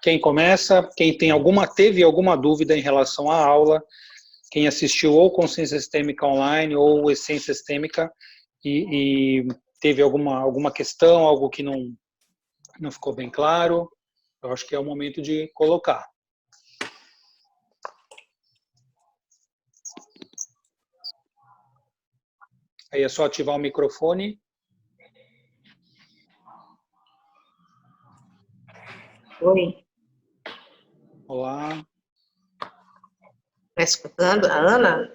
Quem começa? Quem teve alguma dúvida em relação à aula? Quem assistiu ou Consciência Sistêmica Online ou Essência Sistêmica e teve alguma questão, algo que não ficou bem claro? Eu acho que é o momento de colocar. Aí é só ativar o microfone. Oi. Olá. Está escutando? A Ana?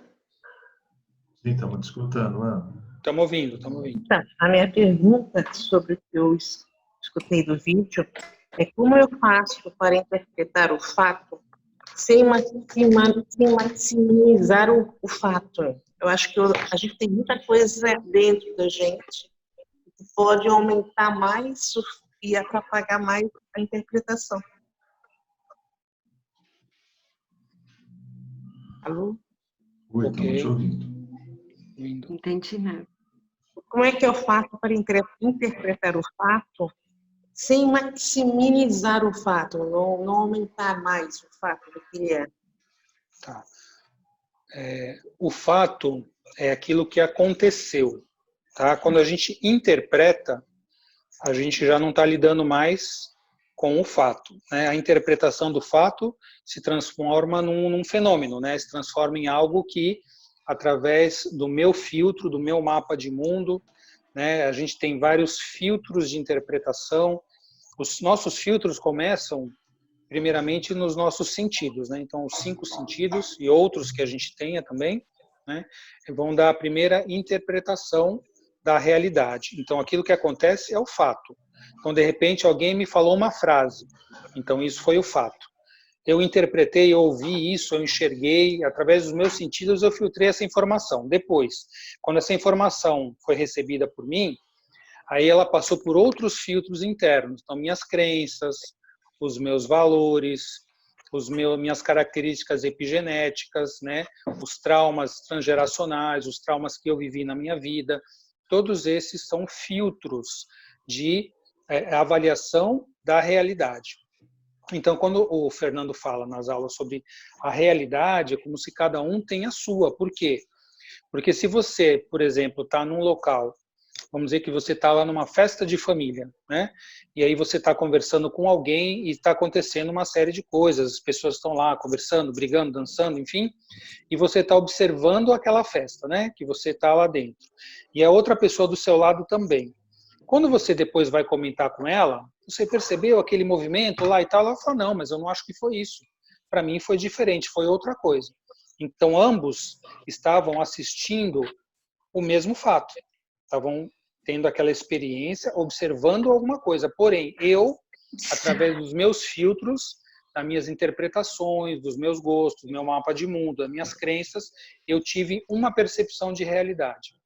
Sim, estamos escutando, Ana. Estamos ouvindo, estamos ouvindo. Então, a minha pergunta sobre o que eu escutei do vídeo é como eu faço para interpretar o fato sem maximizar o fato. Eu acho que a gente tem muita coisa dentro da gente que pode aumentar mais e atrapalhar mais a interpretação. Alô? Oi, Ok. estamos te ouvindo. Ouvindo. Entendi nada. Como é que eu faço para interpretar o fato sem maximizar o fato, não aumentar mais o fato do que é? Tá. O fato é aquilo que aconteceu. Tá? Quando a gente interpreta, a gente já não está lidando mais com o fato. Né? A interpretação do fato se transforma num fenômeno, né? Se transforma em algo que, através do meu filtro, do meu mapa de mundo, né? A gente tem vários filtros de interpretação. Os nossos filtros começam, primeiramente, nos nossos sentidos. Né? Então, os 5 sentidos e outros que a gente tenha também, né? Vão dar a primeira interpretação da realidade. Então, aquilo que acontece é o fato. Então, de repente, alguém me falou uma frase. Então, isso foi o fato. Eu interpretei, eu ouvi isso, eu enxerguei, através dos meus sentidos, eu filtrei essa informação. Depois, quando essa informação foi recebida por mim, aí ela passou por outros filtros internos. Então, minhas crenças, os meus valores, minhas características epigenéticas, né? Os traumas transgeracionais, os traumas que eu vivi na minha vida, todos esses são filtros de avaliação da realidade. Então, quando o Fernando fala nas aulas sobre a realidade, é como se cada um tem a sua. Por quê? Porque se você, por exemplo, está num local, vamos dizer que você está lá numa festa de família, né? E aí você está conversando com alguém e está acontecendo uma série de coisas, as pessoas estão lá conversando, brigando, dançando, enfim, e você está observando aquela festa, né? Que você está lá dentro. E a outra pessoa do seu lado também. Quando você depois vai comentar com ela, você percebeu aquele movimento lá e tal? Ela fala, não, mas eu não acho que foi isso. Para mim foi diferente, foi outra coisa. Então, ambos estavam assistindo o mesmo fato. Estavam tendo aquela experiência, observando alguma coisa. Porém, eu, através dos meus filtros, das minhas interpretações, dos meus gostos, do meu mapa de mundo, das minhas crenças, eu tive uma percepção de realidade.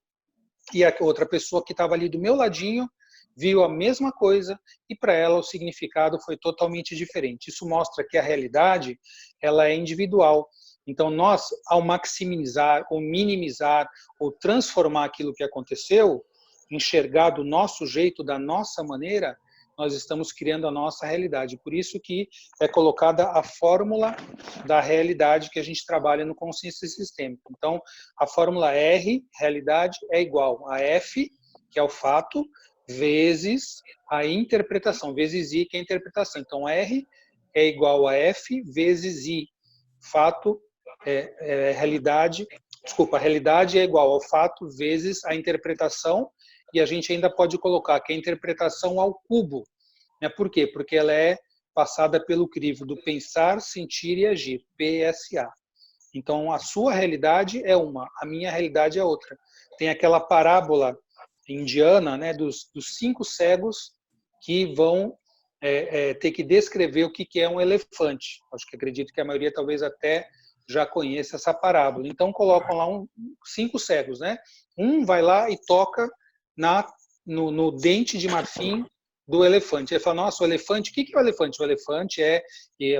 E a outra pessoa que estava ali do meu ladinho viu a mesma coisa e para ela o significado foi totalmente diferente. Isso mostra que a realidade ela é individual. Então nós, ao maximizar ou minimizar ou transformar aquilo que aconteceu, enxergar do nosso jeito, da nossa maneira, nós estamos criando a nossa realidade. Por isso que é colocada a fórmula da realidade que a gente trabalha no Consciência Sistêmica. Então, a fórmula R, realidade, é igual a F, que é o fato, vezes a interpretação, vezes I, que é a interpretação. Então, R é igual a F vezes I. Fato, realidade, desculpa, a realidade é igual ao fato vezes a interpretação, e a gente ainda pode colocar que a interpretação ao cubo. Né? Por quê? Porque ela é passada pelo crivo do pensar, sentir e agir, PSA. Então, a sua realidade é uma, a minha realidade é outra. Tem aquela parábola indiana, né, dos 5 cegos que vão ter que descrever o que é um elefante. Acho que acredito que a maioria talvez até já conheça essa parábola. Então, colocam lá 5 cegos. Né? Um vai lá e toca no dente de marfim do elefante. Ele fala, nossa, o elefante, o que é o elefante? O elefante é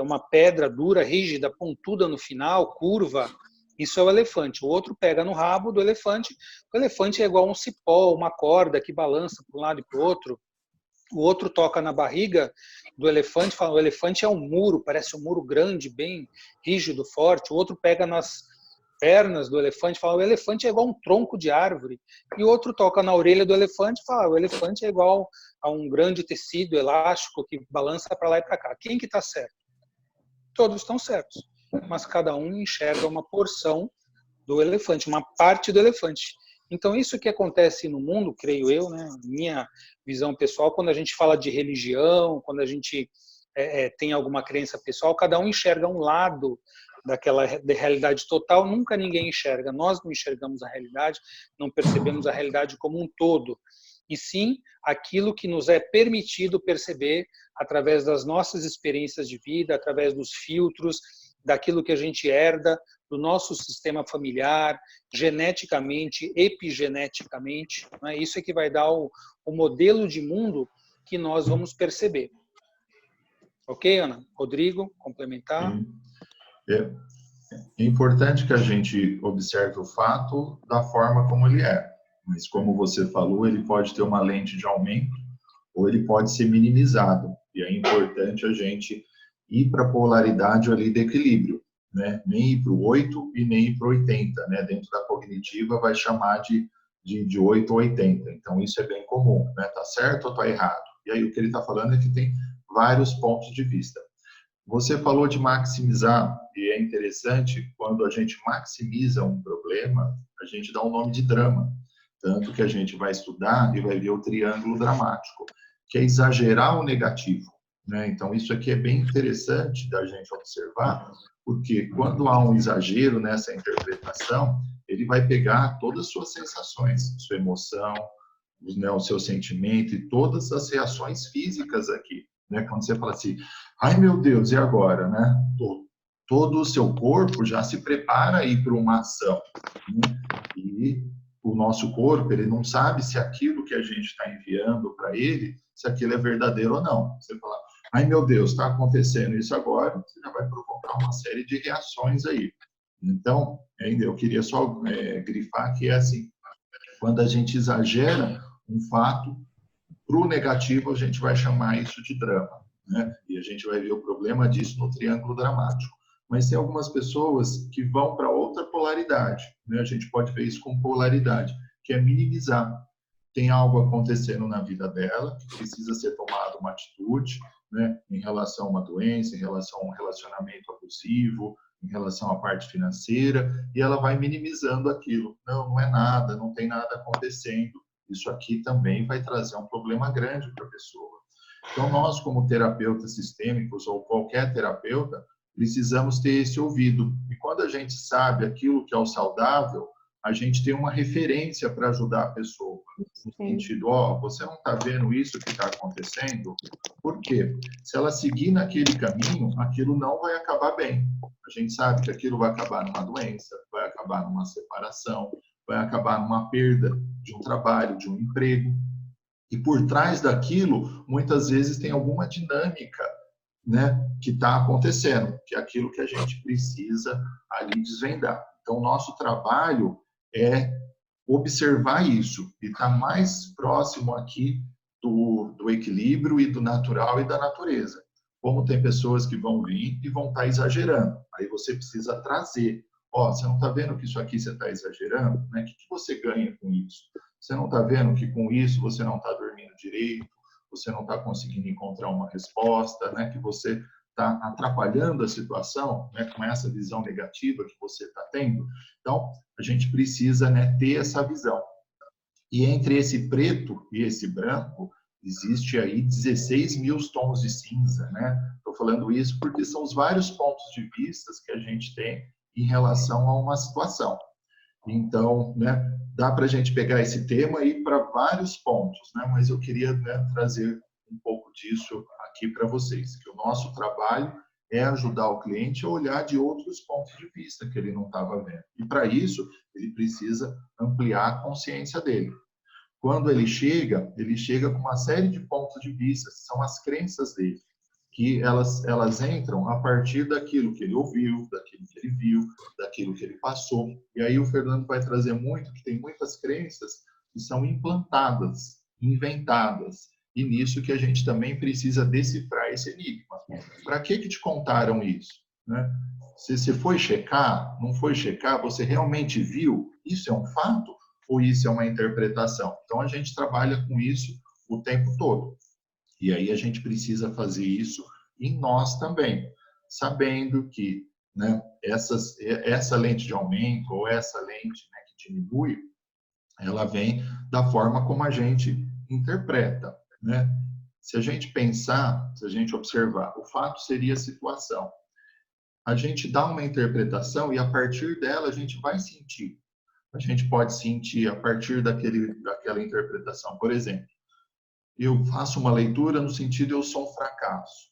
uma pedra dura, rígida, pontuda no final, curva. Isso é o elefante. O outro pega no rabo do elefante. O elefante é igual a um cipó, uma corda que balança para um lado e para o outro. O outro toca na barriga do elefante, fala, o elefante é um muro, parece um muro grande, bem rígido, forte. O outro pega nas pernas do elefante, fala, o elefante é igual um tronco de árvore. E o outro toca na orelha do elefante e fala, o elefante é igual a um grande tecido elástico que balança para lá e para cá. Quem que está certo? Todos estão certos, mas cada um enxerga uma porção do elefante, uma parte do elefante. Então, isso que acontece no mundo, creio eu, né, minha visão pessoal, quando a gente fala de religião, quando a gente tem alguma crença pessoal, cada um enxerga um lado daquela realidade total, nunca ninguém enxerga. Nós não enxergamos a realidade, não percebemos a realidade como um todo, e sim aquilo que nos é permitido perceber através das nossas experiências de vida, através dos filtros, daquilo que a gente herda, do nosso sistema familiar, geneticamente, epigeneticamente. Né? Isso é que vai dar o modelo de mundo que nós vamos perceber. Ok, Ana? Rodrigo, complementar? É, é importante que a gente observe o fato da forma como ele é. Mas, como você falou, ele pode ter uma lente de aumento ou ele pode ser minimizado. E é importante a gente ir para a polaridade ali de equilíbrio, né? Nem ir para o 8 e nem ir para o 80, né? Dentro da cognitiva vai chamar de 8 ou 80. Então, isso é bem comum, né? Tá certo ou tá errado? E aí, o que ele está falando é que tem vários pontos de vista. Você falou de maximizar, e é interessante, quando a gente maximiza um problema, a gente dá um nome de drama. Tanto que a gente vai estudar e vai ver o triângulo dramático, que é exagerar o negativo, né? Então, isso aqui é bem interessante da gente observar, porque quando há um exagero nessa interpretação, ele vai pegar todas as suas sensações, sua emoção, né, o seu sentimento e todas as reações físicas aqui. Né? Quando você fala assim, ai meu Deus, e agora? Né? Todo o seu corpo já se prepara a ir para uma ação. Né? E o nosso corpo, ele não sabe se aquilo que a gente está enviando para ele, se aquilo é verdadeiro ou não. Você fala, ai meu Deus, está acontecendo isso agora, você já vai provocar uma série de reações aí. Então, eu queria só grifar que é assim, quando a gente exagera um fato, para o negativo a gente vai chamar isso de drama, né? E a gente vai ver o problema disso no triângulo dramático. Mas tem algumas pessoas que vão para outra polaridade, né? A gente pode ver isso com polaridade, que é minimizar. Tem algo acontecendo na vida dela que precisa ser tomada uma atitude, né? Em relação a uma doença, em relação a um relacionamento abusivo, em relação à parte financeira, e ela vai minimizando aquilo. Não, não é nada, não tem nada acontecendo. Isso aqui também vai trazer um problema grande para a pessoa. Então, nós, como terapeutas sistêmicos ou qualquer terapeuta, precisamos ter esse ouvido. E quando a gente sabe aquilo que é o saudável, a gente tem uma referência para ajudar a pessoa. No sentido, você não está vendo isso que está acontecendo? Por quê? Se ela seguir naquele caminho, aquilo não vai acabar bem. A gente sabe que aquilo vai acabar numa doença, vai acabar numa separação, vai acabar numa perda de um trabalho, de um emprego. E por trás daquilo, muitas vezes tem alguma dinâmica, né, que está acontecendo, que é aquilo que a gente precisa ali desvendar. Então, o nosso trabalho é observar isso e estar mais próximo aqui do equilíbrio e do natural e da natureza. Como tem pessoas que vão vir e vão estar exagerando, aí você precisa trazer. Você não está vendo que isso aqui você está exagerando? Né? O que você ganha com isso? Você não está vendo que com isso você não está dormindo direito, você não está conseguindo encontrar uma resposta, né? Que você está atrapalhando a situação, né? Com essa visão negativa que você está tendo. Então, a gente precisa, né, ter essa visão. E entre esse preto e esse branco, existe aí 16 mil tons de cinza, né? Estou falando isso porque são os vários pontos de vista que a gente tem em relação a uma situação. Então, né, dá para a gente pegar esse tema e ir para vários pontos, né? Mas eu queria, né, trazer um pouco disso aqui para vocês, que o nosso trabalho é ajudar o cliente a olhar de outros pontos de vista que ele não estava vendo. E para isso, ele precisa ampliar a consciência dele. Quando ele chega com uma série de pontos de vista, que são as crenças dele, que elas entram a partir daquilo que ele ouviu, daquilo que ele viu, daquilo que ele passou. E aí o Fernando vai trazer muito, que tem muitas crenças que são implantadas, inventadas. E nisso que a gente também precisa decifrar esse enigma. Para que te contaram isso? Né? Se você foi checar, não foi checar, você realmente viu? Isso é um fato ou isso é uma interpretação? Então, a gente trabalha com isso o tempo todo. E aí a gente precisa fazer isso em nós também, sabendo que, né, essa lente de aumento ou essa lente, né, que diminui, ela vem da forma como a gente interpreta, né? Se a gente pensar, se a gente observar, o fato seria a situação. A gente dá uma interpretação e a partir dela a gente vai sentir. A gente pode sentir a partir daquela interpretação. Por exemplo, eu faço uma leitura no sentido eu sou um fracasso.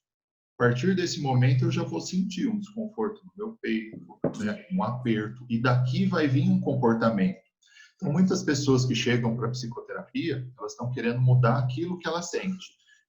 A partir desse momento eu já vou sentir um desconforto no meu peito, né? Um aperto, e daqui vai vir um comportamento. Então, muitas pessoas que chegam para a psicoterapia, elas estão querendo mudar aquilo que ela sente.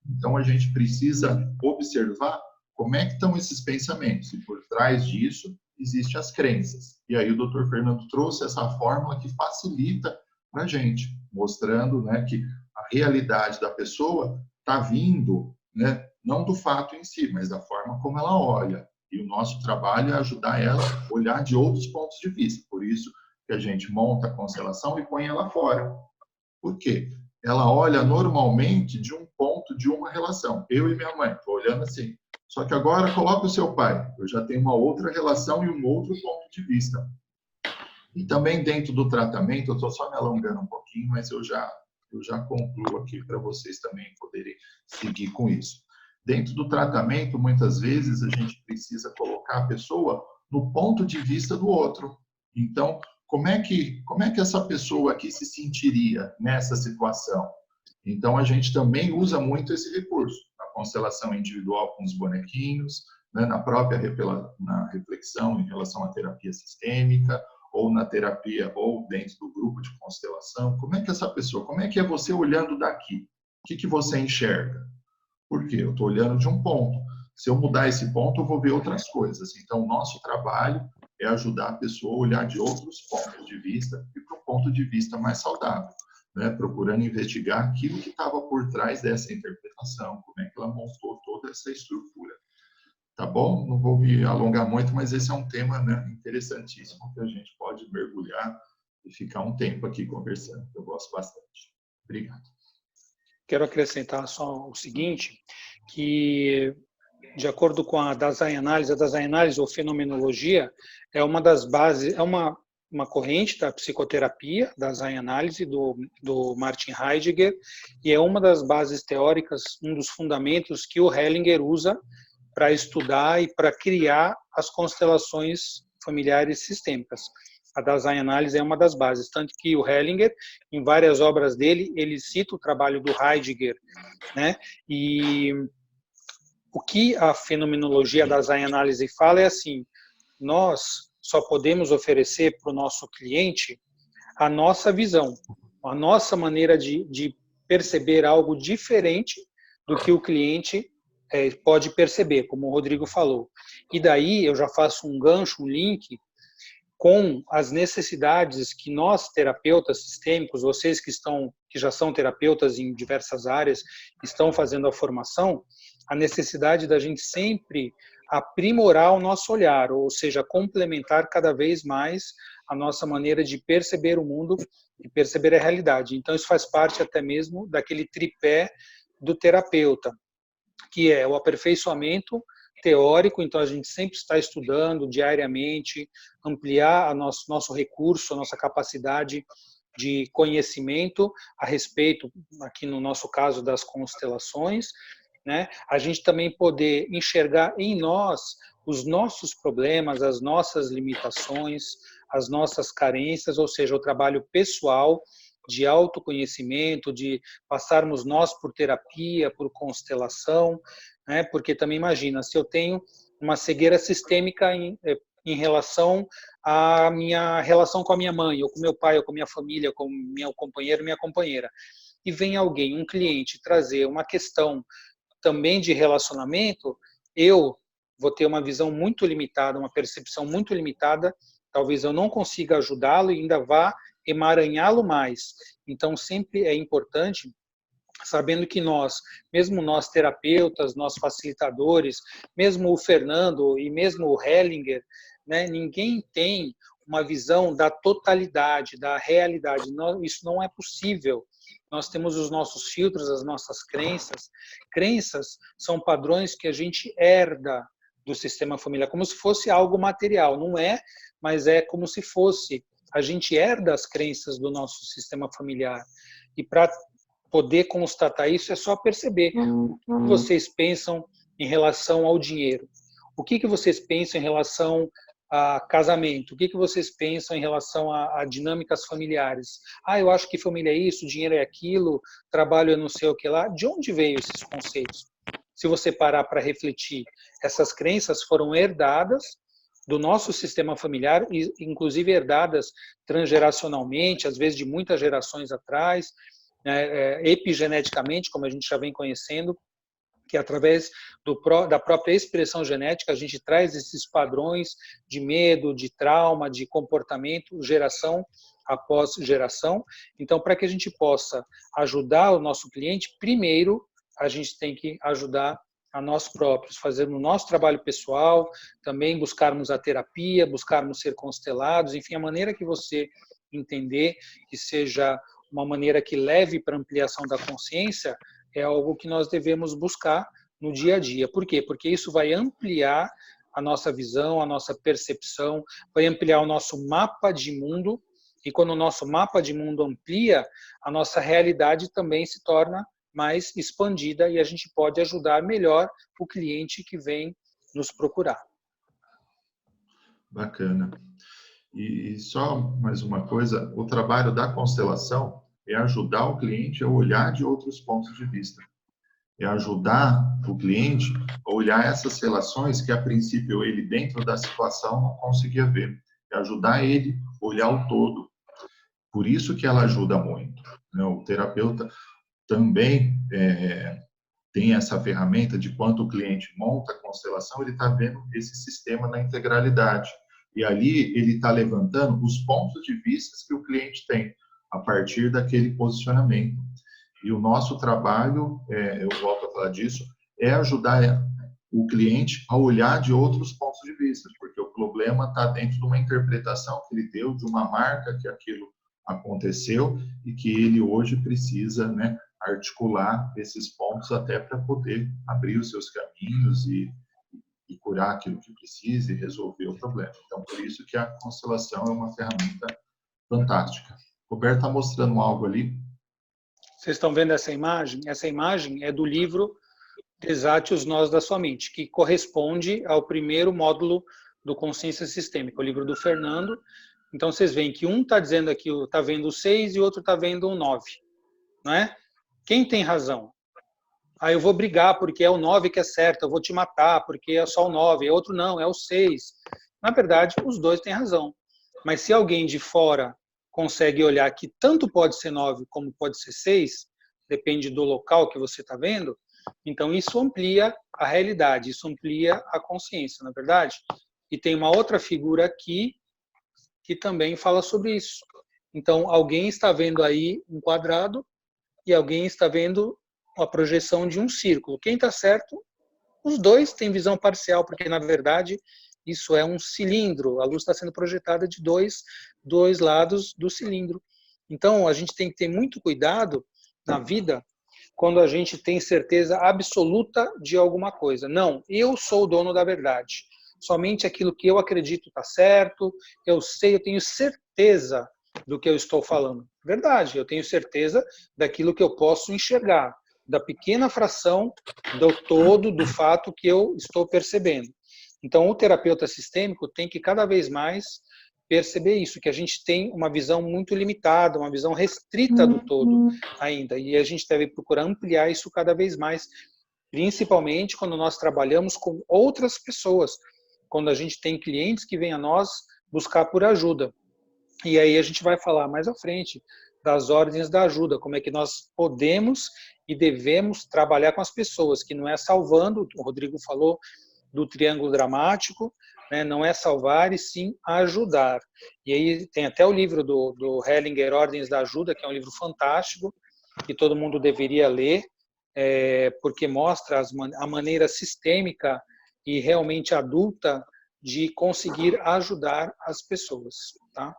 Então, a gente precisa observar como é que estão esses pensamentos. E por trás disso, existem as crenças. E aí o Dr. Fernando trouxe essa fórmula que facilita para a gente, mostrando, né, que a realidade da pessoa está vindo, né, não do fato em si, mas da forma como ela olha. E o nosso trabalho é ajudar ela a olhar de outros pontos de vista. Por isso que a gente monta a constelação e põe ela fora. Por quê? Ela olha normalmente de um ponto de uma relação. Eu e minha mãe, estou olhando assim. Só que agora coloca o seu pai. Eu já tenho uma outra relação e um outro ponto de vista. E também dentro do tratamento, eu estou só me alongando um pouquinho, mas eu já concluo aqui para vocês também poderem seguir com isso. Dentro do tratamento, muitas vezes, a gente precisa colocar a pessoa no ponto de vista do outro. Então, como é que essa pessoa aqui se sentiria nessa situação? Então, a gente também usa muito esse recurso, na constelação individual com os bonequinhos, né, na própria na reflexão em relação à terapia sistêmica, ou na terapia, ou dentro do grupo de constelação. Como é que essa pessoa, como é que é você olhando daqui? O que você enxerga? Por quê? Eu estou olhando de um ponto. Se eu mudar esse ponto, eu vou ver outras coisas. Então, o nosso trabalho é ajudar a pessoa a olhar de outros pontos de vista e para um ponto de vista mais saudável, né? Procurando investigar aquilo que estava por trás dessa interpretação, como é que ela montou toda essa estrutura. Tá bom? Não vou me alongar muito, mas esse é um tema, né, interessantíssimo que a gente pode mergulhar e ficar um tempo aqui conversando. Eu gosto bastante. Obrigado. Quero acrescentar só o seguinte, que de acordo com a Dasein Análise ou fenomenologia é uma das bases, é uma corrente da psicoterapia, Dasein Análise, do Martin Heidegger, e é uma das bases teóricas, um dos fundamentos que o Hellinger usa para estudar e para criar as constelações familiares sistêmicas. A Dasein Análise é uma das bases, tanto que o Hellinger, em várias obras dele, ele cita o trabalho do Heidegger, né? E o que a fenomenologia da Dasein Análise fala é assim: nós só podemos oferecer para o nosso cliente a nossa visão, a nossa maneira de perceber algo diferente do que o cliente pode perceber, como o Rodrigo falou. E daí eu já faço um gancho, um link com as necessidades que nós, terapeutas sistêmicos, vocês que já são terapeutas em diversas áreas, estão fazendo a formação, a necessidade da gente sempre aprimorar o nosso olhar, ou seja, complementar cada vez mais a nossa maneira de perceber o mundo e perceber a realidade. Então, isso faz parte até mesmo daquele tripé do terapeuta, que é o aperfeiçoamento teórico, então a gente sempre está estudando diariamente, ampliar nosso recurso, a nossa capacidade de conhecimento a respeito, aqui no nosso caso, das constelações, né? A gente também poder enxergar em nós os nossos problemas, as nossas limitações, as nossas carências, ou seja, o trabalho pessoal de autoconhecimento, de passarmos nós por terapia, por constelação, né? Porque também imagina, se eu tenho uma cegueira sistêmica em relação à minha relação com a minha mãe, ou com meu pai, ou com minha família, com meu companheiro, minha companheira, e vem alguém, um cliente, trazer uma questão também de relacionamento, eu vou ter uma visão muito limitada, uma percepção muito limitada, talvez eu não consiga ajudá-lo e ainda vá emaranhá-lo mais. Então, sempre é importante sabendo que nós, mesmo nós terapeutas, nós facilitadores, mesmo o Fernando e mesmo o Hellinger, né, ninguém tem uma visão da totalidade, da realidade. Isso não é possível. Nós temos os nossos filtros, as nossas crenças. Crenças são padrões que a gente herda do sistema familiar, como se fosse algo material. Não é, mas é como se fosse. A gente herda as crenças do nosso sistema familiar. E para poder constatar isso, é só perceber o que vocês pensam em relação ao dinheiro. O que vocês pensam em relação a casamento? O que vocês pensam em relação a dinâmicas familiares? Eu acho que família é isso, dinheiro é aquilo, trabalho é não sei o que lá. De onde veio esses conceitos? Se você parar para refletir, essas crenças foram herdadas do nosso sistema familiar, inclusive herdadas transgeracionalmente, às vezes de muitas gerações atrás, epigeneticamente, como a gente já vem conhecendo, que através da própria expressão genética a gente traz esses padrões de medo, de trauma, de comportamento, geração após geração. Então, para que a gente possa ajudar o nosso cliente, primeiro a gente tem que ajudar a nós próprios, fazendo o nosso trabalho pessoal, também buscarmos a terapia, buscarmos ser constelados, enfim, a maneira que você entender, que seja uma maneira que leve para ampliação da consciência, é algo que nós devemos buscar no dia a dia. Por quê? Porque isso vai ampliar a nossa visão, a nossa percepção, vai ampliar o nosso mapa de mundo, e quando o nosso mapa de mundo amplia, a nossa realidade também se torna mais expandida e a gente pode ajudar melhor o cliente que vem nos procurar. Bacana. E só mais uma coisa, o trabalho da constelação é ajudar o cliente a olhar de outros pontos de vista. É ajudar o cliente a olhar essas relações que, a princípio, ele, dentro da situação, não conseguia ver. É ajudar ele a olhar o todo. Por isso que ela ajuda muito, né? O terapeuta também tem essa ferramenta de quando o cliente monta a constelação, ele está vendo esse sistema na integralidade. E ali ele está levantando os pontos de vista que o cliente tem, a partir daquele posicionamento. E o nosso trabalho, eu volto a falar disso, é ajudar o cliente a olhar de outros pontos de vista, porque o problema está dentro de uma interpretação que ele deu, de uma marca que aquilo aconteceu e que ele hoje precisa, né, articular esses pontos até para poder abrir os seus caminhos e curar aquilo que precisa e resolver o problema. Então, por isso que a constelação é uma ferramenta fantástica. O Roberto está mostrando algo ali. Vocês estão vendo essa imagem? Essa imagem é do livro Desate os Nós da Sua Mente, que corresponde ao primeiro módulo do Consciência Sistêmica, o livro do Fernando. Então, vocês veem que um está dizendo aqui, está vendo o 6 e o outro está vendo o 9. Não é? Quem tem razão? Eu vou brigar porque é o 9 que é certo, eu vou te matar porque é só o 9, outro não, é o 6. Na verdade, os dois têm razão. Mas se alguém de fora consegue olhar que tanto pode ser 9 como pode ser 6, depende do local que você está vendo, então isso amplia a realidade, isso amplia a consciência, na é verdade? E tem uma outra figura aqui que também fala sobre isso. Então, alguém está vendo aí um quadrado e alguém está vendo a projeção de um círculo. Quem está certo? Os dois têm visão parcial, porque, na verdade, isso é um cilindro. A luz está sendo projetada de dois lados do cilindro. Então, a gente tem que ter muito cuidado na vida quando a gente tem certeza absoluta de alguma coisa. Não, eu sou o dono da verdade. Somente aquilo que eu acredito está certo, eu sei, eu tenho certeza do que eu estou falando. Verdade, eu tenho certeza daquilo que eu posso enxergar, da pequena fração do todo do fato que eu estou percebendo. Então, o terapeuta sistêmico tem que cada vez mais perceber isso, que a gente tem uma visão muito limitada, uma visão restrita do todo ainda, e a gente deve procurar ampliar isso cada vez mais, principalmente quando nós trabalhamos com outras pessoas, quando a gente tem clientes que vêm a nós buscar por ajuda. E aí a gente vai falar mais à frente das ordens da ajuda, como é que nós podemos e devemos trabalhar com as pessoas, que não é salvando, o Rodrigo falou do triângulo dramático, né, não é salvar e sim ajudar. E aí tem até o livro do Hellinger, Ordens da Ajuda, que é um livro fantástico, que todo mundo deveria ler, porque mostra a maneira sistêmica e realmente adulta de conseguir ajudar as pessoas, tá?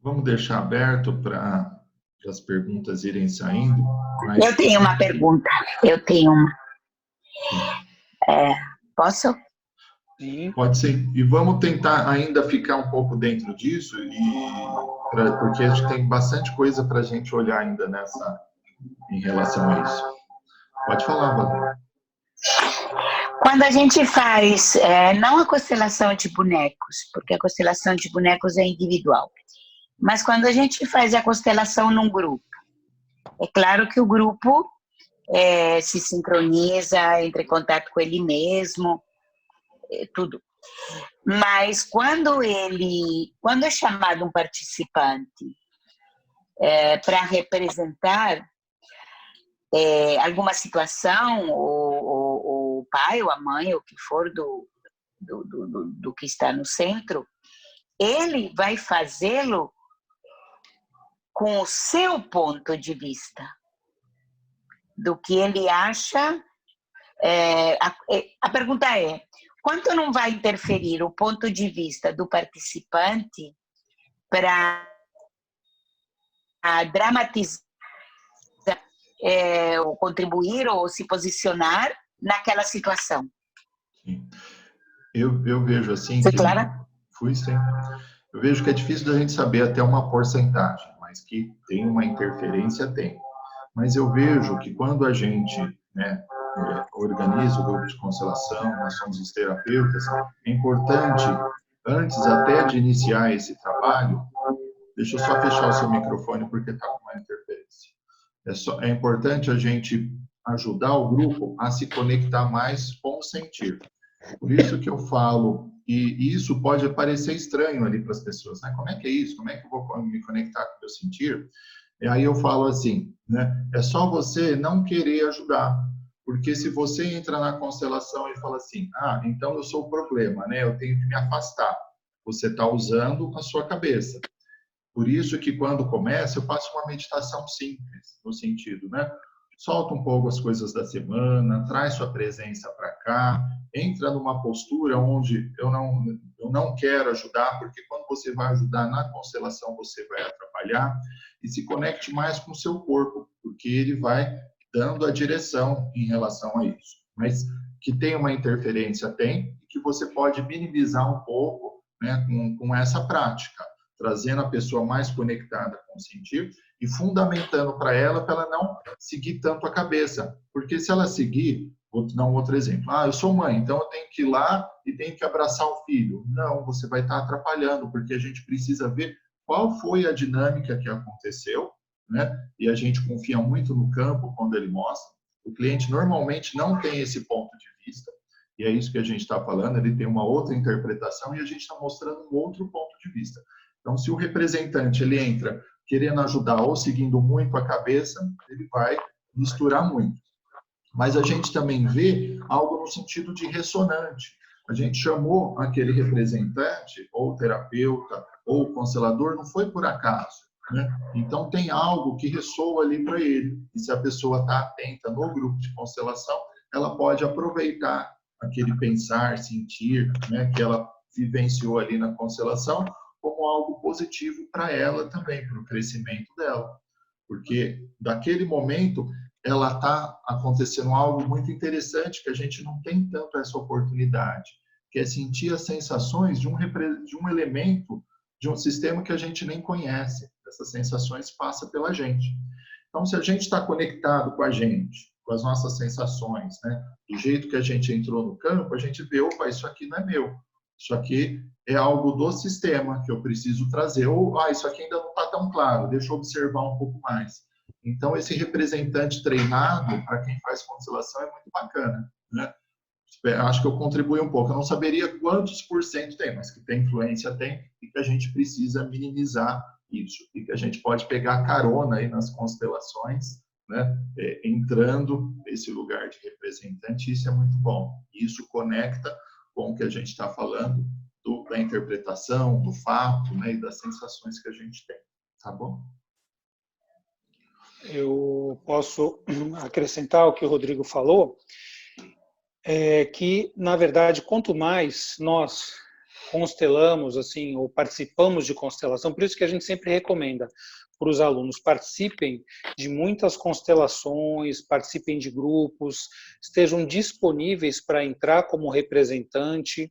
Vamos deixar aberto para as perguntas irem saindo. Mas... Eu tenho uma pergunta. Eu tenho uma. Posso? Sim. Pode ser. E vamos tentar ainda ficar um pouco dentro disso, porque acho que tem bastante coisa para a gente olhar ainda em relação a isso. Pode falar, Valéria. Quando a gente faz, não a constelação de bonecos, porque a constelação de bonecos é individual, mas quando a gente faz a constelação num grupo, é claro que o grupo se sincroniza, entra em contato com ele mesmo, tudo. Mas quando é chamado um participante para representar alguma situação, ou o pai ou a mãe, ou o que for do que está no centro, ele vai fazê-lo com o seu ponto de vista, do que ele acha. A pergunta é, quanto não vai interferir o ponto de vista do participante para dramatizar, ou contribuir, ou se posicionar naquela situação? Sim. Eu vejo assim Foi que... clara? Fui, sim. Eu vejo que é difícil da gente saber até uma porcentagem, mas que tem uma interferência, tem. Mas eu vejo que quando a gente, né, organiza o grupo de constelação, nós somos os terapeutas, é importante, antes até de iniciar esse trabalho, deixa eu só fechar o seu microfone porque está com uma interferência. É importante a gente ajudar o grupo a se conectar mais com o sentir. Por isso que eu falo, e isso pode parecer estranho ali para as pessoas, né? Como é que é isso? Como é que eu vou me conectar com o meu sentir? E aí eu falo assim, né? É só você não querer ajudar. Porque se você entra na constelação e fala assim, então eu sou o problema, né? Eu tenho que me afastar. Você está usando a sua cabeça. Por isso que quando começa, eu faço uma meditação simples, no sentido, né? Solta um pouco as coisas da semana, traz sua presença para cá, entra numa postura onde eu não quero ajudar, porque quando você vai ajudar na constelação, você vai atrapalhar, e se conecte mais com o seu corpo, porque ele vai dando a direção em relação a isso. Mas que tem uma interferência, tem, e que você pode minimizar um pouco, né, com essa prática, trazendo a pessoa mais conectada com o sentir e fundamentando para ela não seguir tanto a cabeça. Porque se ela seguir, vou dar um outro exemplo. Eu sou mãe, então eu tenho que ir lá e tenho que abraçar o filho. Não, você vai estar atrapalhando, porque a gente precisa ver qual foi a dinâmica que aconteceu, né? E a gente confia muito no campo quando ele mostra. O cliente normalmente não tem esse ponto de vista, e é isso que a gente está falando, ele tem uma outra interpretação e a gente está mostrando um outro ponto de vista. Então, se o representante ele entra querendo ajudar ou seguindo muito a cabeça, ele vai misturar muito. Mas a gente também vê algo no sentido de ressonante. A gente chamou aquele representante, ou terapeuta, ou constelador, não foi por acaso, né? Então, tem algo que ressoa ali para ele. E se a pessoa está atenta no grupo de constelação, ela pode aproveitar aquele pensar, sentir, né, que ela vivenciou ali na constelação, como algo positivo para ela também, para o crescimento dela. Porque, daquele momento, ela está acontecendo algo muito interessante que a gente não tem tanto essa oportunidade, que é sentir as sensações de um elemento, de um sistema que a gente nem conhece. Essas sensações passam pela gente. Então, se a gente está conectado com a gente, com as nossas sensações, né, do jeito que a gente entrou no campo, a gente vê, opa, isso aqui não é meu. Isso aqui é algo do sistema que eu preciso trazer. Ou, isso aqui ainda não está tão claro, deixa eu observar um pouco mais. Então, esse representante treinado, para quem faz constelação, é muito bacana, né? Acho que eu contribuí um pouco. Eu não saberia quantos % tem, mas que tem influência, tem, e que a gente precisa minimizar isso. E que a gente pode pegar carona aí nas constelações, né? Entrando nesse lugar de representante, isso é muito bom. Isso conecta com o que a gente está falando da interpretação, do fato, né, e das sensações que a gente tem. Tá bom? Eu posso acrescentar o que o Rodrigo falou, que, na verdade, quanto mais nós constelamos, assim, ou participamos de constelação, por isso que a gente sempre recomenda para os alunos, participem de muitas constelações, participem de grupos, estejam disponíveis para entrar como representante,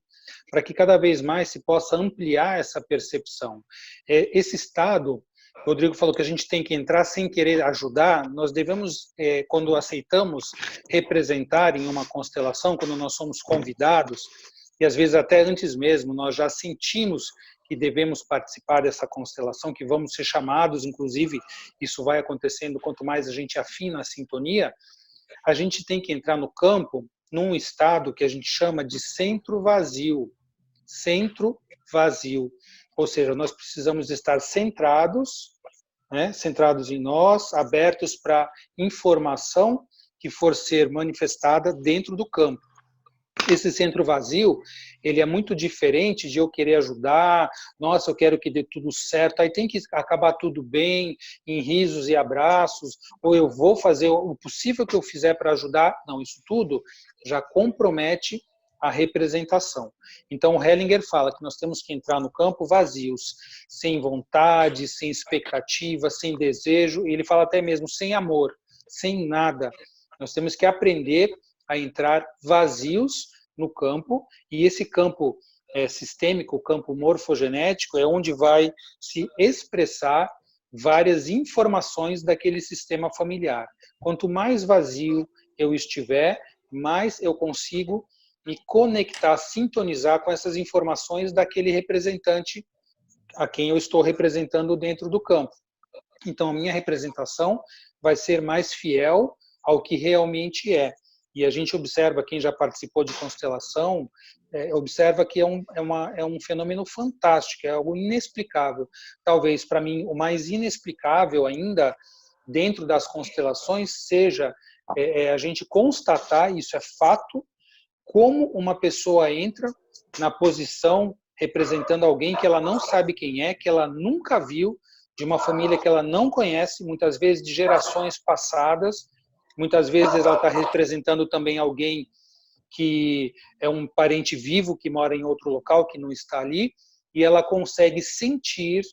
para que cada vez mais se possa ampliar essa percepção. Esse estado, o Rodrigo falou que a gente tem que entrar sem querer ajudar, nós devemos, quando aceitamos representar em uma constelação, quando nós somos convidados, e às vezes até antes mesmo, nós já sentimos que devemos participar dessa constelação, que vamos ser chamados, inclusive, isso vai acontecendo quanto mais a gente afina a sintonia, a gente tem que entrar no campo num estado que a gente chama de centro vazio. Centro vazio. Ou seja, nós precisamos estar centrados, né, centrados em nós, abertos para informação que for ser manifestada dentro do campo. Esse centro vazio, ele é muito diferente de eu querer ajudar, nossa, eu quero que dê tudo certo, aí tem que acabar tudo bem, em risos e abraços, ou eu vou fazer o possível que eu fizer para ajudar. Não, isso tudo já compromete a representação. Então, o Hellinger fala que nós temos que entrar no campo vazios, sem vontade, sem expectativa, sem desejo, e ele fala até mesmo sem amor, sem nada. Nós temos que aprender a entrar vazios no campo, e esse campo sistêmico, o campo morfogenético, é onde vai se expressar várias informações daquele sistema familiar. Quanto mais vazio eu estiver, mais eu consigo me conectar, sintonizar com essas informações daquele representante a quem eu estou representando dentro do campo. Então, a minha representação vai ser mais fiel ao que realmente é. E a gente observa, quem já participou de constelação, observa que é um fenômeno fantástico, é algo inexplicável. Talvez, para mim, o mais inexplicável ainda, dentro das constelações, seja a gente constatar, isso é fato, como uma pessoa entra na posição representando alguém que ela não sabe quem é, que ela nunca viu, de uma família que ela não conhece, muitas vezes de gerações passadas, muitas vezes ela está representando também alguém que é um parente vivo que mora em outro local, que não está ali, e ela consegue sentir,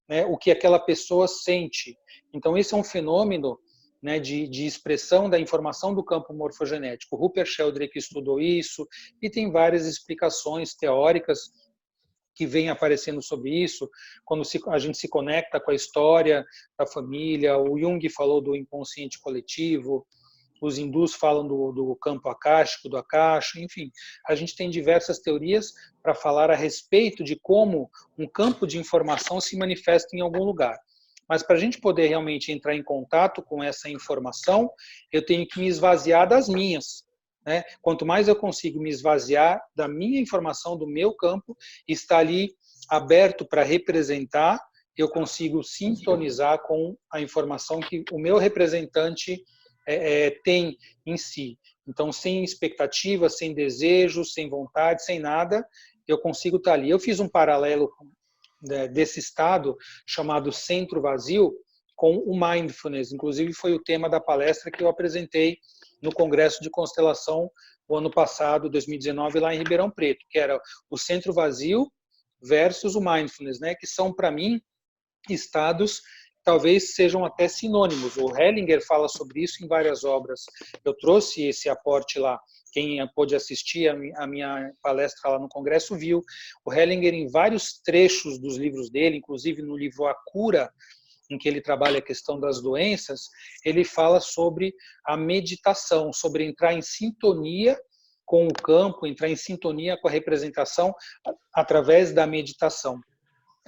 né, o que aquela pessoa sente. Então, esse é um fenômeno, né, de expressão da informação do campo morfogenético. Rupert Sheldrake estudou isso, e tem várias explicações teóricas que vem aparecendo sobre isso, quando a gente se conecta com a história da família. O Jung falou do inconsciente coletivo, os hindus falam do campo akáshico, do akasha, enfim. A gente tem diversas teorias para falar a respeito de como um campo de informação se manifesta em algum lugar. Mas para a gente poder realmente entrar em contato com essa informação, eu tenho que me esvaziar das minhas. Né? Quanto mais eu consigo me esvaziar da minha informação, do meu campo, estar ali aberto para representar, eu consigo sintonizar com a informação que o meu representante tem em si. Então, sem expectativa, sem desejo, sem vontade, sem nada, eu consigo estar ali. Eu fiz um paralelo desse estado chamado centro vazio com o mindfulness. Inclusive, foi o tema da palestra que eu apresentei no Congresso de Constelação o ano passado, 2019, lá em Ribeirão Preto, que era o centro vazio versus o mindfulness, né, que são, para mim, estados talvez sejam até sinônimos. O Hellinger fala sobre isso em várias obras. Eu trouxe esse aporte lá. Quem pôde assistir a minha palestra lá no Congresso viu. O Hellinger, em vários trechos dos livros dele, inclusive no livro A Cura, em que ele trabalha a questão das doenças, ele fala sobre a meditação, sobre entrar em sintonia com o campo, entrar em sintonia com a representação através da meditação.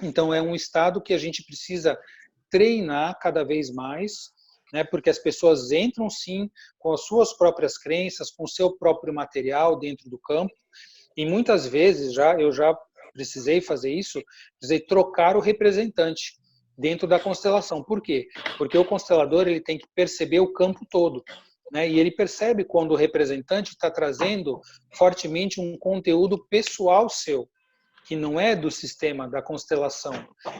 Então, é um estado que a gente precisa treinar cada vez mais, né, porque as pessoas entram, sim, com as suas próprias crenças, com o seu próprio material dentro do campo, e muitas vezes eu já precisei fazer isso, precisei trocar o representante dentro da constelação. Por quê? Porque o constelador ele tem que perceber o campo todo, né? E ele percebe quando o representante está trazendo fortemente um conteúdo pessoal seu. que não é do sistema, da constelação,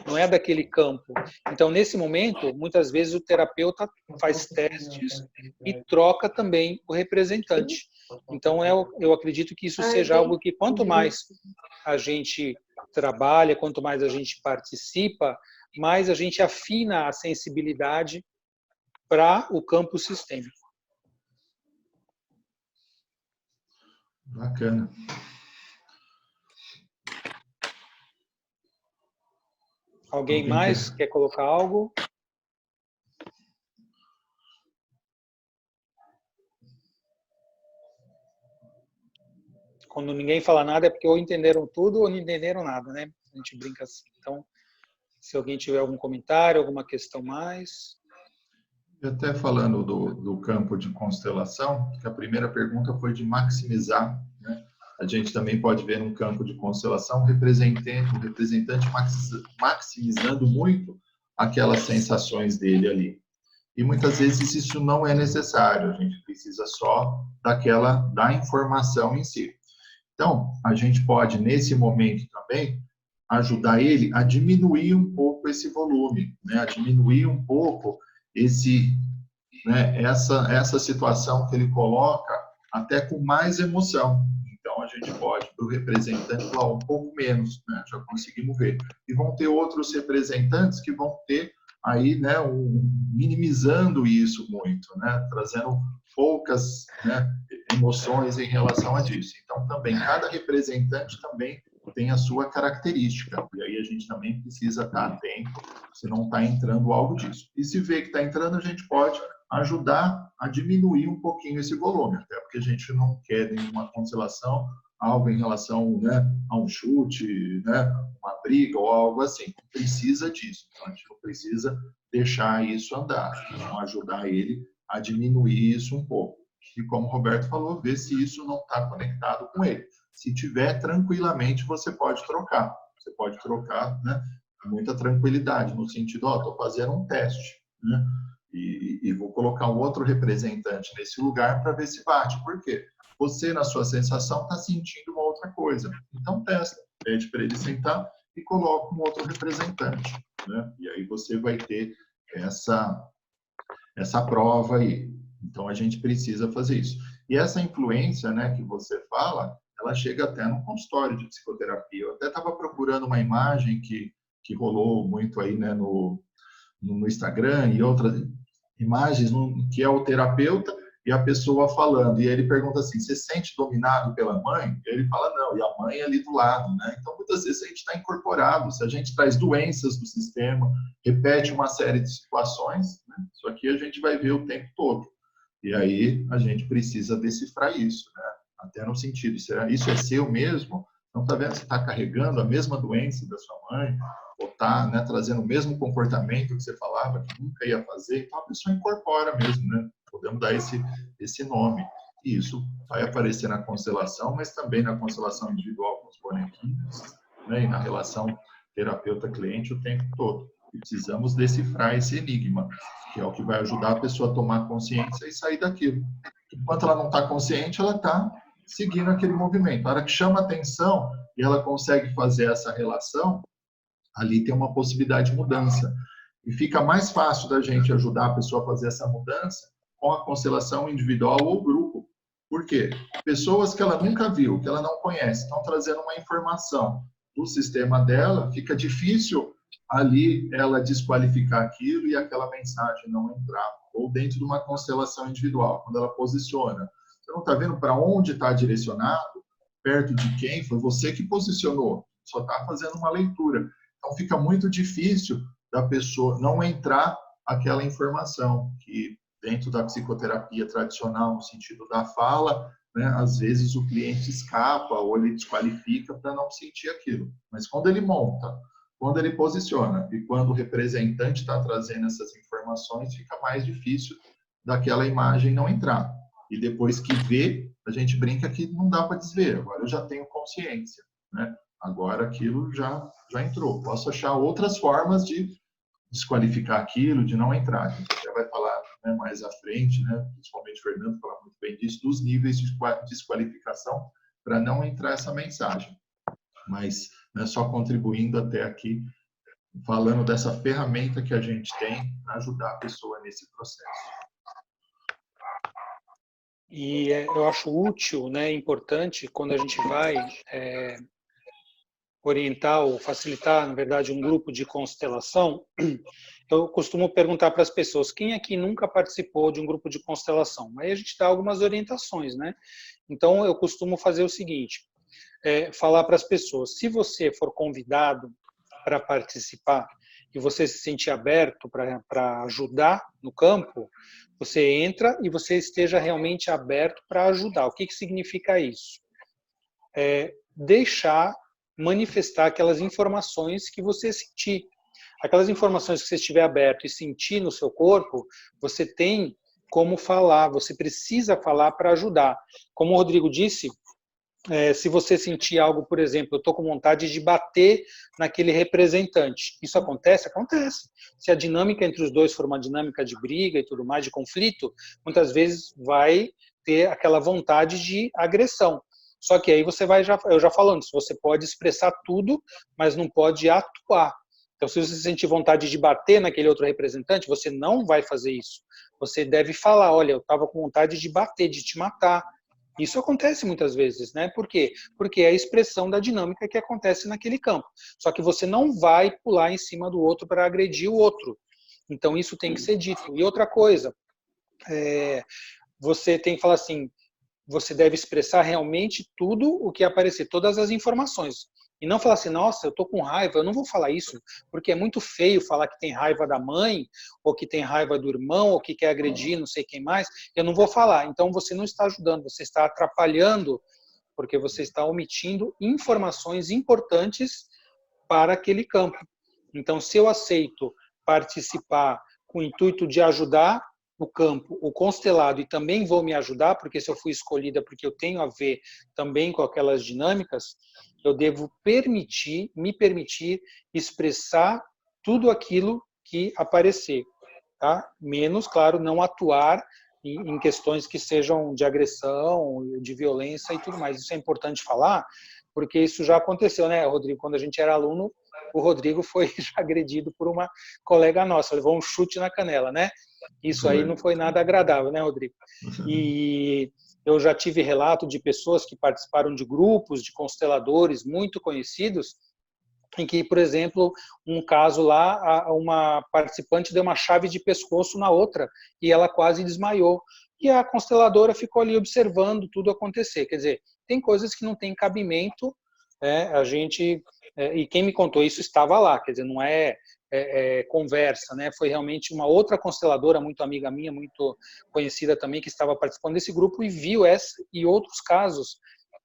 não é daquele campo. Então, nesse momento, muitas vezes o terapeuta faz testes e troca também o representante. Então, eu acredito que isso seja algo que quanto mais a gente trabalha, quanto mais a gente participa, mais a gente afina a sensibilidade para o campo sistêmico. Bacana. Alguém mais quer colocar algo? Quando ninguém fala nada é porque ou entenderam tudo ou não entenderam nada, né? A gente brinca assim. Então, se alguém tiver algum comentário, alguma questão mais... E até falando do campo de constelação, que a primeira pergunta foi de maximizar, né? A gente também pode ver num campo de constelação o representante maximizando muito aquelas sensações dele ali. E muitas vezes isso não é necessário, a gente precisa só da informação em si. Então, a gente pode, nesse momento também, ajudar ele a diminuir um pouco esse volume, né? A diminuir um pouco essa situação que ele coloca até com mais emoção. Então, a gente pode, para o representante, falar um pouco menos, né? Já conseguimos ver. E vão ter outros representantes que vão ter aí, né, minimizando isso muito, né? Trazendo poucas, né, emoções em relação a disso. Então, também, cada representante também tem a sua característica. E aí a gente também precisa estar atento se não está entrando algo disso. E se vê que está entrando, a gente pode ajudar a diminuir um pouquinho esse volume, até porque a gente não quer nenhuma constelação, algo em relação, né, a um chute, né, uma briga ou algo assim. Não precisa disso. Então, a gente não precisa deixar isso andar. Então, ajudar ele a diminuir isso um pouco. E como o Roberto falou, ver se isso não está conectado com ele. Se tiver, tranquilamente, você pode trocar. Você pode trocar, né, com muita tranquilidade, no sentido, estou fazendo um teste, né, e vou colocar um outro representante nesse lugar para ver se bate. Por quê? Você, na sua sensação, está sentindo uma outra coisa. Então, testa. Pede para ele sentar e coloca um outro representante, né? E aí você vai ter essa prova aí. Então, a gente precisa fazer isso. E essa influência, né, que você fala, ela chega até no consultório de psicoterapia. Eu até estava procurando uma imagem que rolou muito aí, né, no Instagram e outras imagens, que é o terapeuta e a pessoa falando. E ele pergunta assim, você se sente dominado pela mãe? E ele fala, não, e a mãe é ali do lado, né? Então, muitas vezes a gente está incorporado. Se a gente traz doenças do sistema, repete uma série de situações, né? Isso aqui a gente vai ver o tempo todo. E aí a gente precisa decifrar isso, né? Até no sentido, será isso é seu mesmo? Não está vendo se está carregando a mesma doença da sua mãe? Ou está, né, trazendo o mesmo comportamento que você falava que nunca ia fazer? Então a pessoa incorpora mesmo, né? Podemos dar esse nome. E isso vai aparecer na constelação, mas também na constelação individual com os bonequinhos, né? E na relação terapeuta-cliente o tempo todo. E precisamos decifrar esse enigma, que é o que vai ajudar a pessoa a tomar consciência e sair daquilo. Enquanto ela não está consciente, ela está seguindo aquele movimento. Na hora que chama atenção e ela consegue fazer essa relação, ali tem uma possibilidade de mudança. E fica mais fácil da gente ajudar a pessoa a fazer essa mudança com a constelação individual ou grupo. Por quê? Pessoas que ela nunca viu, que ela não conhece, estão trazendo uma informação do sistema dela, fica difícil ali ela desqualificar aquilo e aquela mensagem não entrar. Ou dentro de uma constelação individual, quando ela posiciona. Você não está vendo para onde está direcionado? Perto de quem? Foi você que posicionou. Só está fazendo uma leitura. Então, fica muito difícil da pessoa não entrar aquela informação que, dentro da psicoterapia tradicional, no sentido da fala, né, às vezes o cliente escapa ou ele desqualifica para não sentir aquilo. Mas quando ele monta, quando ele posiciona e quando o representante está trazendo essas informações, fica mais difícil daquela imagem não entrar. E depois que vê, a gente brinca que não dá para desver. Agora eu já tenho consciência, né? Agora aquilo já entrou. Posso achar outras formas de desqualificar aquilo, de não entrar. A gente já vai falar, né, mais à frente, né? Principalmente o Fernando fala muito bem disso, dos níveis de desqualificação para não entrar essa mensagem. Mas né, só contribuindo até aqui, falando dessa ferramenta que a gente tem para ajudar a pessoa nesse processo. E eu acho útil, né, importante, quando a gente vai orientar ou facilitar, na verdade, um grupo de constelação, eu costumo perguntar para as pessoas, quem aqui nunca participou de um grupo de constelação? Aí a gente dá algumas orientações, né? Então, eu costumo fazer o seguinte, falar para as pessoas, se você for convidado para participar e você se sentir aberto para ajudar no campo, você entra e você esteja realmente aberto para ajudar. O que significa isso? Deixar manifestar aquelas informações que você sentir. Aquelas informações que você estiver aberto e sentir no seu corpo, você tem como falar, você precisa falar para ajudar. Como o Rodrigo disse, se você sentir algo, por exemplo, eu estou com vontade de bater naquele representante. Isso acontece? Acontece. Se a dinâmica entre os dois for uma dinâmica de briga e tudo mais, de conflito, muitas vezes vai ter aquela vontade de agressão. Só que aí você vai, eu já falando, você pode expressar tudo, mas não pode atuar. Então, se você sentir vontade de bater naquele outro representante, você não vai fazer isso. Você deve falar, olha, eu estava com vontade de bater, de te matar. Isso acontece muitas vezes, né? Por quê? Porque é a expressão da dinâmica que acontece naquele campo. Só que você não vai pular em cima do outro para agredir o outro. Então, isso tem que ser dito. E outra coisa, você tem que falar assim, você deve expressar realmente tudo o que aparecer, todas as informações. E não falar assim, nossa, eu tô com raiva, eu não vou falar isso, porque é muito feio falar que tem raiva da mãe, ou que tem raiva do irmão, ou que quer agredir não sei quem mais, eu não vou falar. Então você não está ajudando, você está atrapalhando, porque você está omitindo informações importantes para aquele campo. Então, se eu aceito participar com o intuito de ajudar o campo, o constelado, e também vou me ajudar, porque se eu fui escolhida porque eu tenho a ver também com aquelas dinâmicas, eu devo me permitir expressar tudo aquilo que aparecer, tá? Menos, claro, não atuar em questões que sejam de agressão, de violência e tudo mais. Isso é importante falar, porque isso já aconteceu, né, Rodrigo? Quando a gente era aluno, o Rodrigo foi já agredido por uma colega nossa, levou um chute na canela, né? Isso aí não foi nada agradável, né, Rodrigo? E eu já tive relato de pessoas que participaram de grupos de consteladores muito conhecidos, em que, por exemplo, um caso lá, uma participante deu uma chave de pescoço na outra e ela quase desmaiou. E a consteladora ficou ali observando tudo acontecer. Quer dizer, tem coisas que não tem cabimento, a gente... e quem me contou isso estava lá, quer dizer, não é conversa, né? Foi realmente uma outra consteladora, muito amiga minha, muito conhecida também, que estava participando desse grupo e viu essa e outros casos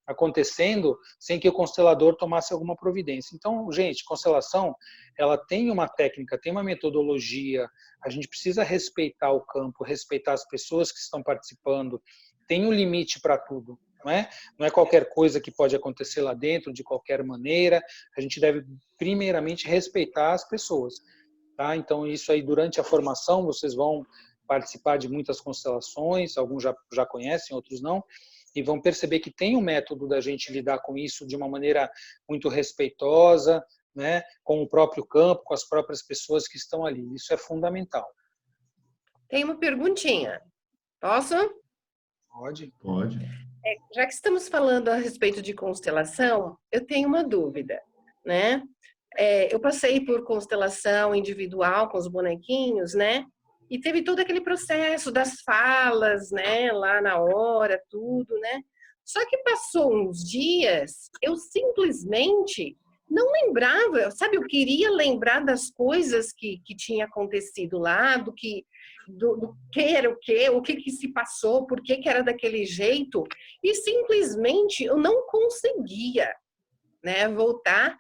acontecendo sem que o constelador tomasse alguma providência. Então, gente, constelação, ela tem uma técnica, tem uma metodologia, a gente precisa respeitar o campo, respeitar as pessoas que estão participando, tem um limite para tudo. Não é qualquer coisa que pode acontecer lá dentro, de qualquer maneira. A gente deve, primeiramente, respeitar as pessoas. Tá? Então, isso aí, durante a formação, vocês vão participar de muitas constelações, alguns já conhecem, outros não, e vão perceber que tem um método da gente lidar com isso de uma maneira muito respeitosa, né? Com o próprio campo, com as próprias pessoas que estão ali. Isso é fundamental. Tem uma perguntinha. Posso? Pode. Já que estamos falando a respeito de constelação, eu tenho uma dúvida, né? Eu passei por constelação individual com os bonequinhos, né? E teve todo aquele processo das falas, né? Lá na hora, tudo, né? Só que passou uns dias, eu simplesmente não lembrava, sabe? Eu queria lembrar das coisas que tinha acontecido lá, do que era o que se passou, por que era daquele jeito, e simplesmente eu não conseguia, né, voltar,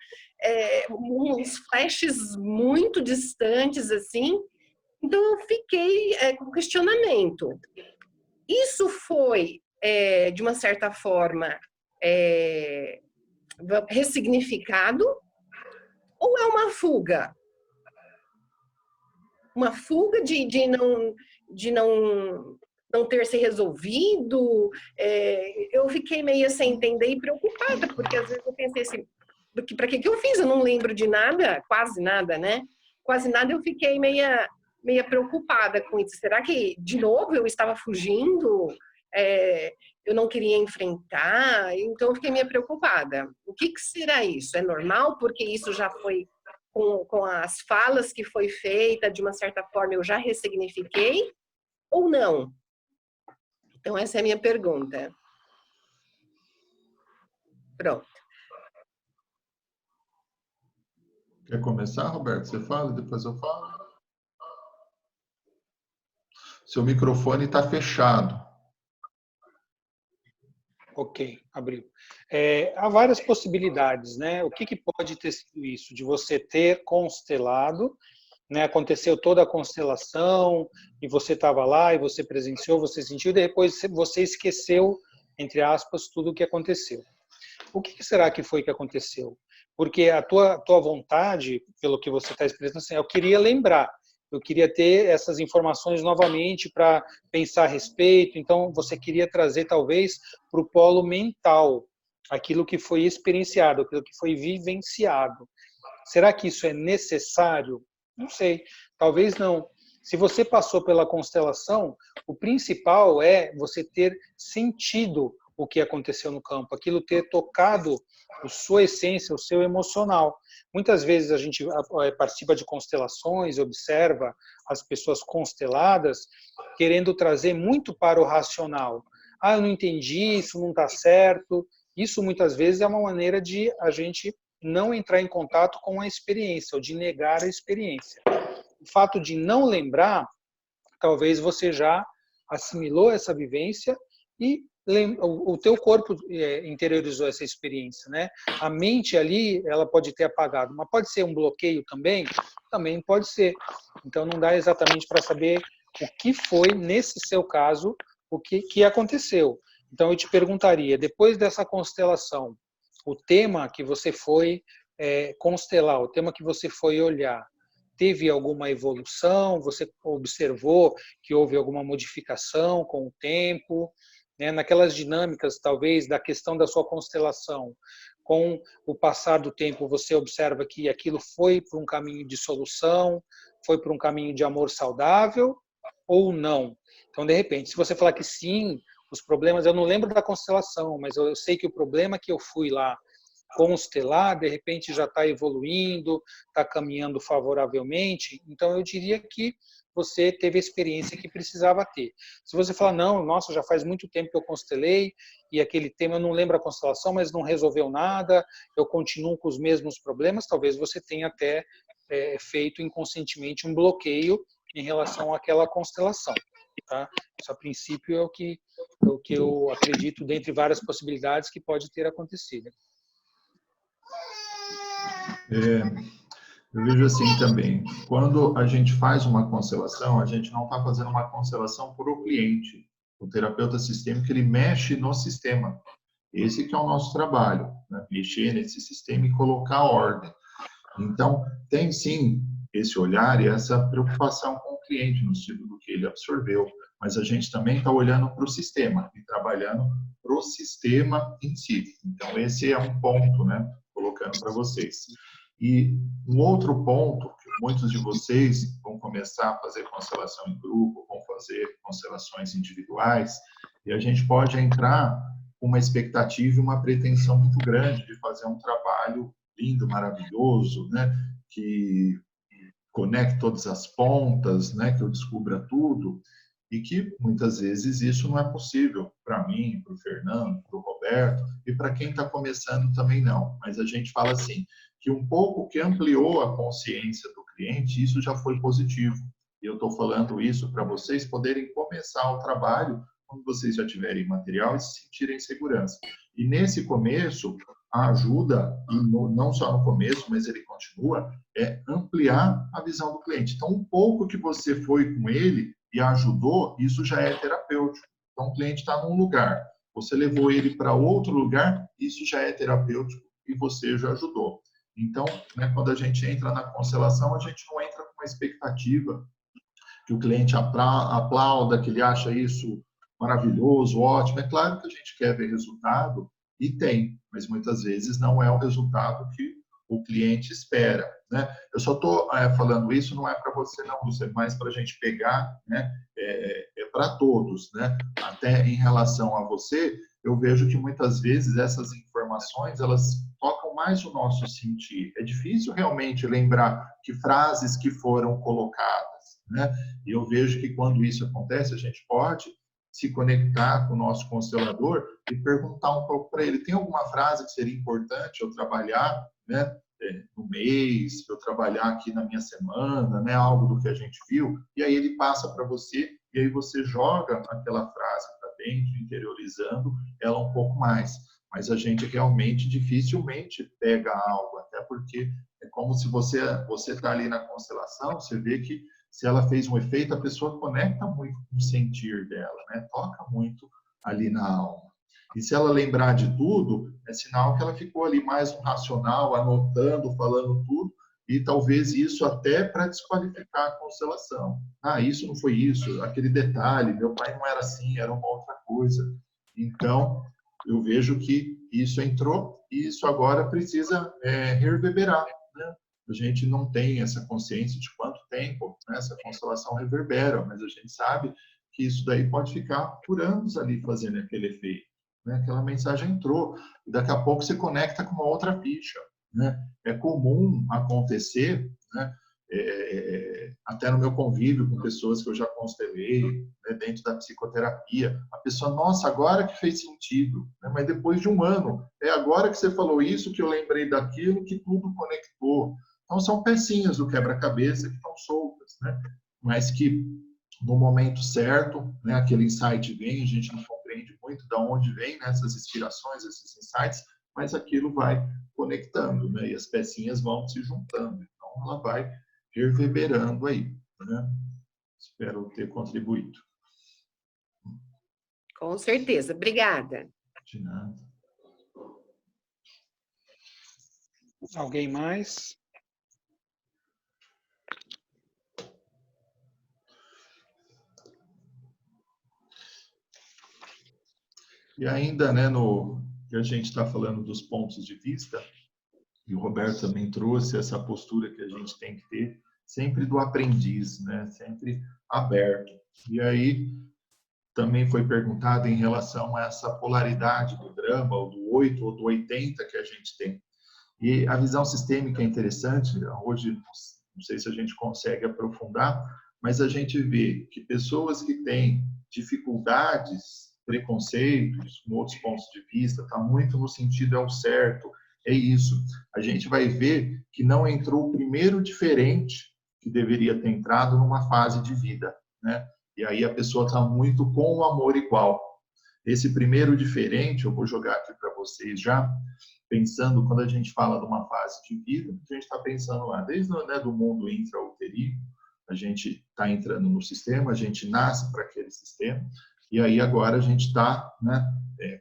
uns flashes muito distantes, assim, então eu fiquei com questionamento. Isso foi, de uma certa forma, ressignificado, ou é uma fuga? Uma fuga de não ter se resolvido. Eu fiquei meio sem entender e preocupada, porque às vezes eu pensei assim, para que eu fiz? Eu não lembro de nada, quase nada, né? Quase nada, eu fiquei meia preocupada com isso. Será que, de novo, eu estava fugindo? Eu não queria enfrentar? Então, eu fiquei meio preocupada. O que será isso? É normal? Porque isso já foi, com as falas que foi feita, de uma certa forma, eu já ressignifiquei? Ou não? Então, essa é a minha pergunta. Pronto. Quer começar, Roberto? Você fala e depois eu falo. Seu microfone está fechado. Ok, abriu. Há várias possibilidades, né? O que pode ter sido isso? De você ter constelado, né? Aconteceu toda a constelação e você estava lá e você presenciou, você sentiu, e depois você esqueceu, entre aspas, tudo o que aconteceu. O que será que foi que aconteceu? Porque a tua vontade, pelo que você está expressando, assim, eu queria lembrar, eu queria ter essas informações novamente para pensar a respeito, então você queria trazer talvez para o polo mental aquilo que foi experienciado, aquilo que foi vivenciado. Será que isso é necessário? Não sei, talvez não. Se você passou pela constelação, o principal é você ter sentido o que aconteceu no campo, aquilo ter tocado a sua essência, o seu emocional. Muitas vezes a gente participa de constelações, observa as pessoas consteladas, querendo trazer muito para o racional. Ah, eu não entendi, isso não está certo. Isso muitas vezes é uma maneira de a gente não entrar em contato com a experiência, ou de negar a experiência. O fato de não lembrar, talvez você já assimilou essa vivência e o teu corpo interiorizou essa experiência, né? A mente ali, ela pode ter apagado, mas pode ser um bloqueio também? Também pode ser. Então não dá exatamente para saber o que foi, nesse seu caso, o que aconteceu. Então eu te perguntaria, depois dessa constelação, o tema que você foi constelar, o tema que você foi olhar, teve alguma evolução? Você observou que houve alguma modificação com o tempo? Né? Naquelas dinâmicas, talvez, da questão da sua constelação, com o passar do tempo, você observa que aquilo foi para um caminho de solução, foi para um caminho de amor saudável ou não? Então, de repente, se você falar que sim, os problemas, eu não lembro da constelação, mas eu sei que o problema que eu fui lá constelar, de repente já está evoluindo, está caminhando favoravelmente, então eu diria que você teve a experiência que precisava ter. Se você falar, não, nossa, já faz muito tempo que eu constelei, e aquele tema, eu não lembro a constelação, mas não resolveu nada, eu continuo com os mesmos problemas, talvez você tenha até feito inconscientemente um bloqueio em relação àquela constelação. Tá? Isso, a princípio, é o que eu acredito, dentre várias possibilidades, que pode ter acontecido. Eu vejo assim também, quando a gente faz uma constelação, a gente não está fazendo uma constelação para o cliente. O terapeuta sistêmico, ele mexe no sistema. Esse que é o nosso trabalho, né? Mexer nesse sistema e colocar ordem. Então, tem sim esse olhar e essa preocupação com o cliente, no sentido do que ele absorveu, mas a gente também está olhando para o sistema e trabalhando para o sistema em si. Então, esse é um ponto, né? Colocando para vocês. E um outro ponto, que muitos de vocês vão começar a fazer constelação em grupo, vão fazer constelações individuais, e a gente pode entrar com uma expectativa e uma pretensão muito grande de fazer um trabalho lindo, maravilhoso, né? Que conecte todas as pontas, né? Que eu descubra tudo, e que muitas vezes isso não é possível para mim, para o Fernando, para o Roberto, e para quem está começando também não. Mas a gente fala assim, que um pouco que ampliou a consciência do cliente, isso já foi positivo. E eu estou falando isso para vocês poderem começar o trabalho quando vocês já tiverem material e se sentirem em segurança. E nesse começo, a ajuda, e não só no começo, mas ele continua, é ampliar a visão do cliente. Então, um pouco que você foi com ele e ajudou, isso já é terapêutico. Então, o cliente está num lugar, você levou ele para outro lugar, isso já é terapêutico e você já ajudou. Então, né, quando a gente entra na constelação, a gente não entra com uma expectativa que o cliente aplauda, que ele acha isso maravilhoso, ótimo. É claro que a gente quer ver resultado E tem, mas muitas vezes não é o resultado que o cliente espera, né? Eu só estou falando isso, não é para você não, Lúcia, é mais para a gente pegar, né? É para todos, né? Até em relação a você, eu vejo que muitas vezes essas informações, elas tocam mais o nosso sentir. É difícil realmente lembrar que frases que foram colocadas, né? E eu vejo que quando isso acontece, a gente pode se conectar com o nosso constelador e perguntar um pouco para ele, tem alguma frase que seria importante eu trabalhar, né, no mês, eu trabalhar aqui na minha semana, né, algo do que a gente viu, e aí ele passa para você, e aí você joga aquela frase para dentro, interiorizando ela um pouco mais. Mas a gente realmente dificilmente pega algo, até porque é como se você está ali na constelação, você vê que se ela fez um efeito, a pessoa conecta muito com o sentir dela, né? Toca muito ali na alma. E se ela lembrar de tudo, é sinal que ela ficou ali mais um racional, anotando, falando tudo, e talvez isso até para desqualificar a constelação. Ah, isso não foi isso, aquele detalhe, meu pai não era assim, era uma outra coisa. Então, eu vejo que isso entrou e isso agora precisa reverberar, né? A gente não tem essa consciência de quanto tempo, né, essa constelação reverbera, mas a gente sabe que isso daí pode ficar por anos ali fazendo aquele efeito, né? Aquela mensagem entrou e daqui a pouco se conecta com uma outra ficha, né? É comum acontecer, né, até no meu convívio com pessoas que eu já constelei, né, dentro da psicoterapia, a pessoa, nossa, agora que fez sentido, né? Mas depois de um ano, é agora que você falou isso que eu lembrei daquilo, que tudo conectou. Então, são pecinhas do quebra-cabeça que estão soltas, né? Mas que, no momento certo, né, aquele insight vem, a gente não compreende muito de onde vem, né, essas inspirações, esses insights, mas aquilo vai conectando, né? E as pecinhas vão se juntando. Então, ela vai reverberando aí, né? Espero ter contribuído. Com certeza. Obrigada. De nada. Alguém mais? E ainda, né, no que a gente está falando dos pontos de vista, e o Roberto também trouxe essa postura que a gente tem que ter, sempre do aprendiz, né, sempre aberto. E aí também foi perguntado em relação a essa polaridade do drama, ou do 8 ou do 80 que a gente tem. E a visão sistêmica é interessante, hoje não sei se a gente consegue aprofundar, mas a gente vê que pessoas que têm dificuldades, preconceitos, com outros pontos de vista, está muito no sentido é o certo, é isso. A gente vai ver que não entrou o primeiro diferente que deveria ter entrado numa fase de vida, né? E aí a pessoa está muito com o amor igual. Esse primeiro diferente, eu vou jogar aqui para vocês já, pensando, quando a gente fala de uma fase de vida, a gente está pensando lá, desde do mundo intrauterino, a gente está entrando no sistema, a gente nasce para aquele sistema, e aí agora a gente está, né,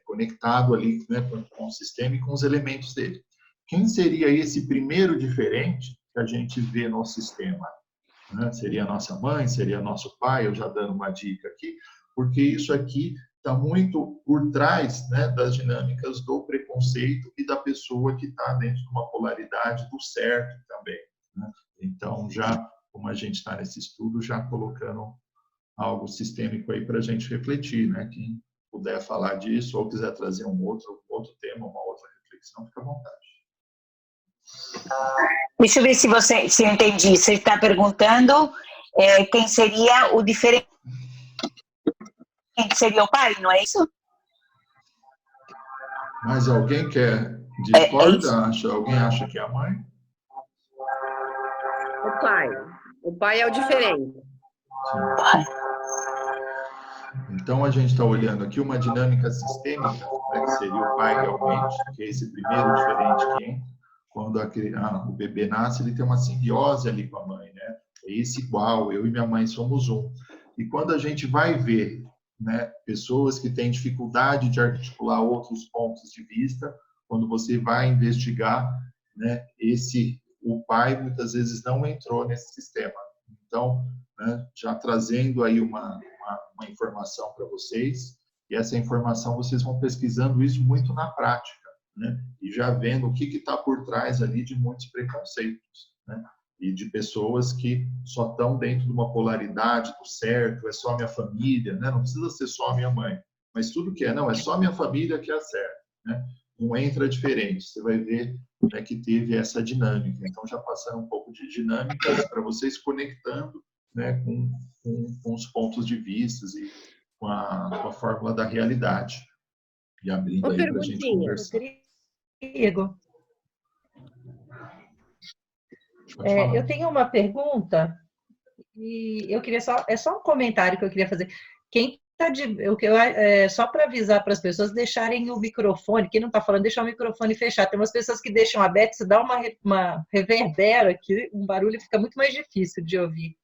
conectado ali, né, com o sistema e com os elementos dele. Quem seria esse primeiro diferente que a gente vê no sistema? Né? Seria a nossa mãe, seria nosso pai, eu já dando uma dica aqui, porque isso aqui está muito por trás, né, das dinâmicas do preconceito e da pessoa que está dentro de uma polaridade do certo também, né? Então, já, como a gente está nesse estudo, já colocando algo sistêmico aí para a gente refletir, né? Quem puder falar disso ou quiser trazer um outro tema, uma outra reflexão, fica à vontade. Deixa eu ver se eu entendi. Você está perguntando quem seria o diferente? Seria o pai, não é isso? Mas alguém discorda? Alguém acha que é a mãe? O pai. O pai é o diferente. Pai. Então, a gente está olhando aqui uma dinâmica sistêmica, né, que seria o pai realmente, que é esse primeiro diferente que entra. Quando o bebê nasce, ele tem uma simbiose ali com a mãe, né? É esse igual, eu e minha mãe somos um. E quando a gente vai ver, né, pessoas que têm dificuldade de articular outros pontos de vista, quando você vai investigar, né, o pai muitas vezes não entrou nesse sistema. Então, né, já trazendo aí uma informação para vocês, E essa informação vocês vão pesquisando isso muito na prática, né? E já vendo o que está por trás ali de muitos preconceitos, né? E de pessoas que só estão dentro de uma polaridade do certo, é só minha família, né? Não precisa ser só minha mãe, mas tudo que é, não, é só minha família que é certo, né? Não entra diferente, você vai ver, né, que teve essa dinâmica. Então, já passando um pouco de dinâmicas para vocês conectando, né, com os pontos de vista e com a fórmula da realidade. E abrindo Uma aí para a gente perguntinha. conversar. Rodrigo, Pode falar. eu tenho uma pergunta e eu queria é só um comentário que eu queria fazer. Quem tá só para avisar para as pessoas deixarem o microfone, quem não está falando, deixar o microfone fechado. Tem umas pessoas que deixam aberto, se dá uma reverbera aqui, um barulho fica muito mais difícil de ouvir.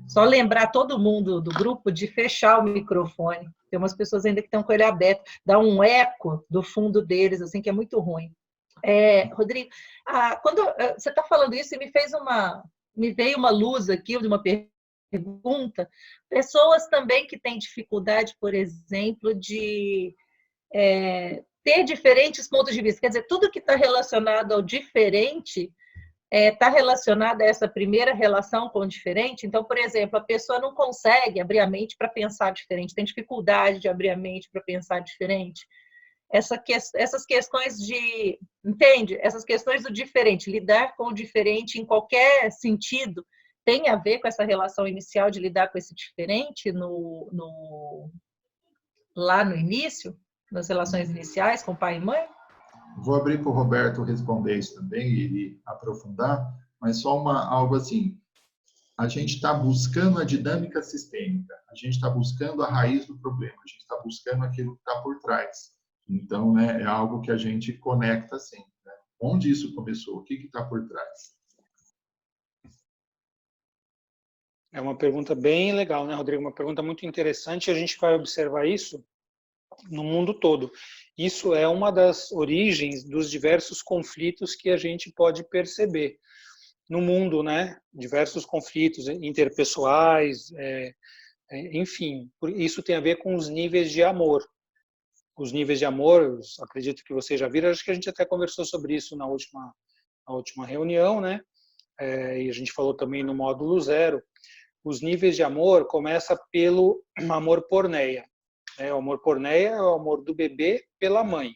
Só lembrar todo mundo do grupo de fechar o microfone. Tem umas pessoas ainda que estão com ele aberto, dá um eco do fundo deles, assim, que é muito ruim. Rodrigo, quando você está falando isso, me veio uma luz aqui de uma pergunta. Pessoas também que têm dificuldade, por exemplo, de ter diferentes pontos de vista. Quer dizer, tudo que está relacionado ao diferente está relacionado a essa primeira relação com o diferente. Então, por exemplo, a pessoa não consegue abrir a mente para pensar diferente, tem dificuldade de abrir a mente para pensar diferente. Essas questões entende? Essas questões do diferente, lidar com o diferente em qualquer sentido, tem a ver com essa relação inicial de lidar com esse diferente lá no início, nas relações iniciais com pai e mãe? Vou abrir para o Roberto responder isso também e aprofundar, mas só algo assim. A gente está buscando a dinâmica sistêmica, a gente está buscando a raiz do problema, a gente está buscando aquilo que está por trás. Então, né, é algo que a gente conecta sempre. Né? Onde isso começou? O que está por trás? É uma pergunta bem legal, né, Rodrigo? Uma pergunta muito interessante. A gente vai observar isso no mundo todo. Isso é uma das origens dos diversos conflitos que a gente pode perceber no mundo, né? Diversos conflitos interpessoais, enfim. Isso tem a ver com os níveis de amor. Os níveis de amor, acredito que vocês já viram, acho que a gente até conversou sobre isso na última reunião, né? E a gente falou também no módulo 0. Os níveis de amor começa pelo amor porneia. O amor porneia é o amor do bebê pela mãe.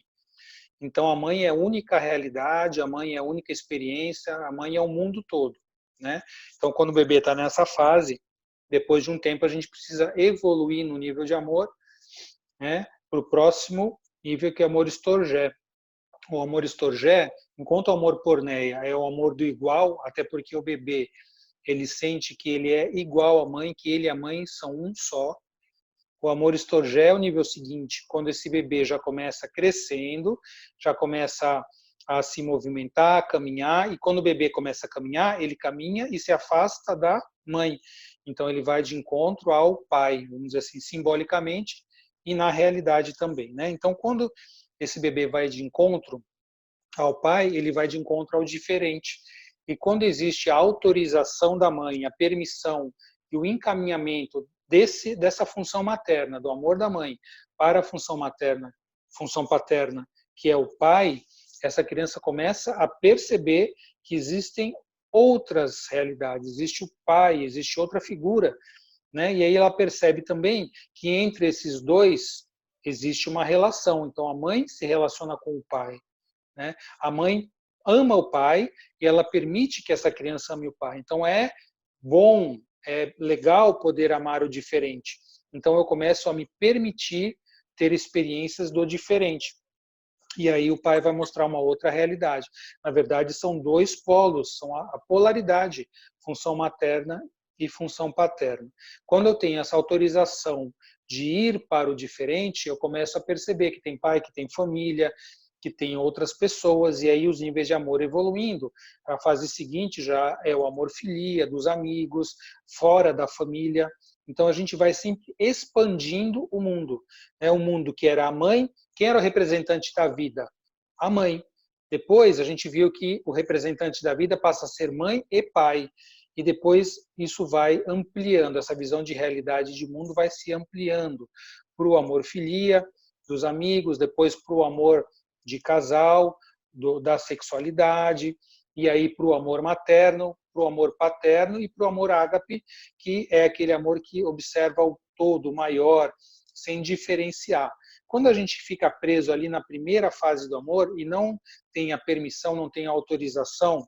Então, a mãe é a única realidade, a mãe é a única experiência, a mãe é o mundo todo, né? Então, quando o bebê está nessa fase, depois de um tempo, a gente precisa evoluir no nível de amor, né, para o próximo nível, que é o amor estorgé. O amor estorgé, enquanto o amor porneia é o amor do igual, até porque o bebê ele sente que ele é igual à mãe, que ele e a mãe são um só. O amor estorgé é o nível seguinte, quando esse bebê já começa crescendo, já começa a se movimentar, a caminhar, e quando o bebê começa a caminhar, ele caminha e se afasta da mãe. Então ele vai de encontro ao pai, vamos dizer assim, simbolicamente, e na realidade também, né? Então quando esse bebê vai de encontro ao pai, ele vai de encontro ao diferente. E quando existe a autorização da mãe, a permissão e o encaminhamento dessa função materna, do amor da mãe, para a função paterna, que é o pai, essa criança começa a perceber que existem outras realidades, existe o pai, existe outra figura, né? E aí ela percebe também que entre esses dois existe uma relação. Então a mãe se relaciona com o pai, né? A mãe ama o pai e ela permite que essa criança ame o pai. Então é bom, é legal poder amar o diferente. Então eu começo a me permitir ter experiências do diferente. E aí o pai vai mostrar uma outra realidade. Na verdade, são dois polos, são a polaridade, função materna e função paterna. Quando eu tenho essa autorização de ir para o diferente, eu começo a perceber que tem pai, que tem família, que tem outras pessoas, e aí os níveis de amor evoluindo. A fase seguinte já é o amor filia, dos amigos, fora da família. Então a gente vai sempre expandindo o mundo. O mundo que era a mãe, quem era o representante da vida? A mãe. Depois a gente viu que o representante da vida passa a ser mãe e pai. E depois isso vai ampliando, essa visão de realidade de mundo vai se ampliando. para o amor filia, dos amigos, depois para o amor de casal, da sexualidade, e aí para o amor materno, para o amor paterno e para o amor ágape, que é aquele amor que observa o todo, o maior, sem diferenciar. Quando a gente fica preso ali na primeira fase do amor e não tem a permissão, não tem a autorização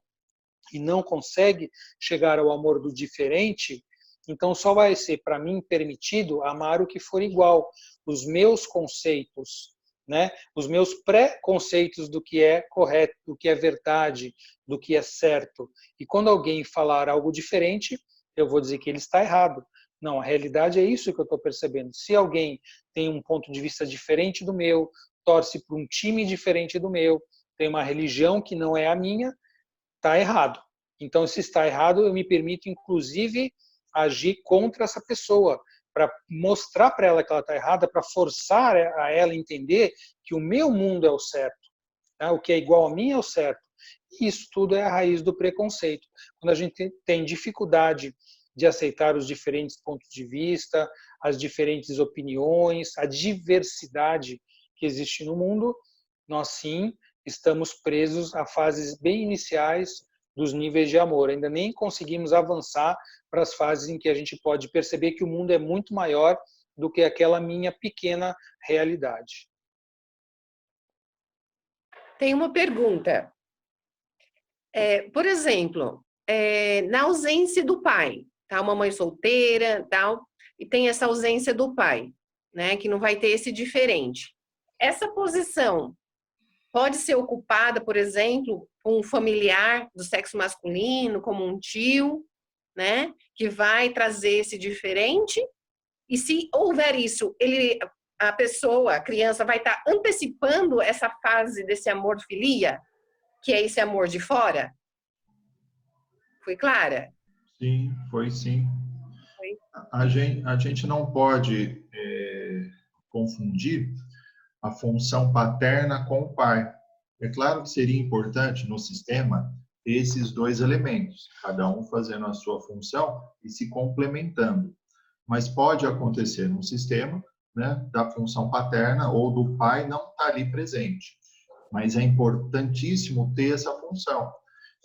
e não consegue chegar ao amor do diferente, então só vai ser para mim permitido amar o que for igual. Os meus conceitos, né? Os meus pré-conceitos do que é correto, do que é verdade, do que é certo. E quando alguém falar algo diferente, eu vou dizer que ele está errado. Não, a realidade é isso que eu estou percebendo. Se alguém tem um ponto de vista diferente do meu, torce para um time diferente do meu, tem uma religião que não é a minha, está errado. Então, se está errado, eu me permito, inclusive, agir contra essa pessoa, para mostrar para ela que ela está errada, para forçar a ela a entender que o meu mundo é o certo, tá? O que é igual a mim é o certo. E isso tudo é a raiz do preconceito. Quando a gente tem dificuldade de aceitar os diferentes pontos de vista, as diferentes opiniões, a diversidade que existe no mundo, nós sim estamos presos a fases bem iniciais dos níveis de amor. Ainda nem conseguimos avançar para as fases em que a gente pode perceber que o mundo é muito maior do que aquela minha pequena realidade. Tem uma pergunta. Por exemplo, na ausência do pai, tá? Uma mãe solteira, tal, e tem essa ausência do pai, né? Que não vai ter esse diferente. Essa posição pode ser ocupada, por exemplo, por um familiar do sexo masculino, como um tio, né? Que vai trazer esse diferente. E se houver isso, a pessoa, a criança, vai estar antecipando essa fase desse amor filia, que é esse amor de fora? Foi clara? Sim, foi sim. Foi. A gente não pode confundir a função paterna com o pai. É claro que seria importante no sistema ter esses dois elementos, cada um fazendo a sua função e se complementando. Mas pode acontecer num sistema, né, da função paterna ou do pai não estar ali presente. Mas é importantíssimo ter essa função.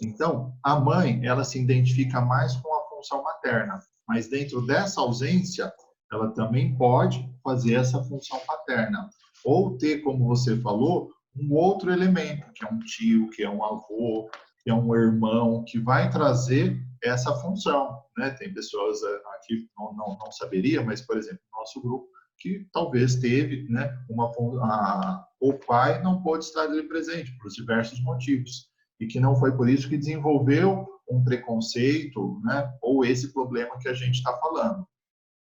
Então, a mãe, ela se identifica mais com a função materna, mas dentro dessa ausência, ela também pode fazer essa função paterna. Ou ter, como você falou, um outro elemento, que é um tio, que é um avô, que é um irmão, que vai trazer essa função, né? Tem pessoas aqui, não saberia, mas, por exemplo, no nosso grupo, que talvez teve, né, o pai não pôde estar ali presente, por diversos motivos, e que não foi por isso que desenvolveu um preconceito, né, ou esse problema que a gente está falando.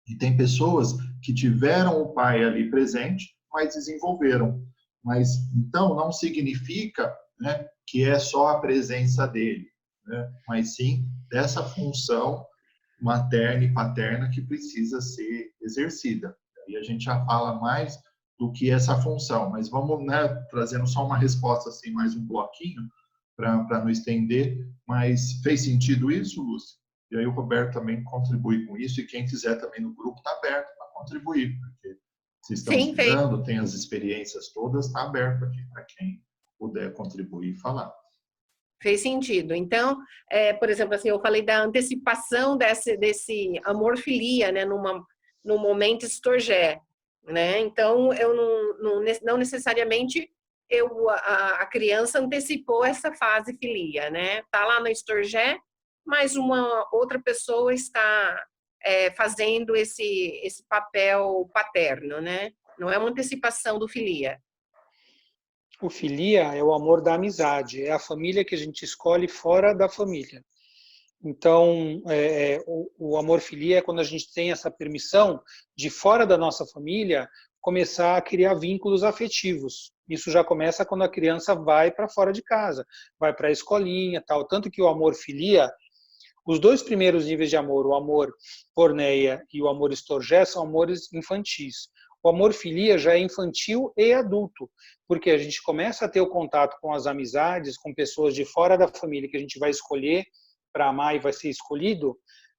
E tem pessoas que tiveram o pai ali presente, mas desenvolveram. Mas, então, não significa, né, que é só a presença dele, né, mas sim dessa função materna e paterna que precisa ser exercida. E a gente já fala mais do que essa função, mas vamos, né, trazendo só uma resposta, assim, mais um bloquinho, para não estender, mas fez sentido isso, Lúcia? E aí o Roberto também contribui com isso, e quem quiser também no grupo está aberto para contribuir, porque vocês estão estudando, tem as experiências todas, está aberto aqui para quem puder contribuir e falar. Fez sentido. Então, por exemplo, assim, eu falei da antecipação desse amor-filia, né, no momento estorgé, né? Então, eu não necessariamente a criança antecipou essa fase filia, né? Tá lá no estorgé, mas uma outra pessoa está fazendo esse papel paterno, né? Não é uma antecipação do filia. O filia é o amor da amizade, é a família que a gente escolhe fora da família. Então, o amor filia é quando a gente tem essa permissão de fora da nossa família começar a criar vínculos afetivos. Isso já começa quando a criança vai para fora de casa, vai para a escolinha, tal. Tanto que o amor filia, os dois primeiros níveis de amor, o amor porneia e o amor estorgé, são amores infantis. O amor filia já é infantil e adulto, porque a gente começa a ter o contato com as amizades, com pessoas de fora da família que a gente vai escolher para amar e vai ser escolhido,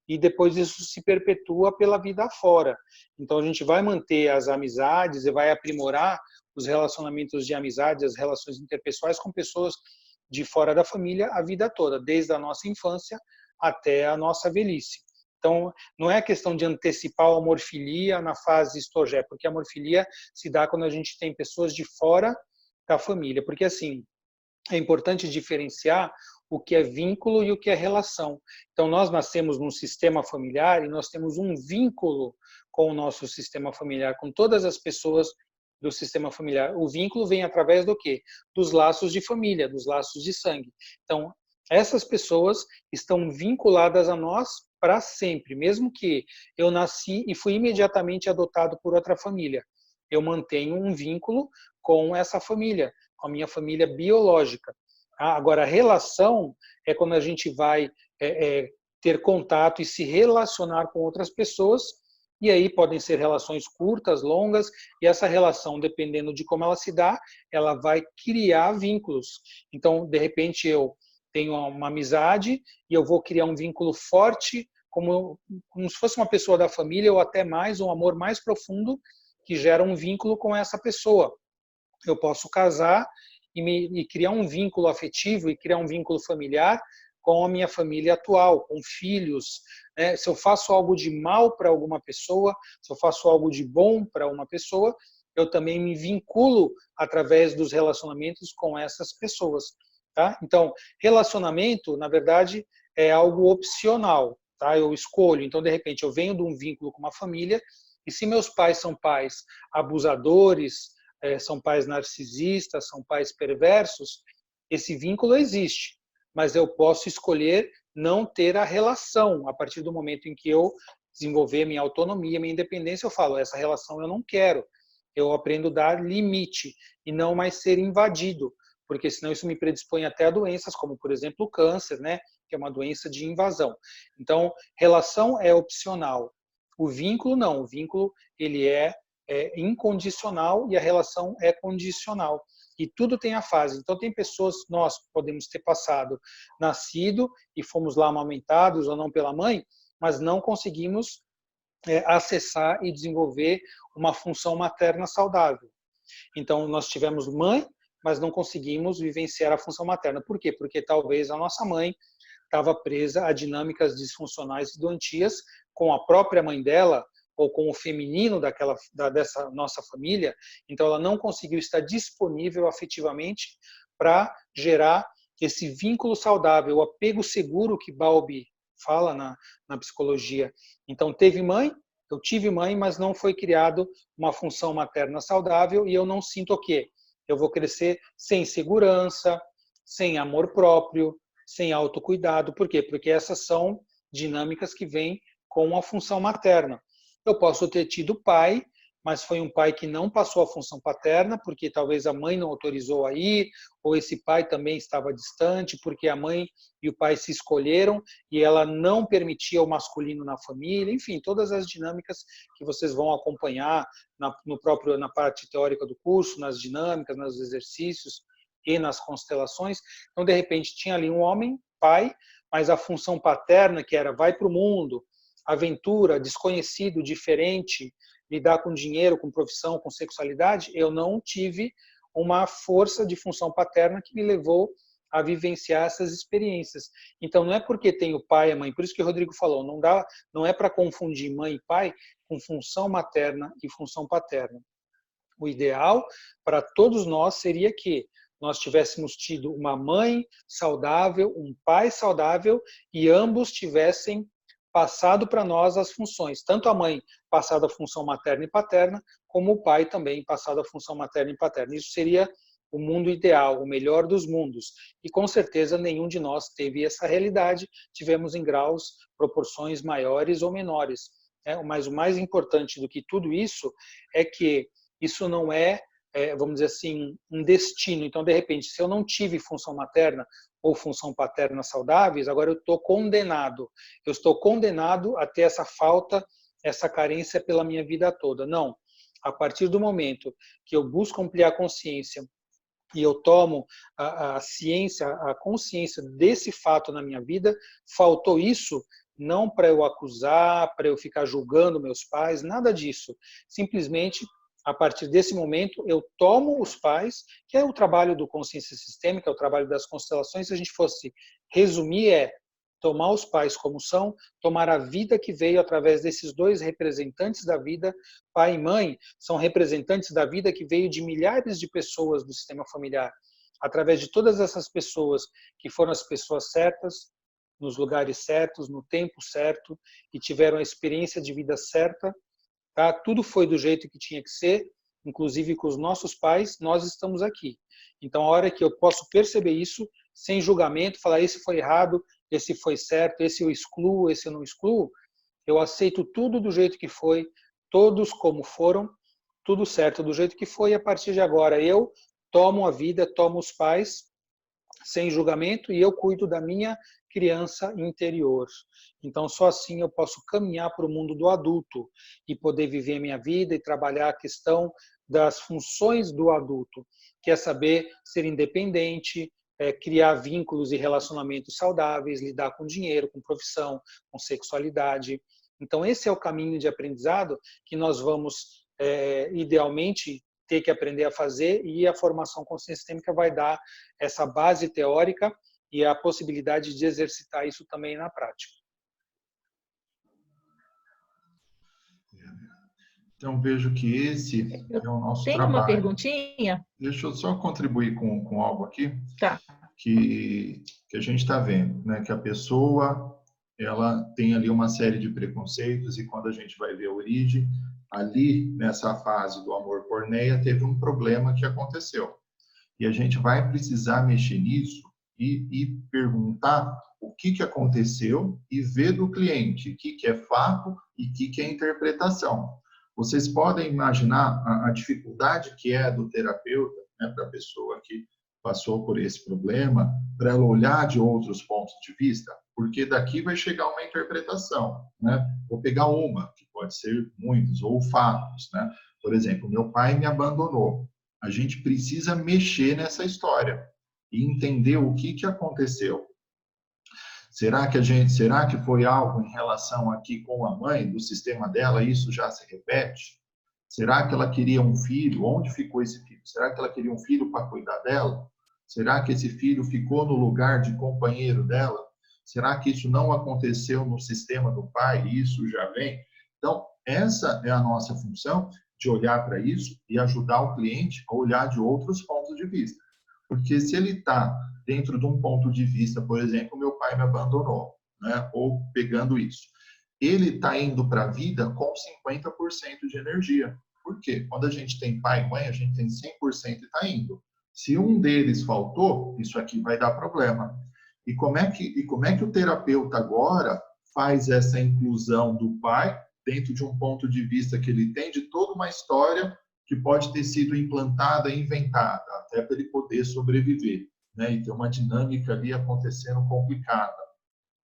e depois isso se perpetua pela vida afora. Então a gente vai manter as amizades e vai aprimorar os relacionamentos de amizade, as relações interpessoais com pessoas de fora da família a vida toda, desde a nossa infância até a nossa velhice. Então, não é questão de antecipar a amorfilia na fase estogé, porque a amorfilia se dá quando a gente tem pessoas de fora da família. Porque, assim, é importante diferenciar o que é vínculo e o que é relação. Então, nós nascemos num sistema familiar e nós temos um vínculo com o nosso sistema familiar, com todas as pessoas do sistema familiar. O vínculo vem através do quê? Dos laços de família, dos laços de sangue. Então, essas pessoas estão vinculadas a nós para sempre, mesmo que eu nasci e fui imediatamente adotado por outra família. Eu mantenho um vínculo com essa família, com a minha família biológica. Agora, a relação é quando a gente vai ter contato e se relacionar com outras pessoas, e aí podem ser relações curtas, longas, e essa relação, dependendo de como ela se dá, ela vai criar vínculos. Então, de repente, eu tenho uma amizade e eu vou criar um vínculo forte, como se fosse uma pessoa da família, ou até mais, um amor mais profundo, que gera um vínculo com essa pessoa. Eu posso casar e criar um vínculo afetivo e criar um vínculo familiar com a minha família atual, com filhos. Né? Se eu faço algo de mal para alguma pessoa, se eu faço algo de bom para uma pessoa, eu também me vinculo através dos relacionamentos com essas pessoas. Tá? Então, relacionamento, na verdade, é algo opcional. Tá? Eu escolho. Então, de repente, eu venho de um vínculo com uma família, e se meus pais são pais abusadores, são pais narcisistas, são pais perversos, esse vínculo existe. Mas eu posso escolher não ter a relação. A partir do momento em que eu desenvolver minha autonomia, minha independência, eu falo, essa relação eu não quero. Eu aprendo a dar limite e não mais ser invadido, porque senão isso me predispõe até a doenças, como, por exemplo, o câncer, né? Que é uma doença de invasão. Então, relação é opcional. O vínculo não. O vínculo ele é incondicional e a relação é condicional. E tudo tem a fase. Então, tem pessoas, nós podemos ter nascido e fomos lá amamentados ou não pela mãe, mas não conseguimos acessar e desenvolver uma função materna saudável. Então, nós tivemos mãe, mas não conseguimos vivenciar a função materna. Por quê? Porque talvez a nossa mãe estava presa a dinâmicas disfuncionais e doentias com a própria mãe dela, ou com o feminino dessa nossa família, então ela não conseguiu estar disponível afetivamente para gerar esse vínculo saudável, o apego seguro que Bowlby fala na psicologia. Então, teve mãe, eu tive mãe, mas não foi criado uma função materna saudável e eu não sinto o quê? Eu vou crescer sem segurança, sem amor próprio, sem autocuidado. Por quê? Porque essas são dinâmicas que vêm com a função materna. Eu posso ter tido pai, mas foi um pai que não passou a função paterna, porque talvez a mãe não autorizou a ir, ou esse pai também estava distante, porque a mãe e o pai se escolheram e ela não permitia o masculino na família. Enfim, todas as dinâmicas que vocês vão acompanhar na parte teórica do curso, nas dinâmicas, nos exercícios e nas constelações. Então, de repente, tinha ali um homem, pai, mas a função paterna, que era vai para o mundo, aventura, desconhecido, diferente, lidar com dinheiro, com profissão, com sexualidade, eu não tive uma força de função paterna que me levou a vivenciar essas experiências. Então, não é porque tem o pai e a mãe, por isso que o Rodrigo falou, não é para confundir mãe e pai com função materna e função paterna. O ideal para todos nós seria que nós tivéssemos tido uma mãe saudável, um pai saudável e ambos tivessem passado para nós as funções, tanto a mãe passado a função materna e paterna, como o pai também passado a função materna e paterna. Isso seria o mundo ideal, o melhor dos mundos. E com certeza nenhum de nós teve essa realidade, tivemos em graus, proporções maiores ou menores. Mas o mais importante do que tudo isso é que isso não vamos dizer assim, um destino. Então, de repente, se eu não tive função materna ou função paterna saudáveis, agora eu estou condenado. Eu estou condenado a ter essa falta, essa carência pela minha vida toda. Não. A partir do momento que eu busco ampliar a consciência e eu tomo a ciência, a consciência desse fato na minha vida, faltou isso, não para eu acusar, para eu ficar julgando meus pais, nada disso. Simplesmente, a partir desse momento, eu tomo os pais, que é o trabalho do consciência sistêmica, é o trabalho das constelações. Se a gente fosse resumir, é tomar os pais como são, tomar a vida que veio através desses dois representantes da vida, pai e mãe, são representantes da vida que veio de milhares de pessoas do sistema familiar. Através de todas essas pessoas que foram as pessoas certas, nos lugares certos, no tempo certo, e tiveram a experiência de vida certa, tá? Tudo foi do jeito que tinha que ser, inclusive com os nossos pais, nós estamos aqui. Então, a hora que eu posso perceber isso, sem julgamento, falar esse foi errado, esse foi certo, esse eu excluo, esse eu não excluo, eu aceito tudo do jeito que foi, todos como foram, tudo certo do jeito que foi, e a partir de agora eu tomo a vida, tomo os pais, sem julgamento, e eu cuido da minha criança interior. Então, só assim eu posso caminhar para o mundo do adulto e poder viver a minha vida e trabalhar a questão das funções do adulto, que é saber ser independente, criar vínculos e relacionamentos saudáveis, lidar com dinheiro, com profissão, com sexualidade. Então, esse é o caminho de aprendizado que nós vamos, idealmente, ter que aprender a fazer, e a formação consciência sistêmica vai dar essa base teórica e a possibilidade de exercitar isso também na prática. Então, vejo que esse é o nosso Tem trabalho. uma perguntinha? Deixa eu só contribuir com algo aqui. Tá. Que a gente está vendo, né? Que a pessoa, ela tem ali uma série de preconceitos, e quando a gente vai ver a origem, ali nessa fase do amor porneia, teve um problema que aconteceu. E a gente vai precisar mexer nisso e perguntar o que aconteceu e ver do cliente o que é fato e o que é interpretação. Vocês podem imaginar a dificuldade que é do terapeuta, né, para a pessoa que passou por esse problema, para ela olhar de outros pontos de vista, porque daqui vai chegar uma interpretação, né? Vou pegar uma, que pode ser muitos, ou fatos, né? Por exemplo, meu pai me abandonou. A gente precisa mexer nessa história e entender o que aconteceu. Será que foi algo em relação aqui com a mãe, do sistema dela, isso já se repete? Será que ela queria um filho? Onde ficou esse filho? Será que ela queria um filho para cuidar dela? Será que esse filho ficou no lugar de companheiro dela? Será que isso não aconteceu no sistema do pai e isso já vem? Então, essa é a nossa função, de olhar para isso e ajudar o cliente a olhar de outros pontos de vista. Porque se ele está dentro de um ponto de vista, por exemplo, meu pai me abandonou, né? Ou pegando isso, ele está indo para a vida com 50% de energia. Por quê? Quando a gente tem pai e mãe, a gente tem 100% e está indo. Se um deles faltou, isso aqui vai dar problema. E como é que o terapeuta agora faz essa inclusão do pai dentro de um ponto de vista que ele tem de toda uma história que pode ter sido implantada e inventada, até para ele poder sobreviver, né? E ter uma dinâmica ali acontecendo complicada,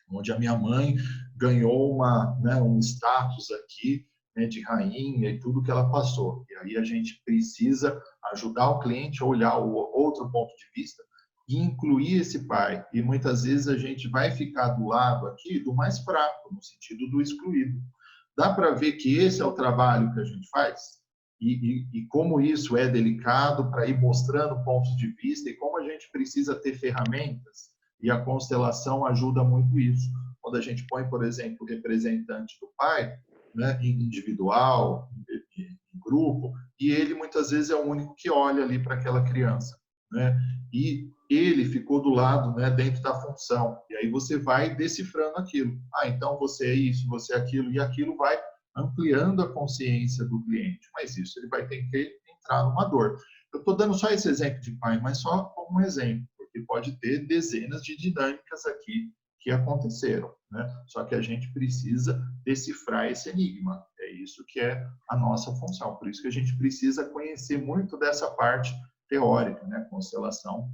onde a minha mãe ganhou um status aqui, né, de rainha e tudo que ela passou. E aí a gente precisa ajudar o cliente a olhar o outro ponto de vista e incluir esse pai. E muitas vezes a gente vai ficar do lado aqui do mais fraco, no sentido do excluído. Dá para ver que esse é o trabalho que a gente faz? E como isso é delicado para ir mostrando pontos de vista e como a gente precisa ter ferramentas, e a constelação ajuda muito isso. Quando a gente põe, por exemplo, o representante do pai, né, individual, em grupo, e ele muitas vezes é o único que olha ali para aquela criança, né? E ele ficou do lado, né, dentro da função. E aí você vai decifrando aquilo. Ah, então você é isso, você é aquilo, e aquilo vai ampliando a consciência do cliente. Mas isso ele vai ter que entrar numa dor. Eu estou dando só esse exemplo de pai, mas só como um exemplo, porque pode ter dezenas de dinâmicas aqui que aconteceram, né? Só que a gente precisa decifrar esse enigma. É isso que é a nossa função. Por isso que a gente precisa conhecer muito dessa parte teórica, né? Constelação,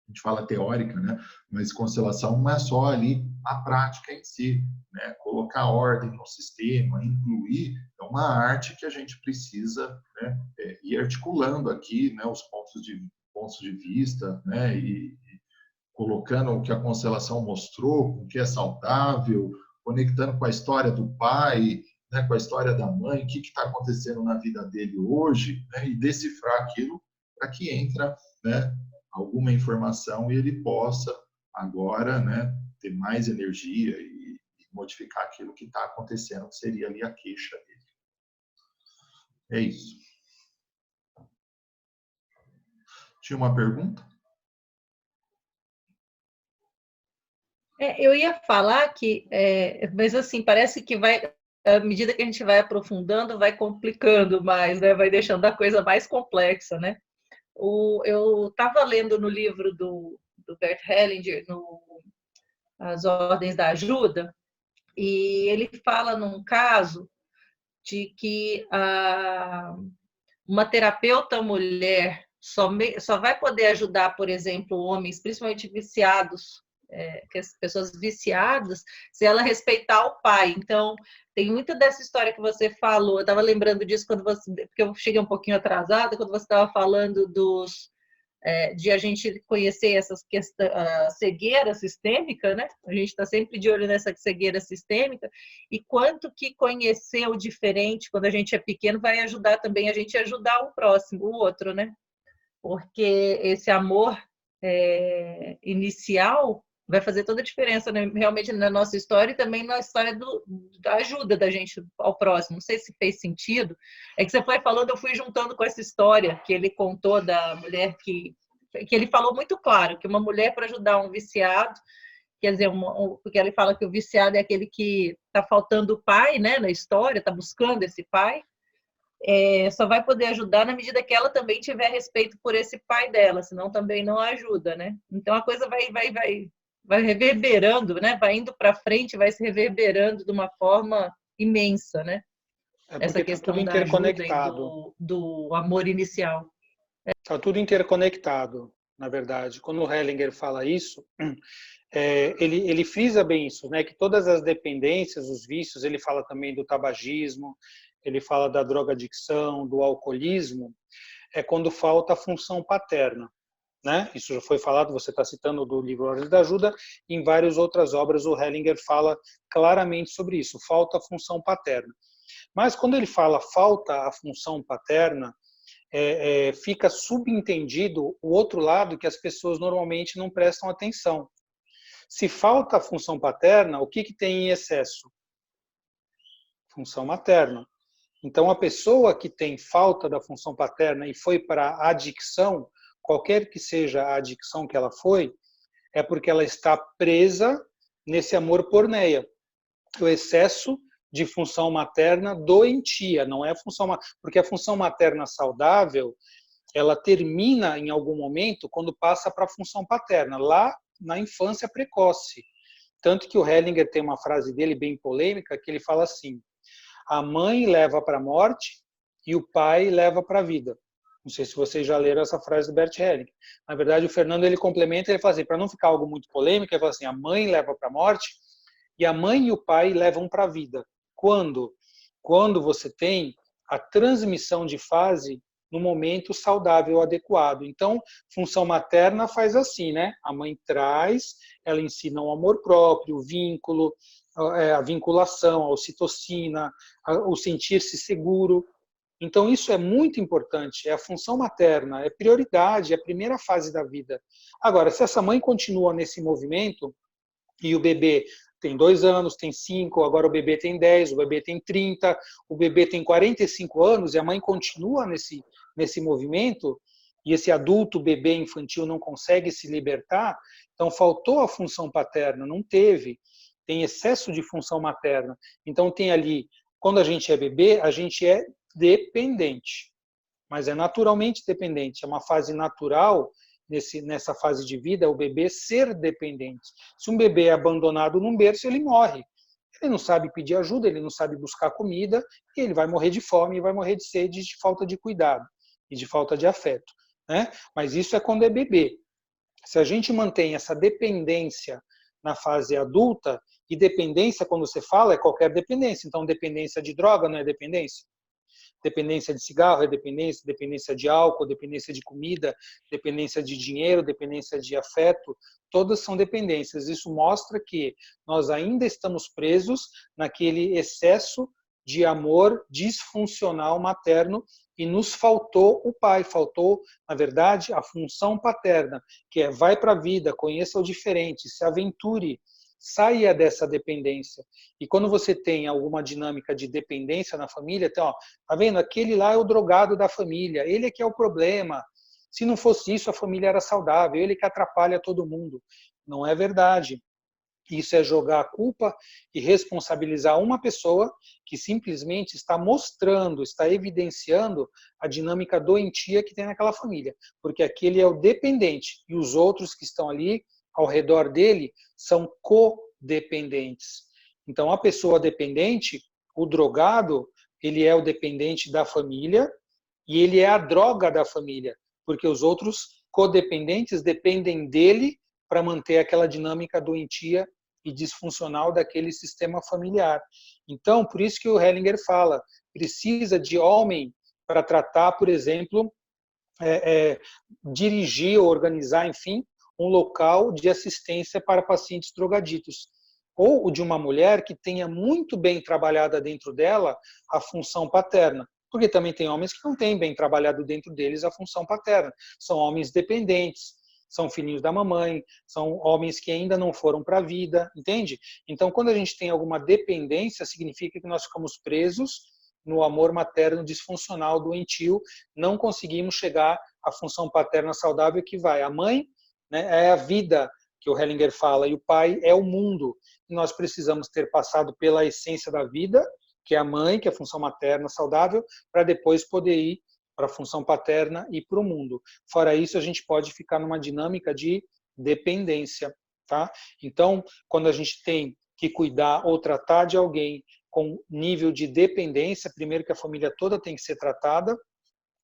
a gente fala teórica, né? Mas constelação não é só ali a prática em si, né? Colocar ordem no sistema, incluir, é uma arte que a gente precisa, né, ir articulando aqui, né, os pontos de vista, né, e colocando o que a constelação mostrou, o que é saudável, conectando com a história do pai, né, com a história da mãe, o que está acontecendo na vida dele hoje, né, e decifrar aquilo para que entra, né, alguma informação e ele possa agora, né, ter mais energia e modificar aquilo que está acontecendo, que seria ali a queixa dele. É isso. Tinha uma pergunta? Eu ia falar que, mas assim, parece que vai, à medida que a gente vai aprofundando, vai complicando mais, né? Vai deixando a coisa mais complexa, né? Eu estava lendo no livro do Bert Hellinger, no As Ordens da Ajuda, e ele fala num caso de que uma terapeuta mulher só vai poder ajudar, por exemplo, homens, principalmente viciados, que as pessoas viciadas, se ela respeitar o pai. Então, tem muita dessa história que você falou. Eu estava lembrando disso porque eu cheguei um pouquinho atrasada, quando você estava falando de a gente conhecer essas questões, a cegueira sistêmica, né? A gente está sempre de olho nessa cegueira sistêmica, e quanto que conhecer o diferente quando a gente é pequeno vai ajudar também a gente a ajudar o próximo, o outro, né? Porque esse amor inicial vai fazer toda a diferença, né? Realmente na nossa história e também na história da ajuda da gente ao próximo. Não sei se fez sentido. É que você foi falando, eu fui juntando com essa história que ele contou da mulher que ele falou muito claro, que uma mulher para ajudar um viciado, quer dizer, porque ele fala que o viciado é aquele que está faltando o pai, né, na história, está buscando esse pai, só vai poder ajudar na medida que ela também tiver respeito por esse pai dela, senão também não ajuda, né? Então a coisa vai reverberando, né? Vai indo para frente, vai se reverberando de uma forma imensa, né? Essa questão tudo da ajuda e interconectado. do amor inicial. Está tudo interconectado, na verdade. Quando o Hellinger fala isso, ele frisa bem isso, né? Que todas as dependências, os vícios, ele fala também do tabagismo, ele fala da drogadicção, do alcoolismo, é quando falta a função paterna. Né? Isso já foi falado, você está citando do livro Ordens da Ajuda, em várias outras obras o Hellinger fala claramente sobre isso, falta a função paterna. Mas quando ele fala falta a função paterna, fica subentendido o outro lado que as pessoas normalmente não prestam atenção. Se falta a função paterna, o que tem em excesso? Função materna. Então, a pessoa que tem falta da função paterna e foi para a adicção, qualquer que seja a adicção que ela foi, é porque ela está presa nesse amor porneia. O excesso de função materna doentia, não é função porque a função materna saudável, ela termina em algum momento quando passa para a função paterna, lá na infância precoce. Tanto que o Hellinger tem uma frase dele bem polêmica, que ele fala assim: a mãe leva para a morte e o pai leva para a vida. Não sei se vocês já leram essa frase do Bert Hellinger. Na verdade, o Fernando ele complementa, ele fala assim, para não ficar algo muito polêmico, ele fala assim, a mãe leva para a morte e a mãe e o pai levam para a vida. Quando? Quando você tem a transmissão de fase no momento saudável, adequado. Então, função materna faz assim, né? A mãe traz, ela ensina o amor próprio, o vínculo, a vinculação, a ocitocina, o sentir-se seguro. Então, isso é muito importante, é a função materna, é prioridade, é a primeira fase da vida. Agora, se essa mãe continua nesse movimento, e o bebê tem 2 anos, tem 5, agora o bebê tem 10, o bebê tem 30, o bebê tem 45 anos, e a mãe continua nesse movimento, e esse adulto, bebê infantil, não consegue se libertar, então faltou a função paterna, não teve. Tem excesso de função materna. Então tem ali, quando a gente é bebê, a gente é dependente, mas é naturalmente dependente, é uma fase natural nessa fase de vida, o bebê ser dependente. Se um bebê é abandonado num berço, ele morre. Ele não sabe pedir ajuda, ele não sabe buscar comida, e ele vai morrer de fome, vai morrer de sede, de falta de cuidado e de falta de afeto. Né? Mas isso é quando é bebê. Se a gente mantém essa dependência na fase adulta, e dependência, quando você fala, é qualquer dependência. Então, dependência de droga não é dependência? Dependência de cigarro é dependência, dependência de álcool, dependência de comida, dependência de dinheiro, dependência de afeto, todas são dependências. Isso mostra que nós ainda estamos presos naquele excesso de amor disfuncional materno e nos faltou o pai, faltou, na verdade, a função paterna, que é vai para a vida, conheça o diferente, se aventure, saia dessa dependência. E quando você tem alguma dinâmica de dependência na família, então, ó, tá vendo? Aquele lá é o drogado da família, ele é que é o problema. Se não fosse isso, a família era saudável, ele que atrapalha todo mundo. Não é verdade. Isso é jogar a culpa e responsabilizar uma pessoa que simplesmente está mostrando, está evidenciando a dinâmica doentia que tem naquela família. Porque aquele é o dependente e os outros que estão ali ao redor dele são codependentes. Então, a pessoa dependente, o drogado, ele é o dependente da família e ele é a droga da família, porque os outros codependentes dependem dele para manter aquela dinâmica doentia e disfuncional daquele sistema familiar. Então, por isso que o Hellinger fala, precisa de homem para tratar, por exemplo, dirigir, organizar, enfim, um local de assistência para pacientes drogaditos. Ou de uma mulher que tenha muito bem trabalhada dentro dela a função paterna. Porque também tem homens que não têm bem trabalhado dentro deles a função paterna. São homens dependentes, são filhinhos da mamãe, são homens que ainda não foram para a vida, entende? Então, quando a gente tem alguma dependência, significa que nós ficamos presos no amor materno disfuncional, doentio, não conseguimos chegar à função paterna saudável que vai. A mãe, né, é a vida, que o Hellinger fala, e o pai é o mundo. E nós precisamos ter passado pela essência da vida, que é a mãe, que é a função materna saudável, para depois poder ir para a função paterna e para o mundo. Fora isso, a gente pode ficar numa dinâmica de dependência. Tá? Então, quando a gente tem que cuidar ou tratar de alguém com nível de dependência, primeiro que a família toda tem que ser tratada.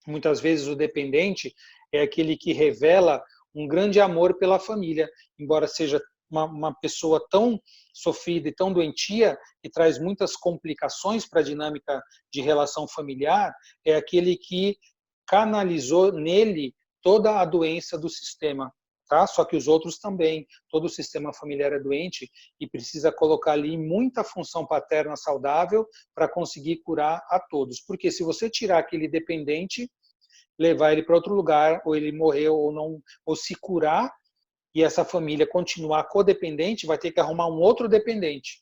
Muitas vezes o dependente é aquele que revela um grande amor pela família, embora seja uma pessoa tão sofrida e tão doentia, que traz muitas complicações para a dinâmica de relação familiar, é aquele que canalizou nele toda a doença do sistema. Tá? Só que os outros também, todo o sistema familiar é doente e precisa colocar ali muita função paterna saudável para conseguir curar a todos. Porque se você tirar aquele dependente, levar ele para outro lugar, ou ele morrer ou não, ou se curar, e essa família continuar codependente, vai ter que arrumar um outro dependente.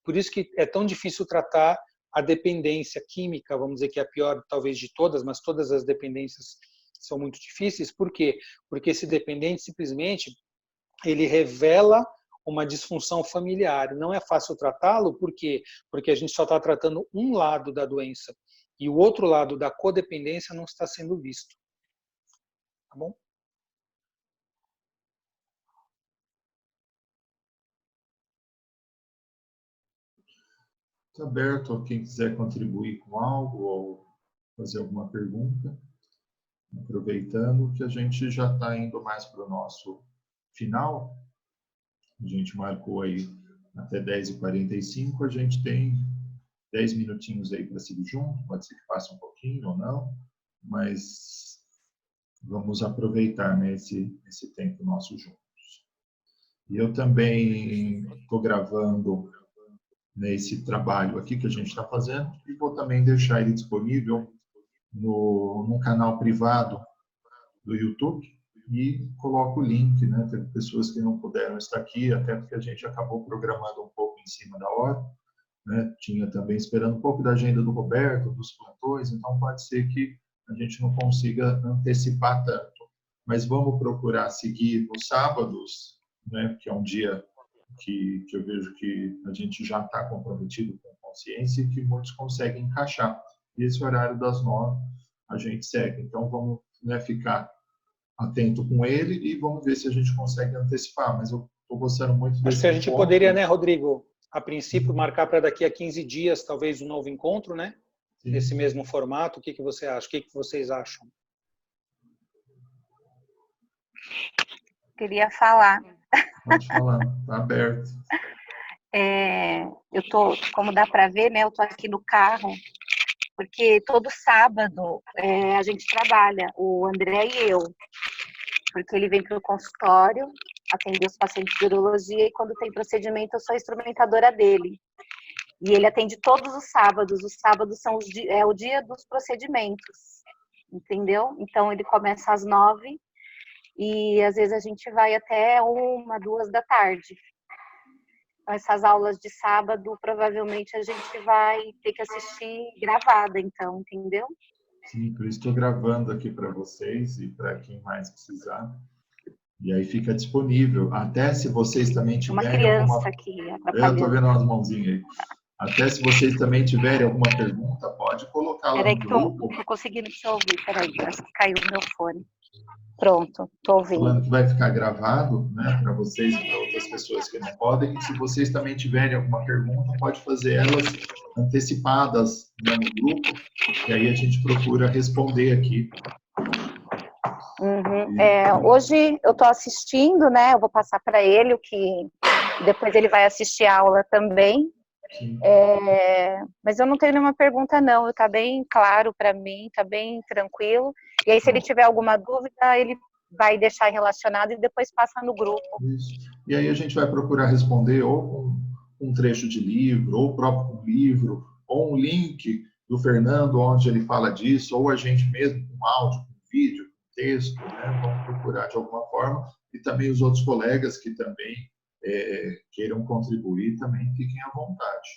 Por isso que é tão difícil tratar a dependência química, vamos dizer que é a pior talvez de todas, mas todas as dependências são muito difíceis. Por quê? Porque esse dependente simplesmente ele revela uma disfunção familiar. Não é fácil tratá-lo, por quê? Porque a gente só está tratando um lado da doença e o outro lado da codependência não está sendo visto. Tá bom? Está aberto a quem quiser contribuir com algo ou fazer alguma pergunta. Aproveitando que a gente já está indo mais para o nosso final. A gente marcou aí até 10h45. A gente tem 10 minutinhos aí para seguir junto. Pode ser que passe um pouquinho ou não. Mas vamos aproveitar, né, esse tempo nosso juntos. E eu também estou gravando nesse trabalho aqui que a gente está fazendo e vou também deixar ele disponível no canal privado do YouTube e coloco o link, né? Teve pessoas que não puderam estar aqui, até porque a gente acabou programando um pouco em cima da hora, né? Tinha também esperando um pouco da agenda do Roberto, dos plantões, então pode ser que a gente não consiga antecipar tanto. Mas vamos procurar seguir nos sábados, né? Que é um dia que eu vejo que a gente já está comprometido com consciência e que muitos conseguem encaixar. E esse horário das 9 a gente segue. Então, vamos, né, ficar atento com ele e vamos ver se a gente consegue antecipar. Mas eu estou gostando muito desse Acho que a gente encontro. poderia, né, Rodrigo, a princípio, marcar para daqui a 15 dias, talvez, um novo encontro, né? Sim. Nesse mesmo formato. O que você acha? O que vocês acham? Queria falar. Pode falar, está aberto. Eu tô, como dá para ver, né? Eu tô aqui no carro porque todo sábado a gente trabalha, o André e eu, porque ele vem para o consultório, atender os pacientes de urologia, e quando tem procedimento eu sou a instrumentadora dele. E ele atende todos os sábados são é o dia dos procedimentos, entendeu? Então ele começa às 9h e às vezes a gente vai até 1, 2 da tarde. Então, essas aulas de sábado, provavelmente a gente vai ter que assistir gravada, então, entendeu? Sim, por isso estou gravando aqui para vocês e para quem mais precisar. E aí fica disponível. Até se vocês também tiverem uma criança aqui atrapalhando. Eu estou vendo umas mãozinhas aí. Até se vocês também tiverem alguma pergunta, pode colocar lá no grupo. Não estou conseguindo te ouvir. Peraí, acho que caiu o meu fone. Pronto, estou ouvindo. Falando que vai ficar gravado, né, para vocês e para outras pessoas que não podem. E se vocês também tiverem alguma pergunta, pode fazer elas antecipadas, né, no grupo, e aí a gente procura responder aqui. Hoje eu estou assistindo, né? Eu vou passar para ele o que depois ele vai assistir a aula também. Mas eu não tenho nenhuma pergunta, não. Está bem claro para mim, está bem tranquilo. E aí, se ele tiver alguma dúvida, ele vai deixar relacionado e depois passa no grupo. Isso. E aí a gente vai procurar responder ou com um trecho de livro, ou próprio um livro, ou um link do Fernando, onde ele fala disso, ou a gente mesmo com áudio, com vídeo, com texto, né? Vamos procurar de alguma forma. E também os outros colegas que também queiram contribuir, também fiquem à vontade.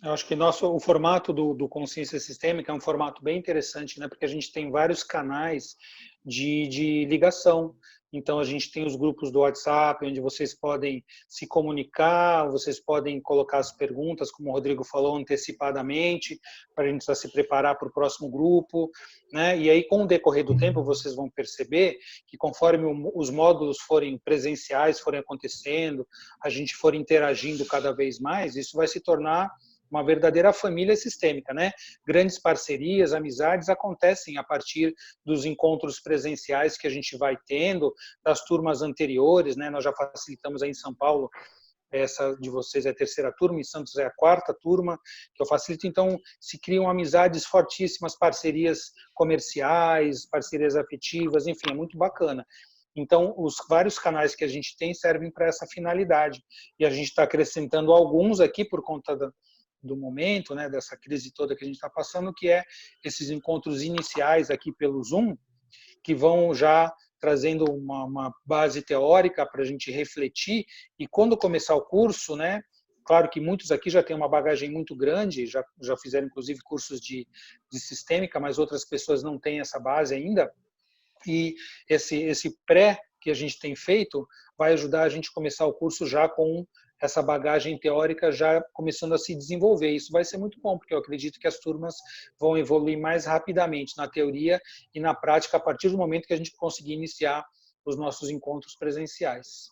Eu acho que o formato do Consciência Sistêmica é um formato bem interessante, né? Porque a gente tem vários canais de ligação. Então, a gente tem os grupos do WhatsApp, onde vocês podem se comunicar, vocês podem colocar as perguntas, como o Rodrigo falou, antecipadamente, para a gente já se preparar para o próximo grupo, né? E aí, com o decorrer do tempo, vocês vão perceber que conforme os módulos forem presenciais, forem acontecendo, a gente for interagindo cada vez mais, isso vai se tornar uma verdadeira família sistêmica, né? Grandes parcerias, amizades acontecem a partir dos encontros presenciais que a gente vai tendo, das turmas anteriores, né? Nós já facilitamos aí em São Paulo, essa de vocês é a 3ª turma, em Santos é a 4ª turma, que eu facilito. Então, se criam amizades fortíssimas, parcerias comerciais, parcerias afetivas, enfim, é muito bacana. Então, os vários canais que a gente tem servem para essa finalidade. E a gente está acrescentando alguns aqui por conta do momento, né, dessa crise toda que a gente está passando, que é esses encontros iniciais aqui pelo Zoom, que vão já trazendo uma base teórica para a gente refletir, e quando começar o curso, né, claro que muitos aqui já têm uma bagagem muito grande, já fizeram inclusive cursos de sistêmica, mas outras pessoas não têm essa base ainda, e esse pré que a gente tem feito vai ajudar a gente a começar o curso já com essa bagagem teórica já começando a se desenvolver. Isso vai ser muito bom, porque eu acredito que as turmas vão evoluir mais rapidamente na teoria e na prática a partir do momento que a gente conseguir iniciar os nossos encontros presenciais.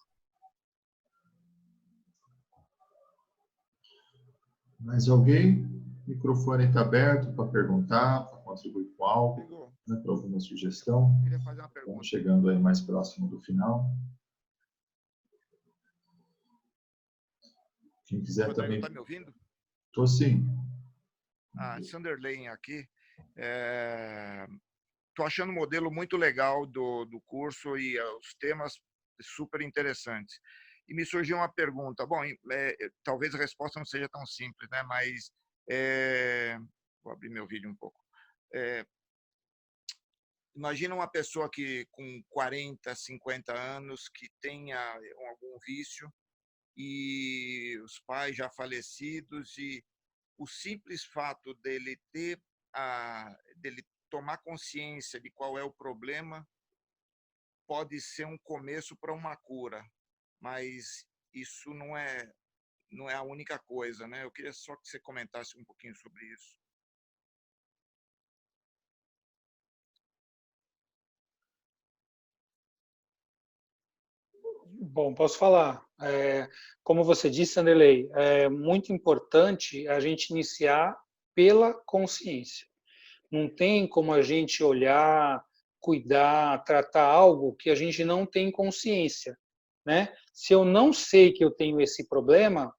Mais alguém? O microfone está aberto para perguntar, para contribuir com algo, né, para alguma sugestão. Queria fazer uma pergunta. Estamos chegando aí mais próximo do final. Quem quiser Rodrigo, também. está me ouvindo? Estou sim. Sanderley aqui. Estou achando o modelo muito legal do curso e os temas super interessantes. E me surgiu uma pergunta. Bom, talvez a resposta não seja tão simples, né? Mas vou abrir meu vídeo um pouco. Imagina uma pessoa que com 40, 50 anos que tenha algum vício, e os pais já falecidos, e o simples fato dele dele tomar consciência de qual é o problema pode ser um começo para uma cura, mas isso não é a única coisa, né? Eu queria só que você comentasse um pouquinho sobre isso. Bom, posso falar. Como você disse, Anderley, é muito importante a gente iniciar pela consciência. Não tem como a gente olhar, cuidar, tratar algo que a gente não tem consciência, né? Se eu não sei que eu tenho esse problema,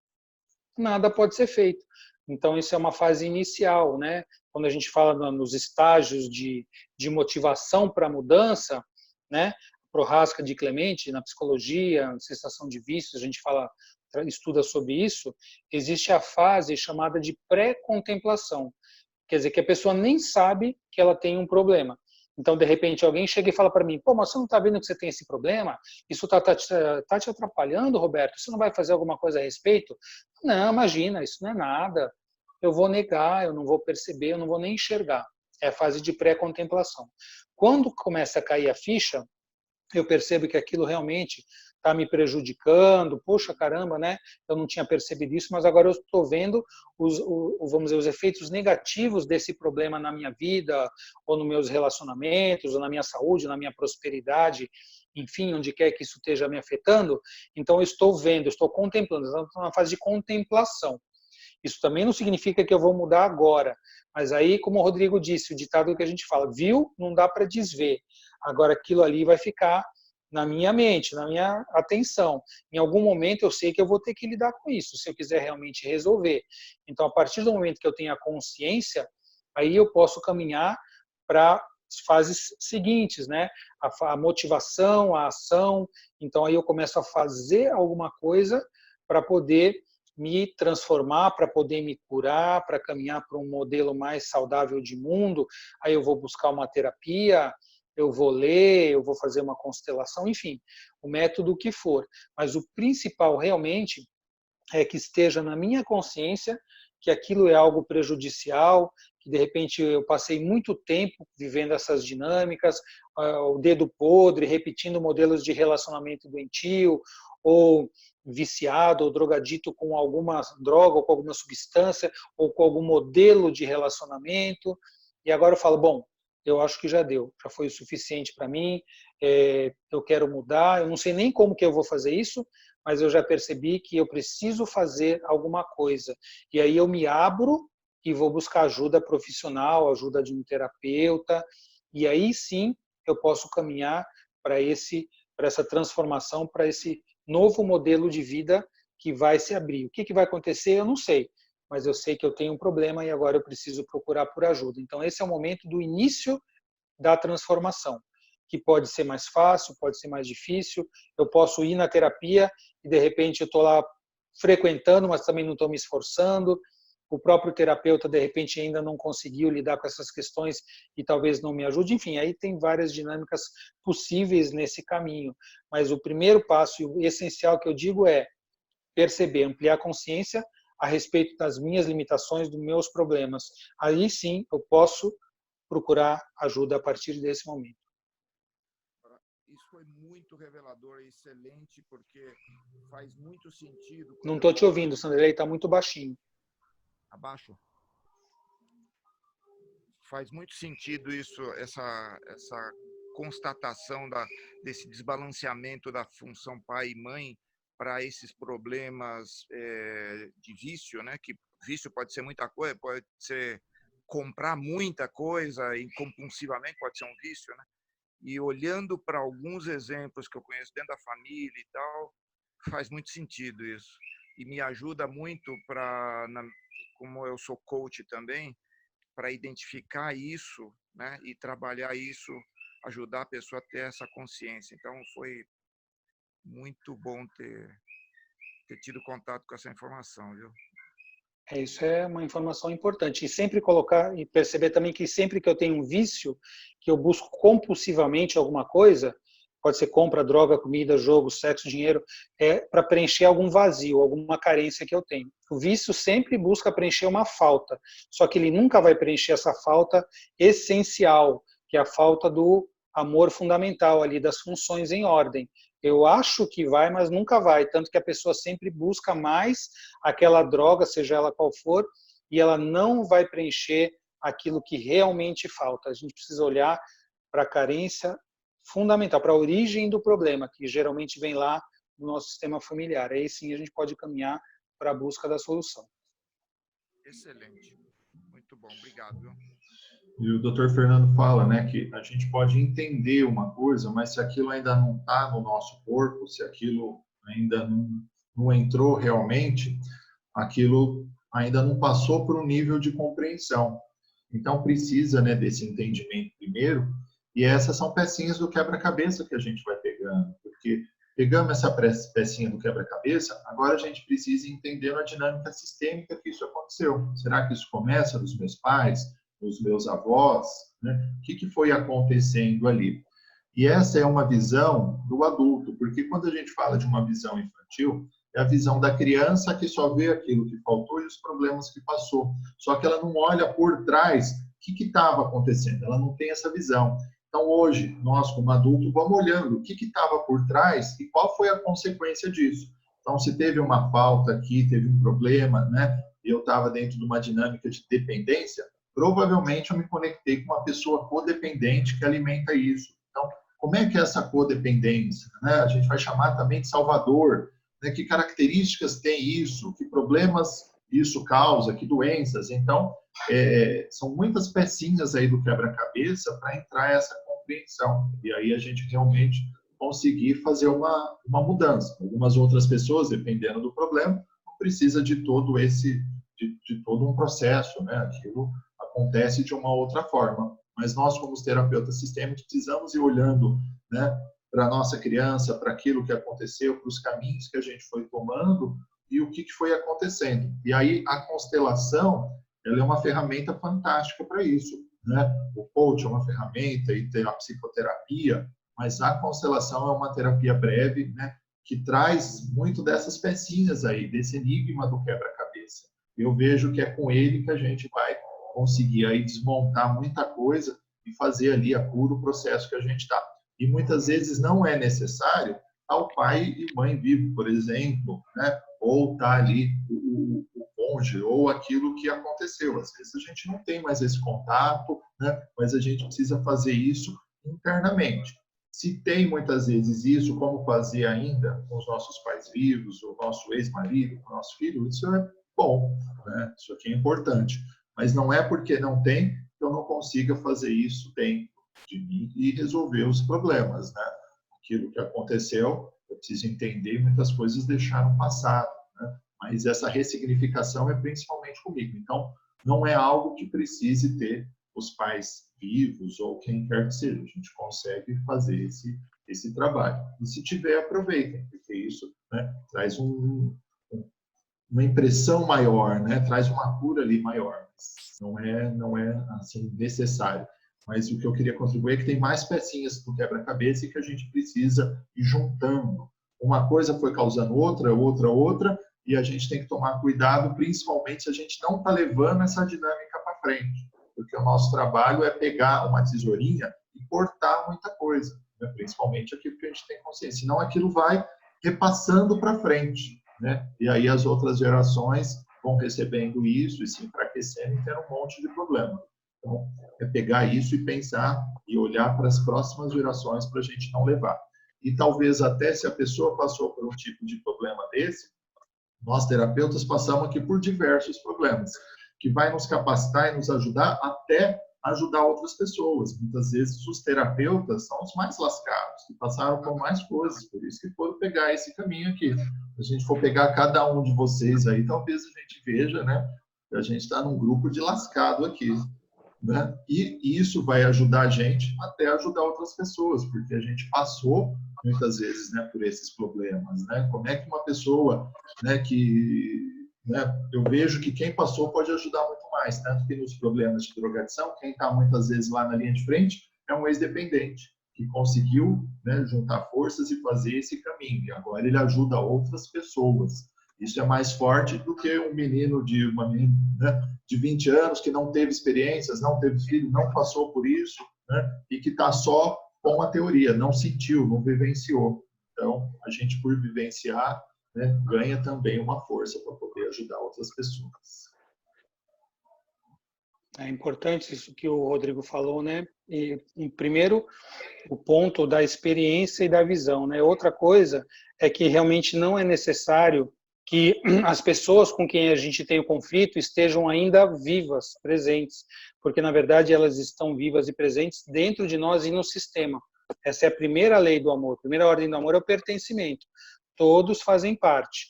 nada pode ser feito. Então, isso é uma fase inicial, né? Quando a gente fala nos estágios de motivação para a mudança, né? Prohaska de Clemente, na psicologia, cessação de vícios, a gente estuda sobre isso, existe a fase chamada de pré-contemplação. Quer dizer, que a pessoa nem sabe que ela tem um problema. Então, de repente, alguém chega e fala para mim, pô, mas você não está vendo que você tem esse problema? Isso está te atrapalhando, Roberto? Você não vai fazer alguma coisa a respeito? Não, imagina, isso não é nada. Eu vou negar, eu não vou perceber, eu não vou nem enxergar. É a fase de pré-contemplação. Quando começa a cair a ficha, eu percebo que aquilo realmente está me prejudicando, poxa, caramba, né? Eu não tinha percebido isso, mas agora eu estou vendo vamos dizer, os efeitos negativos desse problema na minha vida, ou nos meus relacionamentos, ou na minha saúde, na minha prosperidade, enfim, onde quer que isso esteja me afetando. Então, eu estou vendo, eu estou contemplando, estou na fase de contemplação. Isso também não significa que eu vou mudar agora, mas aí, como o Rodrigo disse, o ditado que a gente fala, viu, não dá para desver. Agora, aquilo ali vai ficar na minha mente, na minha atenção. Em algum momento eu sei que eu vou ter que lidar com isso, se eu quiser realmente resolver. Então, a partir do momento que eu tenho a consciência, aí eu posso caminhar para as fases seguintes, né? A motivação, a ação. Então, aí eu começo a fazer alguma coisa para poder me transformar, para poder me curar, para caminhar para um modelo mais saudável de mundo. Aí eu vou buscar uma terapia, eu vou ler, eu vou fazer uma constelação, enfim, o método que for. Mas o principal realmente é que esteja na minha consciência que aquilo é algo prejudicial, que de repente eu passei muito tempo vivendo essas dinâmicas, o dedo podre, repetindo modelos de relacionamento doentio, ou viciado ou drogadito com alguma droga ou com alguma substância ou com algum modelo de relacionamento. E agora eu falo, bom, eu acho que já deu, já foi o suficiente para mim, eu quero mudar, eu não sei nem como que eu vou fazer isso, mas eu já percebi que eu preciso fazer alguma coisa. E aí eu me abro e vou buscar ajuda profissional, ajuda de um terapeuta, e aí sim eu posso caminhar para essa transformação, para esse novo modelo de vida que vai se abrir. O que vai acontecer, eu não sei, mas eu sei que eu tenho um problema e agora eu preciso procurar por ajuda. Então, esse é o momento do início da transformação, que pode ser mais fácil, pode ser mais difícil. Eu posso ir na terapia e, de repente, eu estou lá frequentando, mas também não estou me esforçando. O próprio terapeuta, de repente, ainda não conseguiu lidar com essas questões e talvez não me ajude. Enfim, aí tem várias dinâmicas possíveis nesse caminho. Mas o primeiro passo e o essencial que eu digo é perceber, ampliar a consciência a respeito das minhas limitações, dos meus problemas. Aí sim eu posso procurar ajuda a partir desse momento. Isso foi muito revelador, excelente, porque faz muito sentido. Não estou te ouvindo, Sandrelei, está muito baixinho. Abaixo? Faz muito sentido isso, essa constatação desse desbalanceamento da função pai e mãe para esses problemas de vício, né? Que vício pode ser muita coisa, pode ser comprar muita coisa e compulsivamente pode ser um vício, né? E olhando para alguns exemplos que eu conheço dentro da família e tal, faz muito sentido isso. E me ajuda muito como eu sou coach também, para identificar isso, né? E trabalhar isso, ajudar a pessoa a ter essa consciência. Então, foi muito bom ter tido contato com essa informação, viu? Isso é uma informação importante. E sempre colocar e perceber também que sempre que eu tenho um vício, que eu busco compulsivamente alguma coisa, pode ser compra, droga, comida, jogo, sexo, dinheiro, é para preencher algum vazio, alguma carência que eu tenho. O vício sempre busca preencher uma falta, só que ele nunca vai preencher essa falta essencial, que é a falta do amor fundamental ali, das funções em ordem. Eu acho que vai, mas nunca vai, tanto que a pessoa sempre busca mais aquela droga, seja ela qual for, e ela não vai preencher aquilo que realmente falta. A gente precisa olhar para a carência fundamental, para a origem do problema, que geralmente vem lá no nosso sistema familiar. Aí sim a gente pode caminhar para a busca da solução. Excelente. Muito bom. Obrigado. Viu? E o Dr. Fernando fala, né, que a gente pode entender uma coisa, mas se aquilo ainda não está no nosso corpo, se aquilo ainda não entrou realmente, aquilo ainda não passou por um nível de compreensão. Então, precisa, né, desse entendimento primeiro, e essas são pecinhas do quebra-cabeça que a gente vai pegando, porque pegamos essa pecinha do quebra-cabeça, agora a gente precisa entender a dinâmica sistêmica que isso aconteceu. Será que isso começa dos meus pais, dos meus avós? Né? O que foi acontecendo ali? E essa é uma visão do adulto, porque quando a gente fala de uma visão infantil, é a visão da criança que só vê aquilo que faltou e os problemas que passou. Só que ela não olha por trás o que estava acontecendo, ela não tem essa visão. Então, hoje, nós, como adultos, vamos olhando o que estava por trás e qual foi a consequência disso. Então, se teve uma falta aqui, teve um problema, né? E eu estava dentro de uma dinâmica de dependência, provavelmente eu me conectei com uma pessoa codependente que alimenta isso. Então, como é que é essa codependência? Né? A gente vai chamar também de salvador. Né? Que características tem isso? Que problemas isso causa? Que doenças? Então, são muitas pecinhas aí do quebra-cabeça para entrar essa compreensão. E aí a gente realmente conseguir fazer uma mudança. Algumas outras pessoas, dependendo do problema, não precisa de todo de todo um processo, né? Aquilo acontece de uma outra forma. Mas nós, como os terapeutas sistêmicos, precisamos ir olhando, né, para a nossa criança, para aquilo que aconteceu, para os caminhos que a gente foi tomando e o que foi acontecendo. E aí a constelação, ela é uma ferramenta fantástica para isso, né? O coach é uma ferramenta e tem a psicoterapia, mas a constelação é uma terapia breve, né, que traz muito dessas pecinhas aí, desse enigma do quebra-cabeça. Eu vejo que é com ele que a gente vai conseguir aí desmontar muita coisa e fazer ali a cura o processo que a gente está. E muitas vezes não é necessário estar o pai e mãe vivo, por exemplo, né? Ou estar ali o cônjuge, ou aquilo que aconteceu. Às vezes a gente não tem mais esse contato, né? Mas a gente precisa fazer isso internamente. Se tem muitas vezes isso, como fazer ainda com os nossos pais vivos, o nosso ex-marido, o nosso filho, isso é bom, né? Isso aqui é importante. Mas não é porque não tem que eu não consiga fazer isso dentro de mim e resolver os problemas, né? Aquilo que aconteceu, eu preciso entender e muitas coisas deixaram passado, né? Mas essa ressignificação é principalmente comigo. Então, não é algo que precise ter os pais vivos ou quem quer que seja. A gente consegue fazer esse trabalho. E se tiver, aproveitem, porque isso, né, traz uma impressão maior, né? Traz uma cura ali maior. Não é assim necessário. Mas o que eu queria contribuir é que tem mais pecinhas do quebra-cabeça e que a gente precisa ir juntando. Uma coisa foi causando outra, e a gente tem que tomar cuidado, principalmente se a gente não está levando essa dinâmica para frente. Porque o nosso trabalho é pegar uma tesourinha e cortar muita coisa, né? Principalmente aquilo que a gente tem consciência. Senão aquilo vai repassando para frente, né? E aí as outras gerações vão recebendo isso e se enfraquecendo e tendo um monte de problema. Então, é pegar isso e pensar e olhar para as próximas gerações para a gente não levar. E talvez até se a pessoa passou por um tipo de problema desse, nós terapeutas passamos aqui por diversos problemas, que vai nos capacitar e nos ajudar até ajudar outras pessoas. Muitas vezes os terapeutas são os mais lascados, que passaram por mais coisas, por isso que foram pegar esse caminho aqui. Se a gente for pegar cada um de vocês aí, talvez a gente veja, né, que a gente está num grupo de lascado aqui, né? E isso vai ajudar a gente até ajudar outras pessoas, porque a gente passou muitas vezes, né, por esses problemas, né? Como é que uma pessoa, né, eu vejo que quem passou pode ajudar muito mais, tanto que nos problemas de drogadição, quem está muitas vezes lá na linha de frente é um ex-dependente, que conseguiu, né, juntar forças e fazer esse caminho, e agora ele ajuda outras pessoas. Isso é mais forte do que um menino uma menina, né, de 20 anos que não teve experiências, não teve filho, não passou por isso, né, e que está só com a teoria, não sentiu, não vivenciou. Então, a gente, por vivenciar, né, ganha também uma força para poder ajudar outras pessoas. É importante isso que o Rodrigo falou, né? E, primeiro, o ponto da experiência e da visão, né? Outra coisa é que realmente não é necessário que as pessoas com quem a gente tem o conflito estejam ainda vivas, presentes, porque, na verdade, elas estão vivas e presentes dentro de nós e no sistema. Essa é a primeira lei do amor. A primeira ordem do amor é o pertencimento. Todos fazem parte.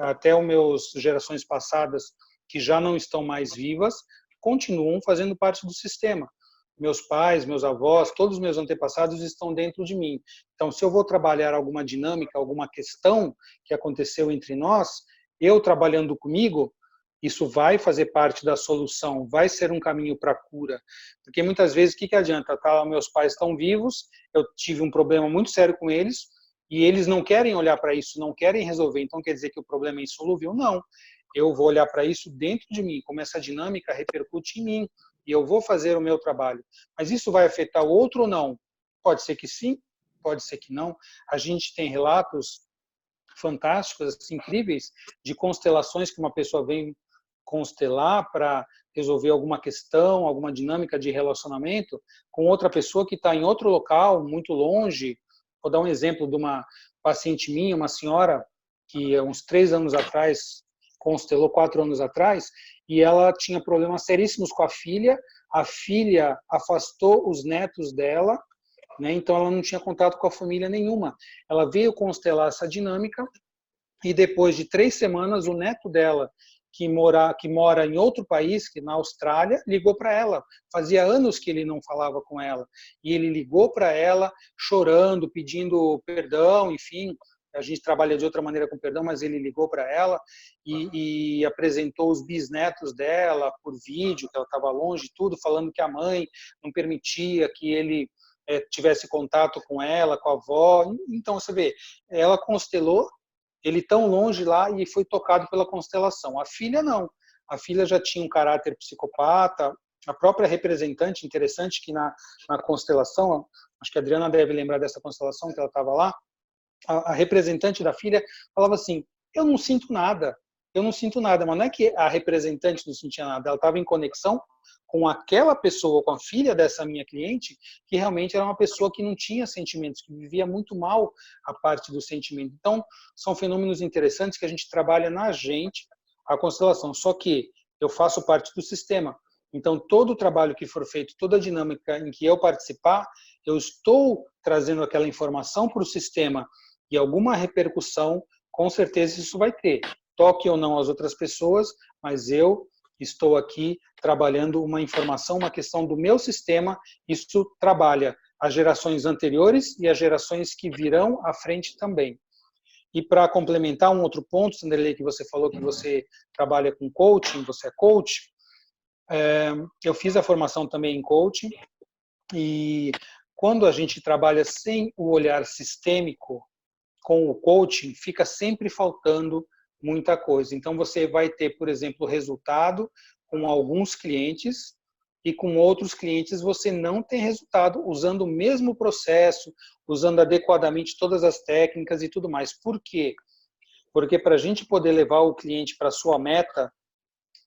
Até as meus gerações passadas, que já não estão mais vivas, continuam fazendo parte do sistema. Meus pais, meus avós, todos os meus antepassados estão dentro de mim. Então, se eu vou trabalhar alguma dinâmica, alguma questão que aconteceu entre nós, eu trabalhando comigo, isso vai fazer parte da solução, vai ser um caminho para a cura. Porque muitas vezes, o que adianta? Tá, meus pais estão vivos, eu tive um problema muito sério com eles, e eles não querem olhar para isso, não querem resolver. Então, quer dizer que o problema é insolúvel? Não. Eu vou olhar para isso dentro de mim, como essa dinâmica repercute em mim, e eu vou fazer o meu trabalho. Mas isso vai afetar o outro ou não? Pode ser que sim, pode ser que não. A gente tem relatos fantásticos, assim, incríveis, de constelações que uma pessoa vem constelar para resolver alguma questão, alguma dinâmica de relacionamento com outra pessoa que está em outro local, muito longe. Vou dar um exemplo de uma paciente minha, uma senhora que uns 3 anos atrás constelou, 4 anos atrás, e ela tinha problemas seríssimos com a filha afastou os netos dela, né? Então ela não tinha contato com a família nenhuma. Ela veio constelar essa dinâmica e depois de 3 semanas o neto dela, que mora em outro país, que na Austrália, ligou para ela. Fazia anos que ele não falava com ela. E ele ligou para ela, chorando, pedindo perdão, enfim. A gente trabalha de outra maneira com perdão, mas ele ligou para ela e apresentou os bisnetos dela por vídeo, que ela estava longe, tudo, falando que a mãe não permitia que ele tivesse contato com ela, com a avó. Então, você vê, ela constelou, ele tão longe lá e foi tocado pela constelação. A filha não. A filha já tinha um caráter psicopata. A própria representante, interessante que na constelação, acho que a Adriana deve lembrar dessa constelação que ela estava lá, a representante da filha falava assim, eu não sinto nada, mas não é que a representante não sentia nada, ela estava em conexão com aquela pessoa, com a filha dessa minha cliente, que realmente era uma pessoa que não tinha sentimentos, que vivia muito mal a parte do sentimento. Então, são fenômenos interessantes que a gente trabalha na gente, a constelação, só que eu faço parte do sistema. Então, todo o trabalho que for feito, toda a dinâmica em que eu participar, eu estou trazendo aquela informação para o sistema e alguma repercussão, com certeza isso vai ter. Toque ou não as outras pessoas, mas eu estou aqui trabalhando uma informação, uma questão do meu sistema, isso trabalha as gerações anteriores e as gerações que virão à frente também. E para complementar um outro ponto, Sanderley, que você falou que você trabalha com coaching, você é coach, eu fiz a formação também em coaching, e quando a gente trabalha sem o olhar sistêmico com o coaching, fica sempre faltando muita coisa. Então, você vai ter, por exemplo, resultado com alguns clientes e com outros clientes você não tem resultado usando o mesmo processo, usando adequadamente todas as técnicas e tudo mais. Por quê? Porque para a gente poder levar o cliente para a sua meta,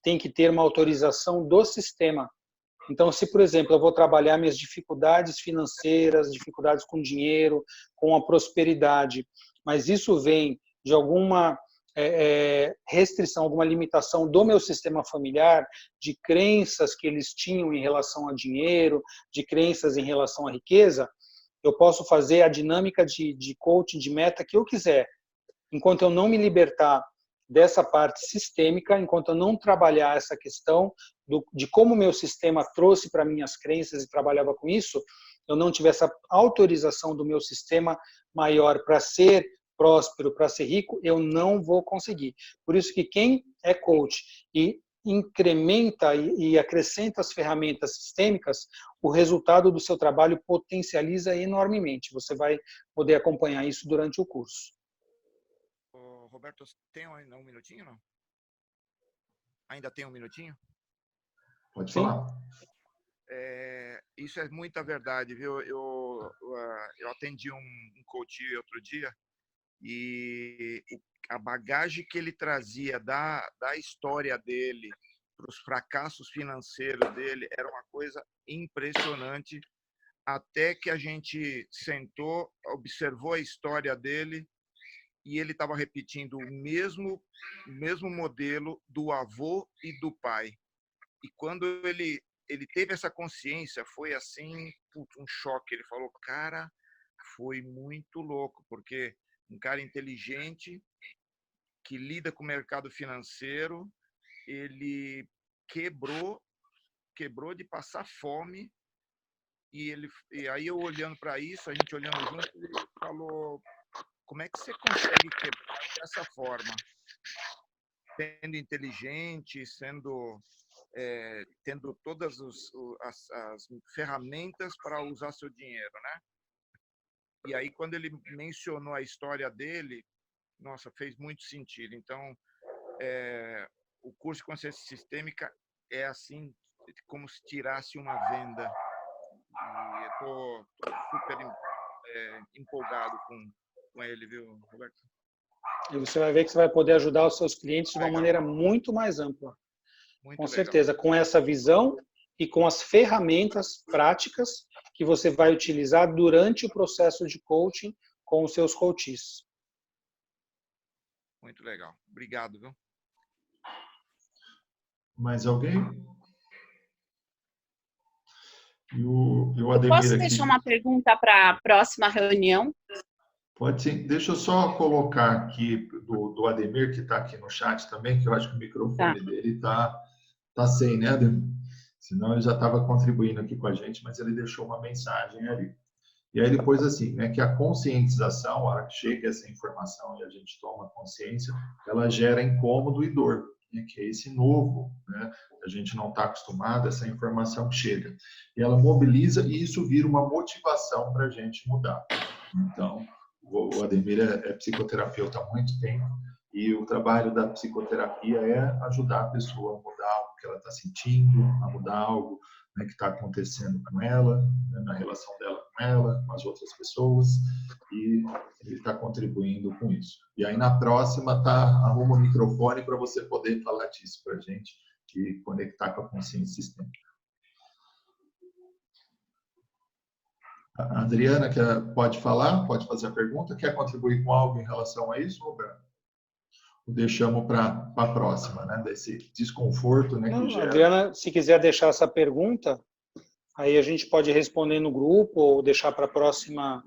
tem que ter uma autorização do sistema. Então, se, por exemplo, eu vou trabalhar minhas dificuldades financeiras, dificuldades com dinheiro, com a prosperidade, mas isso vem de alguma restrição, alguma limitação do meu sistema familiar, de crenças que eles tinham em relação a dinheiro, de crenças em relação à riqueza, eu posso fazer a dinâmica de coaching, de meta que eu quiser. Enquanto eu não me libertar dessa parte sistêmica, enquanto eu não trabalhar essa questão de como o meu sistema trouxe para mim as crenças e trabalhava com isso, eu não tiver essa autorização do meu sistema maior para ser próspero, para ser rico, eu não vou conseguir. Por isso que quem é coach e incrementa e acrescenta as ferramentas sistêmicas, o resultado do seu trabalho potencializa enormemente. Você vai poder acompanhar isso durante o curso. Roberto, tem ainda um minutinho, não? Ainda tem um minutinho? Pode falar. Isso é muita verdade, viu? Eu atendi um coach outro dia e a bagagem que ele trazia da história dele para os fracassos financeiros dele era uma coisa impressionante, até que a gente sentou, observou a história dele e ele estava repetindo o mesmo modelo do avô e do pai. E quando ele teve essa consciência, foi assim, um choque. Ele falou, cara, foi muito louco, porque um cara inteligente, que lida com o mercado financeiro, ele quebrou de passar fome, e aí eu olhando para isso, a gente olhando junto, ele falou: como é que você consegue quebrar dessa forma? Sendo inteligente, tendo todas as ferramentas para usar seu dinheiro, né? E aí, quando ele mencionou a história dele, nossa, fez muito sentido. Então, o curso de consciência sistêmica é assim, como se tirasse uma venda. E eu tô super empolgado com ele, viu, Roberto? E você vai ver que você vai poder ajudar os seus clientes de uma Legal. maneira muito mais ampla. Muito Com legal. certeza, com essa visão e com as ferramentas práticas que você vai utilizar durante o processo de coaching com os seus coaches. Muito legal. Obrigado, viu? Mais alguém? E o Ademir Posso aqui. deixar uma pergunta para a próxima reunião? Pode sim. Deixa eu só colocar aqui do Ademir, que está aqui no chat também, que eu acho que o microfone dele está sem, né, Ademir? Senão ele já estava contribuindo aqui com a gente, mas ele deixou uma mensagem ali. E aí depois, assim, né, que a conscientização, a hora que chega essa informação e a gente toma consciência, ela gera incômodo e dor, né, que é esse novo, né? A gente não está acostumado, essa informação chega. E ela mobiliza e isso vira uma motivação para a gente mudar. Então, o Ademir é psicoterapeuta há muito tempo e o trabalho da psicoterapia é ajudar a pessoa a mudar algo que ela está sentindo, a mudar algo, né, que está acontecendo com ela, né, na relação dela com ela, com as outras pessoas, e ele está contribuindo com isso. E aí na próxima arruma o microfone para você poder falar disso para a gente e conectar com a consciência sistêmica. A Adriana pode falar, pode fazer a pergunta, quer contribuir com algo em relação a isso, Roberto? Ou deixamos para a próxima, né? Desse desconforto, né, que gera. Adriana, se quiser deixar essa pergunta, aí a gente pode responder no grupo ou deixar para a próxima.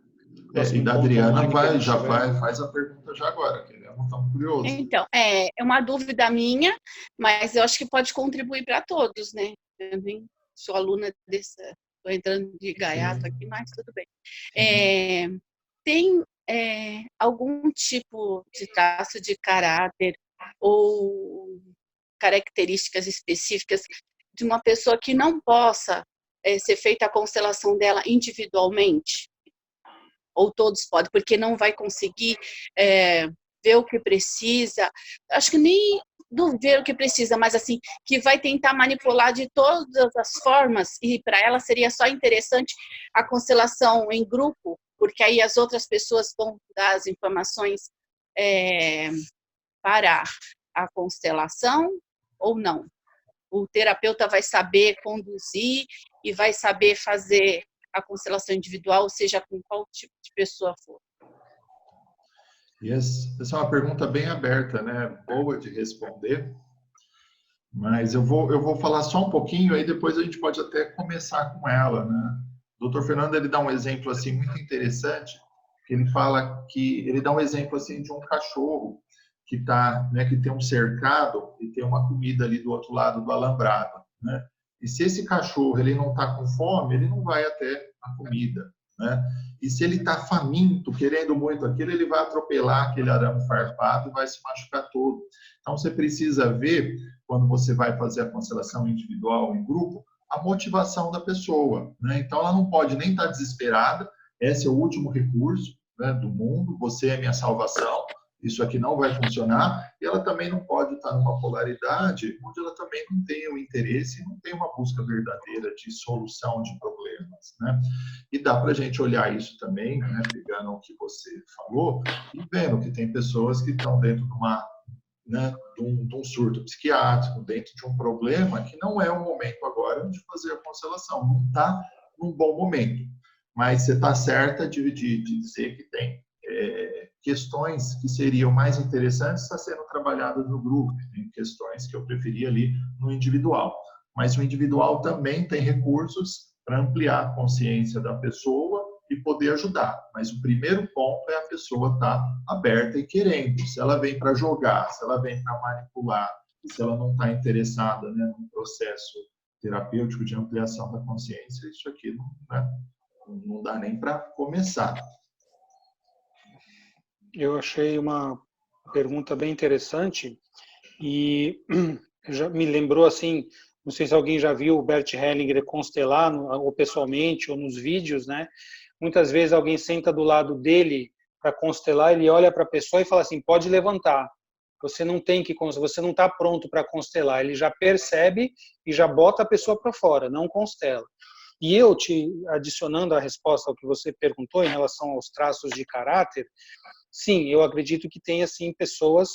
E da Adriana faz a pergunta já agora, que é tão curioso. Então, é uma dúvida minha, mas eu acho que pode contribuir para todos, né? Eu nem sou aluna dessa, estou entrando de gaiato aqui, mas tudo bem. Tem algum tipo de traço de caráter ou características específicas de uma pessoa que não possa ser feita a constelação dela individualmente? Ou todos podem, porque não vai conseguir ver o que precisa. Acho que nem do ver o que precisa, mas assim, que vai tentar manipular de todas as formas, e para ela seria só interessante a constelação em grupo, porque aí as outras pessoas vão dar as informações para a constelação ou não. O terapeuta vai saber conduzir e vai saber fazer a constelação individual, seja com qual tipo de pessoa for. Essa é uma pergunta bem aberta, né? Boa de responder, mas eu vou falar só um pouquinho, aí depois a gente pode até começar com ela, né? O Dr. Fernando, ele dá um exemplo assim muito interessante, que ele fala que ele dá um exemplo assim de um cachorro que que tem um cercado e tem uma comida ali do outro lado do alambrado, né? E se esse cachorro ele não está com fome, ele não vai até a comida, né? E se ele está faminto, querendo muito aquilo, ele vai atropelar aquele arame farpado e vai se machucar todo. Então, você precisa ver, quando você vai fazer a constelação individual em grupo, a motivação da pessoa, né? Então, ela não pode nem estar desesperada, esse é o último recurso, né, do mundo, você é minha salvação, isso aqui não vai funcionar, e ela também não pode estar numa polaridade onde ela também não tem o interesse, não tem uma busca verdadeira de solução de problemas, né? E dá para a gente olhar isso também, né, pegando o que você falou, e vendo que tem pessoas que estão dentro de um surto psiquiátrico, dentro de um problema que não é o momento agora de fazer a constelação, não está num bom momento. Mas você está certa de dizer que tem questões que seriam mais interessantes estar sendo trabalhadas no grupo, tem questões que eu preferia ali no individual. Mas o individual também tem recursos para ampliar a consciência da pessoa e poder ajudar. Mas o primeiro ponto é a pessoa estar aberta e querendo. Se ela vem para jogar, se ela vem para manipular, e se ela não está interessada, né, num processo terapêutico de ampliação da consciência, isso aqui não, né, não dá nem para começar. Eu achei uma pergunta bem interessante e já me lembrou assim, não sei se alguém já viu o Bert Hellinger constelar, ou pessoalmente, ou nos vídeos, né? Muitas vezes alguém senta do lado dele para constelar, ele olha para a pessoa e fala assim, pode levantar, você não tem que, você não está pronto para constelar, ele já percebe e já bota a pessoa para fora, não constela. E eu, te adicionando a resposta ao que você perguntou em relação aos traços de caráter, sim, eu acredito que tem assim pessoas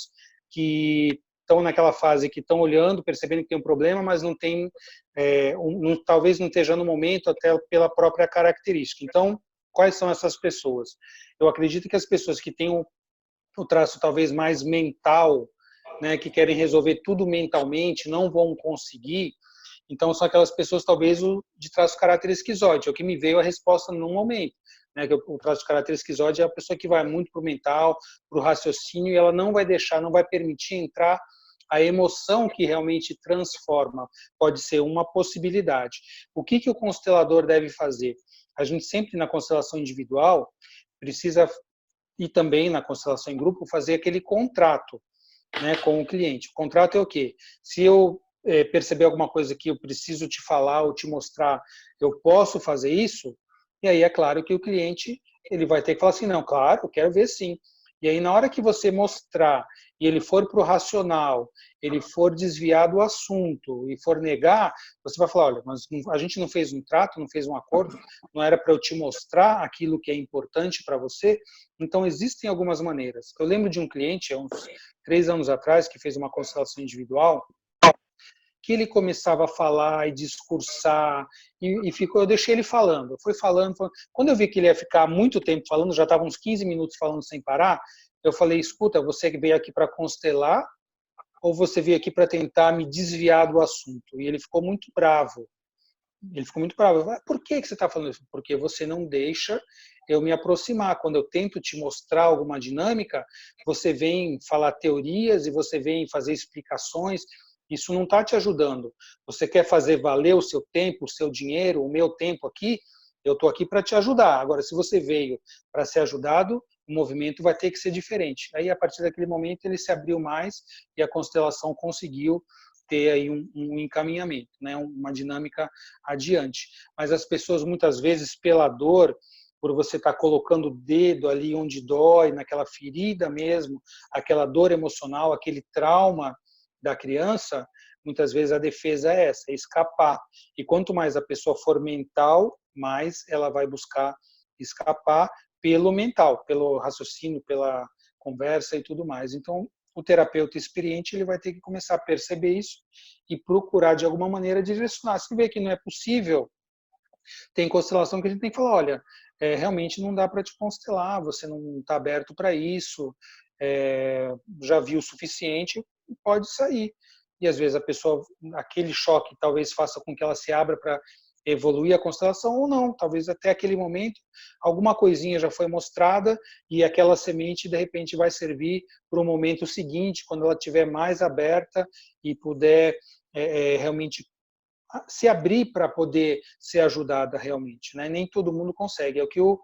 que estão naquela fase que estão olhando, percebendo que tem um problema, mas não tem, talvez não esteja no momento até pela própria característica. Então, quais são essas pessoas? Eu acredito que as pessoas que têm o traço talvez mais mental, né, que querem resolver tudo mentalmente, não vão conseguir. Então, são aquelas pessoas, talvez, de traço de caráter esquizoide, é o que me veio a resposta no momento. Né, que o traço de caráter esquizoide é a pessoa que vai muito para o mental, para o raciocínio, e ela não vai deixar, não vai permitir entrar a emoção que realmente transforma. Pode ser uma possibilidade. O que o constelador deve fazer? A gente sempre, na constelação individual, precisa, e também na constelação em grupo, fazer aquele contrato, né, com o cliente. O contrato é o quê? Se eu perceber alguma coisa que eu preciso te falar ou te mostrar, eu posso fazer isso? E aí é claro que o cliente ele vai ter que falar assim, não, claro, eu quero ver sim. E aí na hora que você mostrar e ele for para o racional, ele for desviar do assunto e for negar, você vai falar, olha, mas a gente não fez um trato, não fez um acordo, não era para eu te mostrar aquilo que é importante para você? Então existem algumas maneiras. Eu lembro de um cliente, há uns 3 anos atrás, que fez uma constelação individual, que ele começava a falar e discursar, e ficou, eu deixei ele falando, foi falando. Quando eu vi que ele ia ficar muito tempo falando, já estava uns 15 minutos falando sem parar, eu falei, escuta, você veio aqui para constelar ou você veio aqui para tentar me desviar do assunto? E ele ficou muito bravo. Ele ficou muito bravo. Por que você está falando isso? Porque você não deixa eu me aproximar. Quando eu tento te mostrar alguma dinâmica, você vem falar teorias e você vem fazer explicações. Isso não está te ajudando. Você quer fazer valer o seu tempo, o seu dinheiro, o meu tempo aqui? Eu estou aqui para te ajudar. Agora, se você veio para ser ajudado, o movimento vai ter que ser diferente. Aí, a partir daquele momento, ele se abriu mais e a constelação conseguiu ter aí um encaminhamento, né? Uma dinâmica adiante. Mas as pessoas, muitas vezes, pela dor, por você estar colocando o dedo ali onde dói, naquela ferida mesmo, aquela dor emocional, aquele trauma da criança, muitas vezes a defesa é essa, é escapar. E quanto mais a pessoa for mental, mais ela vai buscar escapar pelo mental, pelo raciocínio, pela conversa e tudo mais. Então, o terapeuta experiente ele vai ter que começar a perceber isso e procurar, de alguma maneira, direcionar. Se vê que não é possível, tem constelação que a gente tem que falar, olha, realmente não dá para te constelar, você não está aberto para isso, já viu o suficiente, pode sair. E às vezes a pessoa, aquele choque talvez faça com que ela se abra para evoluir a constelação ou não, talvez até aquele momento alguma coisinha já foi mostrada e aquela semente de repente vai servir para o momento seguinte, quando ela estiver mais aberta e puder realmente se abrir para poder ser ajudada realmente, né? Nem todo mundo consegue, é o que o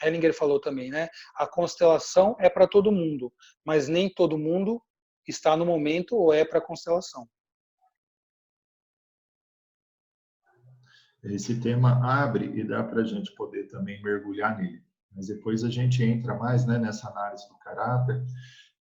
Hellinger falou também, né? A constelação é para todo mundo, mas nem todo mundo está no momento ou é para a constelação. Esse tema abre e dá para a gente poder também mergulhar nele. Mas depois a gente entra mais, né, nessa análise do caráter,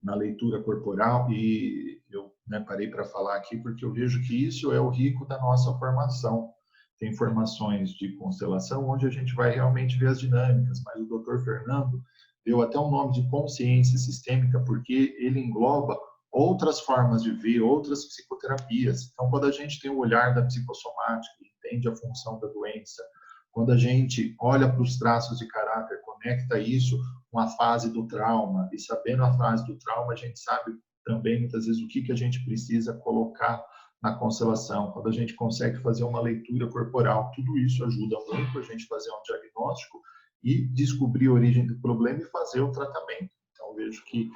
na leitura corporal, e eu, né, parei para falar aqui porque eu vejo que isso é o rico da nossa formação. Tem formações de constelação onde a gente vai realmente ver as dinâmicas, mas o Dr. Fernando deu até um nome de consciência sistêmica porque ele engloba outras formas de ver, outras psicoterapias. Então, quando a gente tem o olhar da psicossomática, entende a função da doença, quando a gente olha para os traços de caráter, conecta isso com a fase do trauma, e sabendo a fase do trauma, a gente sabe também, muitas vezes, o que a gente precisa colocar na constelação. Quando a gente consegue fazer uma leitura corporal, tudo isso ajuda muito a gente fazer um diagnóstico e descobrir a origem do problema e fazer o tratamento. Então, vejo que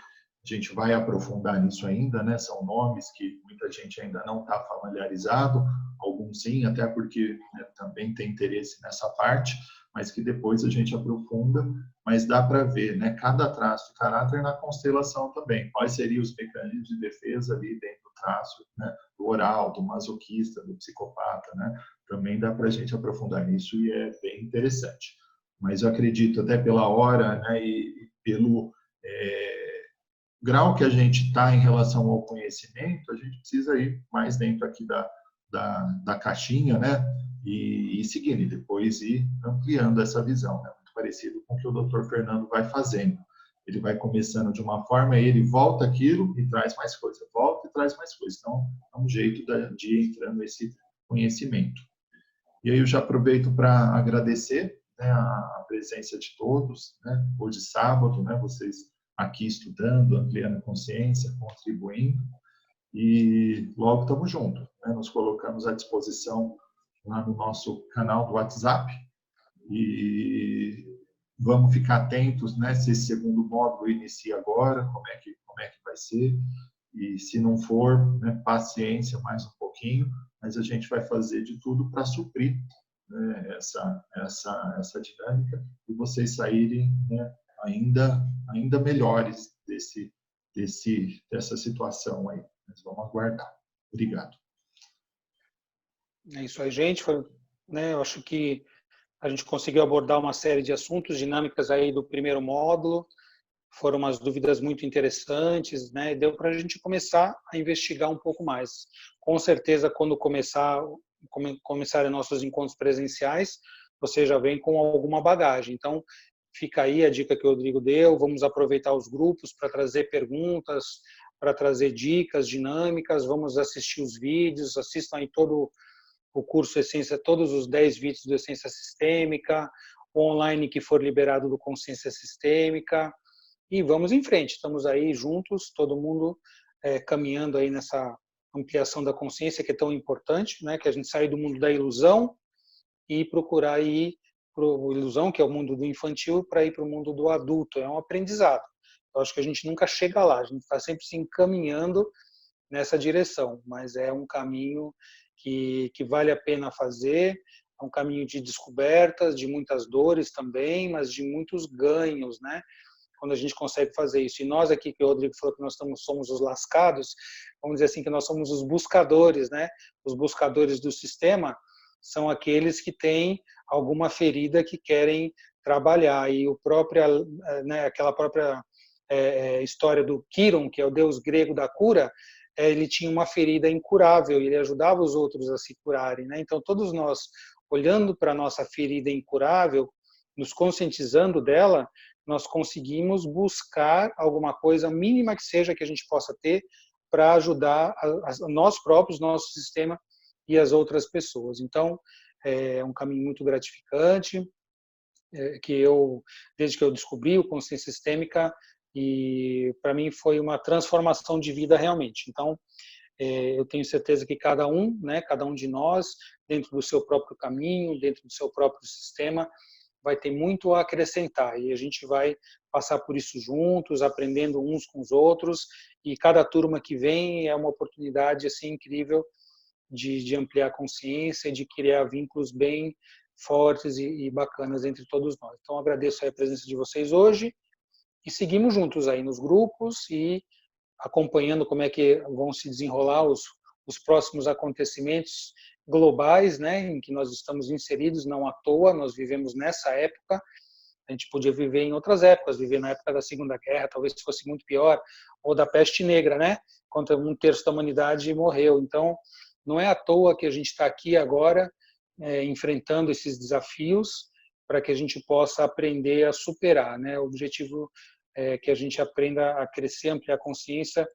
A gente vai aprofundar nisso ainda, né? São nomes que muita gente ainda não está familiarizado, alguns sim, até porque, né, também tem interesse nessa parte, mas que depois a gente aprofunda, mas dá para ver, né, cada traço de caráter na constelação também. Quais seriam os mecanismos de defesa ali dentro do traço, né, do oral, do masoquista, do psicopata, né? Também dá para a gente aprofundar nisso e é bem interessante. Mas eu acredito, até pela hora, né, e pelo grau que a gente está em relação ao conhecimento, a gente precisa ir mais dentro aqui da caixinha, né? E seguindo, e depois ir ampliando essa visão, né? Muito parecido com o que o Dr. Fernando vai fazendo. Ele vai começando de uma forma, ele volta aquilo e traz mais coisa, volta e traz mais coisa. Então, é um jeito de ir entrando esse conhecimento. E aí eu já aproveito para agradecer, né, a presença de todos, né? Hoje sábado, né? Vocês aqui estudando, ampliando a consciência, contribuindo, e logo estamos juntos, né? Nos colocamos à disposição lá no nosso canal do WhatsApp e vamos ficar atentos, né, se esse segundo módulo inicia agora, como é que vai ser, e se não for, né, paciência mais um pouquinho, mas a gente vai fazer de tudo para suprir, né, essa dinâmica e vocês saírem, né, ainda melhores dessa situação aí. Mas vamos aguardar. Obrigado. É isso aí, gente. Né, eu acho que a gente conseguiu abordar uma série de assuntos, dinâmicas aí do primeiro módulo. Foram umas dúvidas muito interessantes, né? Deu para a gente começar a investigar um pouco mais. Com certeza, quando começarem nossos encontros presenciais, você já vem com alguma bagagem. Então, fica aí a dica que o Rodrigo deu. Vamos aproveitar os grupos para trazer perguntas, para trazer dicas dinâmicas. Vamos assistir os vídeos, assistam aí todo o curso Essência, todos os 10 vídeos do Essência Sistêmica, o online que for liberado do Consciência Sistêmica. E vamos em frente. Estamos aí juntos, todo mundo caminhando aí nessa ampliação da consciência que é tão importante, né? Que a gente sair do mundo da ilusão e procurar ir para a ilusão, que é o mundo do infantil, para ir para o mundo do adulto. É um aprendizado. Eu acho que a gente nunca chega lá, a gente está sempre se encaminhando nessa direção, mas é um caminho que vale a pena fazer, é um caminho de descobertas, de muitas dores também, mas de muitos ganhos, né? Quando a gente consegue fazer isso. E nós aqui, que o Rodrigo falou que nós somos os lascados, vamos dizer assim, que nós somos os buscadores, né? Os buscadores do sistema são aqueles que têm alguma ferida que querem trabalhar. E aquela própria história do Quiron, que é o deus grego da cura, ele tinha uma ferida incurável, ele ajudava os outros a se curarem, né? Então, todos nós, olhando para a nossa ferida incurável, nos conscientizando dela, nós conseguimos buscar alguma coisa mínima que seja que a gente possa ter para ajudar a nós próprios, nosso sistema e as outras pessoas. Então, é um caminho muito gratificante, que desde que eu descobri o Consciência Sistêmica, e para mim foi uma transformação de vida realmente. Então, eu tenho certeza que cada um de nós, dentro do seu próprio caminho, dentro do seu próprio sistema, vai ter muito a acrescentar e a gente vai passar por isso juntos, aprendendo uns com os outros, e cada turma que vem é uma oportunidade assim incrível de ampliar a consciência, de criar vínculos bem fortes e bacanas entre todos nós. Então agradeço a presença de vocês hoje e seguimos juntos aí nos grupos e acompanhando como é que vão se desenrolar os próximos acontecimentos globais, né, em que nós estamos inseridos, não à toa, nós vivemos nessa época, a gente podia viver em outras épocas, viver na época da Segunda Guerra, talvez fosse muito pior, ou da peste negra, né, quando 1/3 da humanidade morreu. Então, não é à toa que a gente está aqui agora, enfrentando esses desafios, para que a gente possa aprender a superar, né, o objetivo é que a gente aprenda a crescer, ampliar a consciência,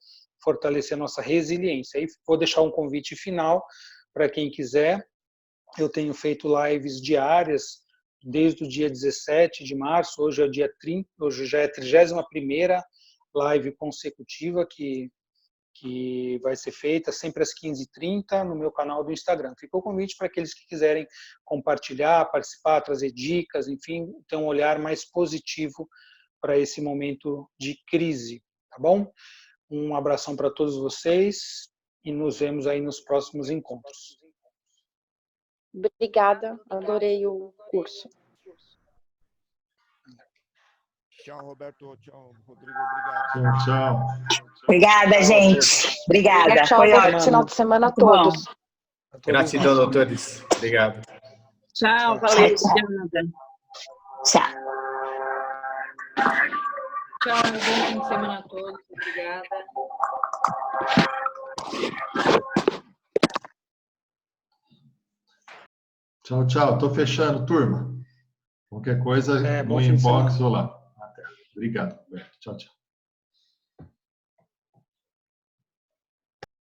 fortalecer a nossa resiliência. E vou deixar um convite final para quem quiser. Eu tenho feito lives diárias desde o dia 17 de março, hoje é o dia 30, hoje já é a 31ª live consecutiva que vai ser feita sempre às 15h30 no meu canal do Instagram. Fica o convite para aqueles que quiserem compartilhar, participar, trazer dicas, enfim, ter um olhar mais positivo para esse momento de crise, tá bom? Um abração para todos vocês e nos vemos aí nos próximos encontros. Obrigada, adorei o curso. Tchau, Roberto. Tchau, Rodrigo. Obrigado. Tchau, tchau. Obrigada, gente. Obrigada. Tchau, Foi bom ótimo. final de semana a Muito bom. todos. Gratidão, doutores. Obrigado. Tchau, valeu, obrigada. Tchau. Tchau, bom fim de semana a todos. Obrigada. Tchau, tchau. Tô fechando, turma. Qualquer coisa, bom no fim de inbox semana. ou lá. Até. Obrigado, Roberto. Tchau, tchau.